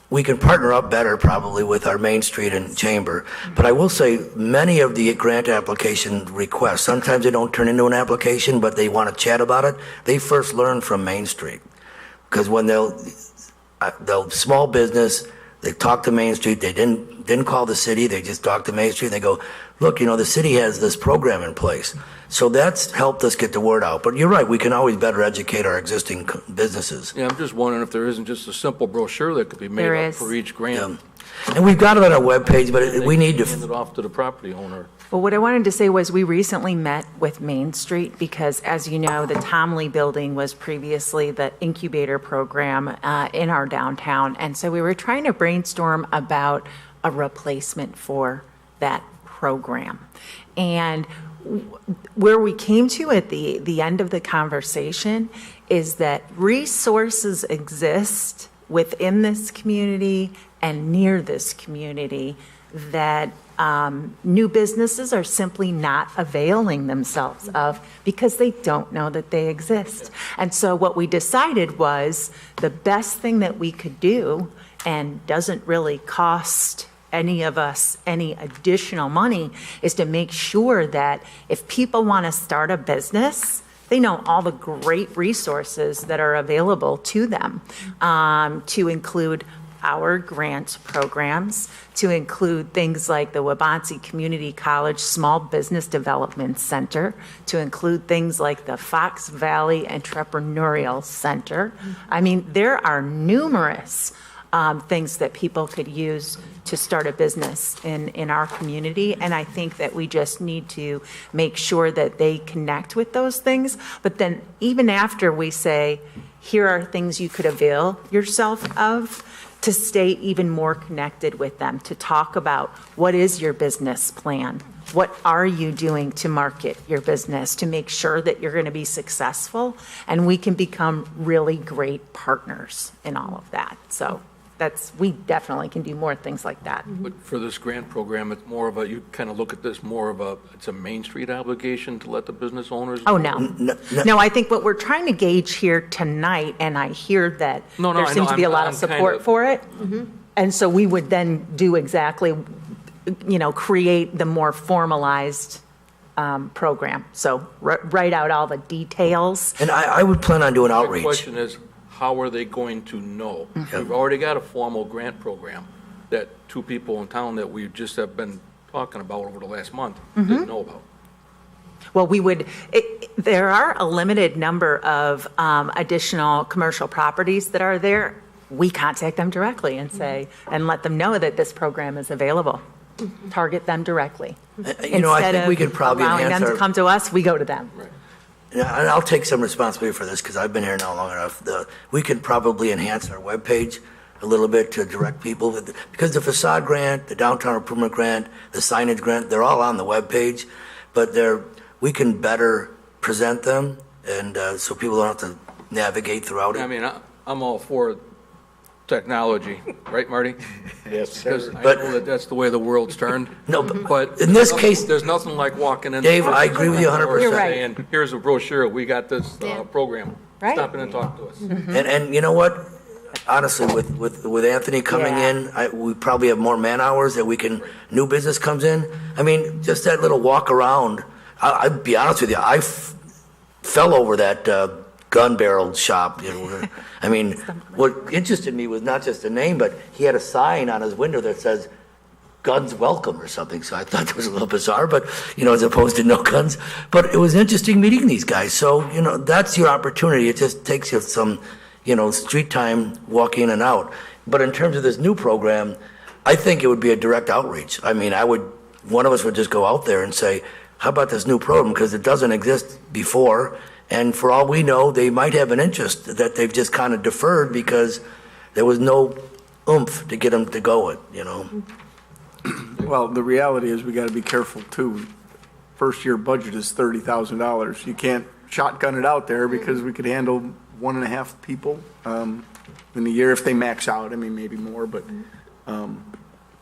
we can partner up better probably with our Main Street and Chamber. But I will say many of the grant application requests, sometimes they don't turn into an application, but they want to chat about it. They first learn from Main Street. Because when they'll small business, they talk to Main Street, they didn't call the city, they just talked to Main Street, and they go, look, the city has this program in place. So that's helped us get the word out. But you're right, we can always better educate our existing businesses. Yeah, I'm just wondering if there isn't just a simple brochure that could be made up for each grant. Yeah. And we've got it on our webpage, but we need to hand it off to the property owner. Well, what I wanted to say was we recently met with Main Street because, as you know, the Tomley building was previously the incubator program in our downtown. And so we were trying to brainstorm about a replacement for that program. And where we came to at the end of the conversation is that resources exist within this community and near this community that new businesses are simply not availing themselves of because they don't know that they exist. And so what we decided was the best thing that we could do, and doesn't really cost any of us any additional money, is to make sure that if people want to start a business, they know all the great resources that are available to them, to include our grant programs, to include things like the Wabansie Community College Small Business Development Center, to include things like the Fox Valley Entrepreneurial Center. I mean, there are numerous things that people could use to start a business in our community. And I think that we just need to make sure that they connect with those things. But then even after we say, here are things you could avail yourself of, to stay even more connected with them, to talk about what is your business plan? What are you doing to market your business to make sure that you're going to be successful? And we can become really great partners in all of that. So we definitely can do more things like that. But for this grant program, it's more of you kind of look at this more of it's a Main Street obligation to let the business owners know? Oh, no. No, I think what we're trying to gauge here tonight, and I hear that there seems to be a lot of support for it. And so we would then do exactly, create the more formalized program. So write out all the details. And I would plan on doing outreach. The question is, how are they going to know? We've already got a formal grant program that two people in town that we just have been talking about over the last month didn't know about. Well, there are a limited number of additional commercial properties that are there. We contact them directly and say, and let them know that this program is available. Target them directly. I think we could probably allowing them to come to us, we go to them. Right. Yeah, and I'll take some responsibility for this because I've been here now long enough. We could probably enhance our webpage a little bit to direct people because the facade grant, the downtown improvement grant, the signage grant, they're all on the webpage, but we can better present them and so people don't have to navigate throughout it. I mean, I'm all for technology, right, Marty? Yes, sir. Because I know that's the way the world's turned. No, but in this case, there's nothing like walking in. Dave, I agree with you 100%. You're right. And here's a brochure. We got this program. Right. Stop in and talk to us. And you know what? Honestly, with Anthony coming in, we probably have more man hours that new business comes in. I mean, just that little walk around. I'd be honest with you. fell over that gun barrel shop. I mean, what interested me was not just the name, but he had a sign on his window that says, "Guns welcome" or something. So I thought that was a little bizarre, but, as opposed to no guns. But it was interesting meeting these guys. So, that's your opportunity. It just takes you some, street time, walk in and out. But in terms of this new program, I think it would be a direct outreach. I mean, one of us would just go out there and say, how about this new program? Because it doesn't exist before. And for all we know, they might have an interest that they've just kind of deferred because there was no oomph to get them to go it, Well, the reality is we got to be careful too. First year budget is $30,000. You can't shotgun it out there because we could handle 1.5 people in a year if they max out. I mean, maybe more, but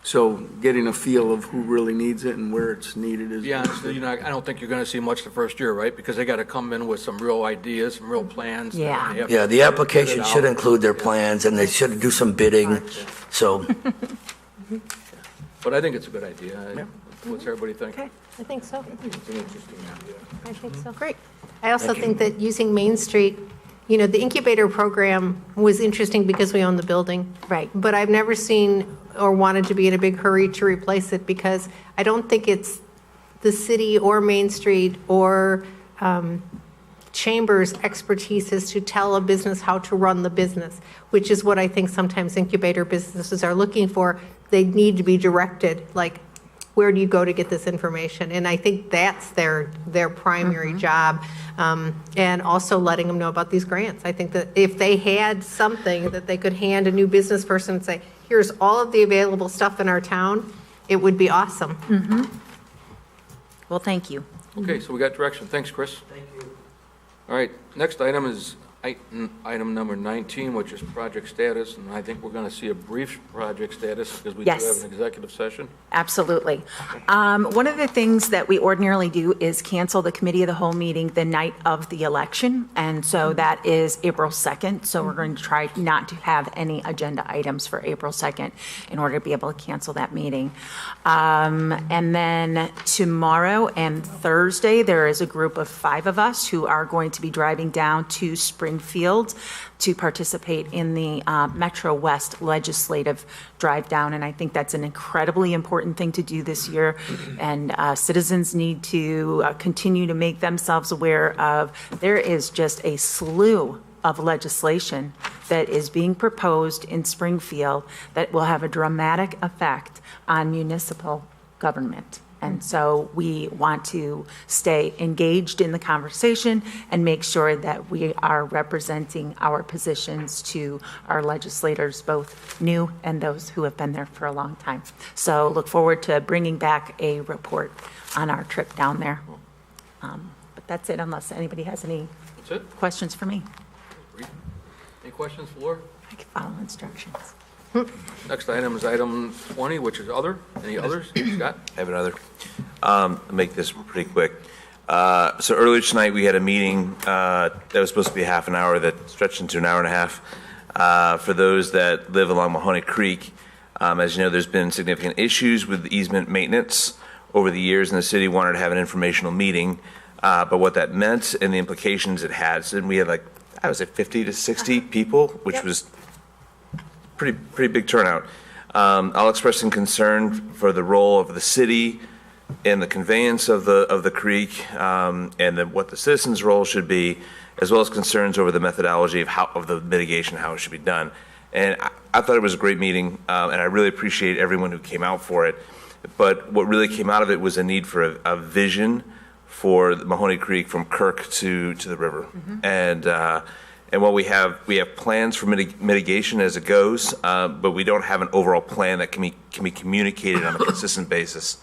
so getting a feel of who really needs it and where it's needed is. Yeah, honestly, I don't think you're going to see much the first year, right? Because they got to come in with some real ideas, some real plans. Yeah. Yeah, the application should include their plans and they should do some bidding. So. But I think it's a good idea. What's everybody think? Okay, I think so. It's an interesting idea. I think so. Great. I also think that using Main Street, the incubator program was interesting because we own the building. Right. But I've never seen or wanted to be in a big hurry to replace it because I don't think it's the city or Main Street or Chambers' expertise is to tell a business how to run the business, which is what I think sometimes incubator businesses are looking for. They need to be directed, like, where do you go to get this information? And I think that's their primary job. And also letting them know about these grants. I think that if they had something that they could hand a new business person and say, here's all of the available stuff in our town, it would be awesome. Well, thank you. Okay, so we got direction. Thanks, Chris. Thank you. All right, next item is item number 19, which is project status, and I think we're going to see a brief project status because we do Yes. have an executive session. Absolutely. One of the things that we ordinarily do is cancel the committee of the whole meeting the night of the election, and so that is April 2nd. So we're going to try not to have any agenda items for April 2nd in order to be able to cancel that meeting. And then tomorrow and Thursday, there is a group of 5 of us who are going to be driving down to Springfield to participate in the Metro West legislative drive down. And I think that's an incredibly important thing to do this year. And citizens need to continue to make themselves aware of there is just a slew of legislation that is being proposed in Springfield that will have a dramatic effect on municipal government. And so we want to stay engaged in the conversation and make sure that we are representing our positions to our legislators, both new and those who have been there for a long time. So look forward to bringing back a report on our trip down there. But that's it, unless anybody has any questions for me. Any questions, Laura? I can follow instructions. Next item is item 20, which is other. Any others? Scott? I have another. I'll make this pretty quick. So earlier tonight, we had a meeting that was supposed to be half an hour that stretched into an hour and a half. For those that live along Mahoney Creek, as you know, there's been significant issues with easement maintenance over the years, and the city wanted to have an informational meeting. But what that meant and the implications it had, so we had 50 to 60 people, which was pretty big turnout. I'll express some concern for the role of the city in the conveyance of the creek, and then what the citizens' role should be, as well as concerns over the methodology of the mitigation, how it should be done. And I thought it was a great meeting, and I really appreciate everyone who came out for it. But what really came out of it was a need for a vision for Mahoney Creek from Kirk to the river. And while we have plans for mitigation as it goes, but we don't have an overall plan that can be communicated on a consistent basis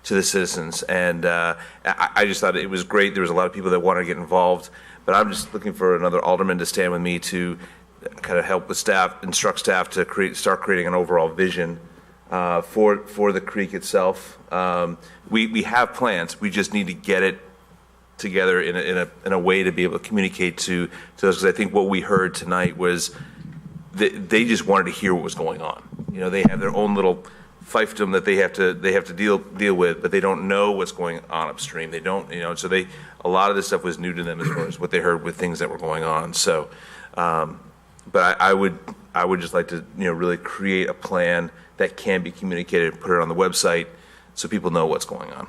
to the citizens. And I just thought it was great. There was a lot of people that wanted to get involved, but I'm just looking for another alderman to stand with me to kind of help with staff, instruct staff to start creating an overall vision for the creek itself. We have plans. We just need to get it together in a way to be able to communicate to those, because I think what we heard tonight was they just wanted to hear what was going on. They have their own little fiefdom that they have to deal with, but they don't know what's going on upstream. They don't, so a lot of this stuff was new to them as far as what they heard with things that were going on. So, but I would just like to, really create a plan that can be communicated, put it on the website so people know what's going on.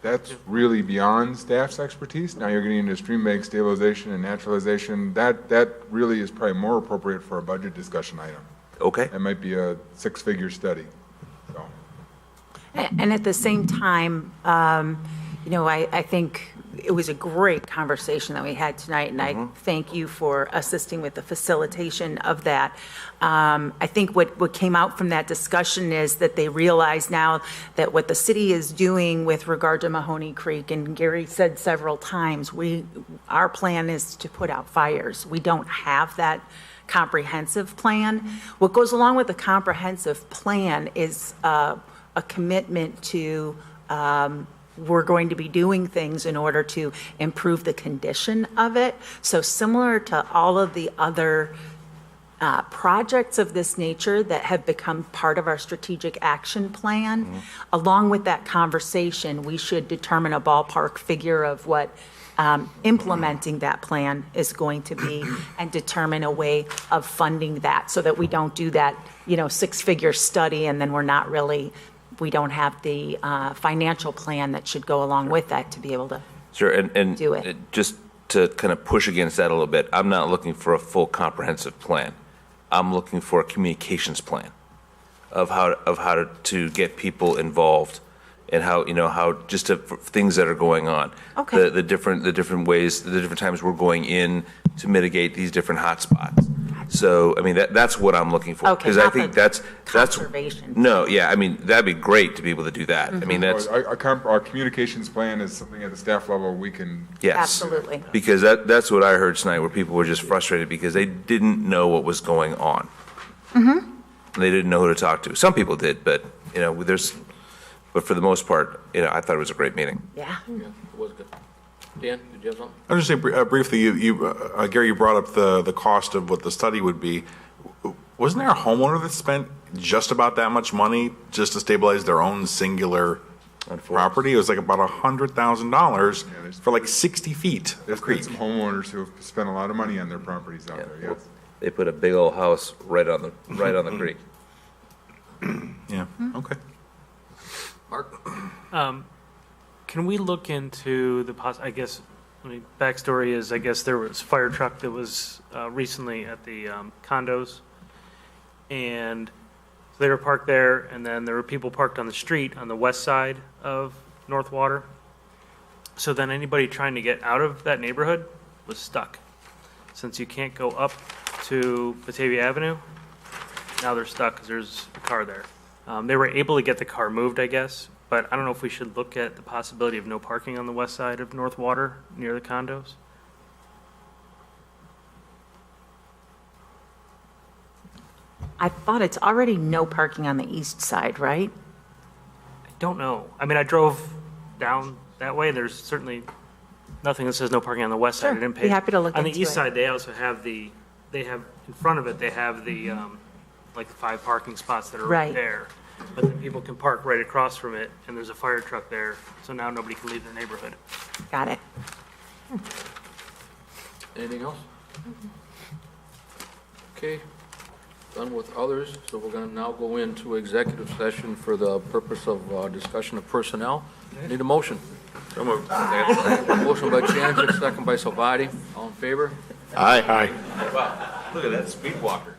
That's really beyond staff's expertise. Now you're getting into stream bank stabilization and naturalization. That really is probably more appropriate for a budget discussion item. Okay. That might be a six-figure study. So. And at the same time, I think it was a great conversation that we had tonight, and I thank you for assisting with the facilitation of that. I think what came out from that discussion is that they realize now that what the city is doing with regard to Mahoney Creek, and Gary said several times, our plan is to put out fires. We don't have that comprehensive plan. What goes along with the comprehensive plan is a commitment to we're going to be doing things in order to improve the condition of it. So similar to all of the other projects of this nature that have become part of our strategic action plan, along with that conversation, we should determine a ballpark figure of what implementing that plan is going to be and determine a way of funding that so that we don't do that, six-figure study and then we don't have the financial plan that should go along with that to be able to do it. Just to kind of push against that a little bit, I'm not looking for a full comprehensive plan. I'm looking for a communications plan of how to get people involved and how just for things that are going on. Okay. The different ways, the different times we're going in to mitigate these different hot spots. So, I mean, that's what I'm looking for. Okay, Because I think that's conservation. No, yeah, I mean, that'd be great to be able to do that. I mean, that's. Our communications plan is something at the staff level we can. Yes. Absolutely. Because that's what I heard tonight, where people were just frustrated because they didn't know what was going on. They didn't know who to talk to. Some people did, but, but for the most part, I thought it was a great meeting. Yeah. Yeah, it was good. Dan, did you have something? I'll just say briefly, Gary, you brought up the cost of what the study would be. Wasn't there a homeowner that spent just about that much money just to stabilize their own singular property? It was like about $100,000 for like 60 feet of creek. There's some homeowners who have spent a lot of money on their properties out there, yes. They put a big old house right on the creek. Yeah, okay. Mark? Can we look into the backstory is, I guess there was a fire truck that was recently at the condos, and they were parked there, and then there were people parked on the street on the west side of North Water. So then anybody trying to get out of that neighborhood was stuck. Since you can't go up to Batavia Avenue, now they're stuck because there's a car there. They were able to get the car moved, I guess, but I don't know if we should look at the possibility of no parking on the west side of North Water near the condos. I thought it's already no parking on the east side, right? I don't know. I mean, I drove down that way. There's certainly nothing that says no parking on the west side. I didn't pay. Be happy to look on the into east it. side, they also have in front of it, they have the, like the 5 parking spots that are right Right. there. But then people can park right across from it, and there's a fire truck there, so now nobody can leave their neighborhood. Got it. Anything else? Okay, done with others, so we're going to now go into executive session for the purpose of discussion of personnel. Need a motion? So moved. Motion by Chancellor, second by Salvati. All in favor? Aye. Wow, look at that speed walker.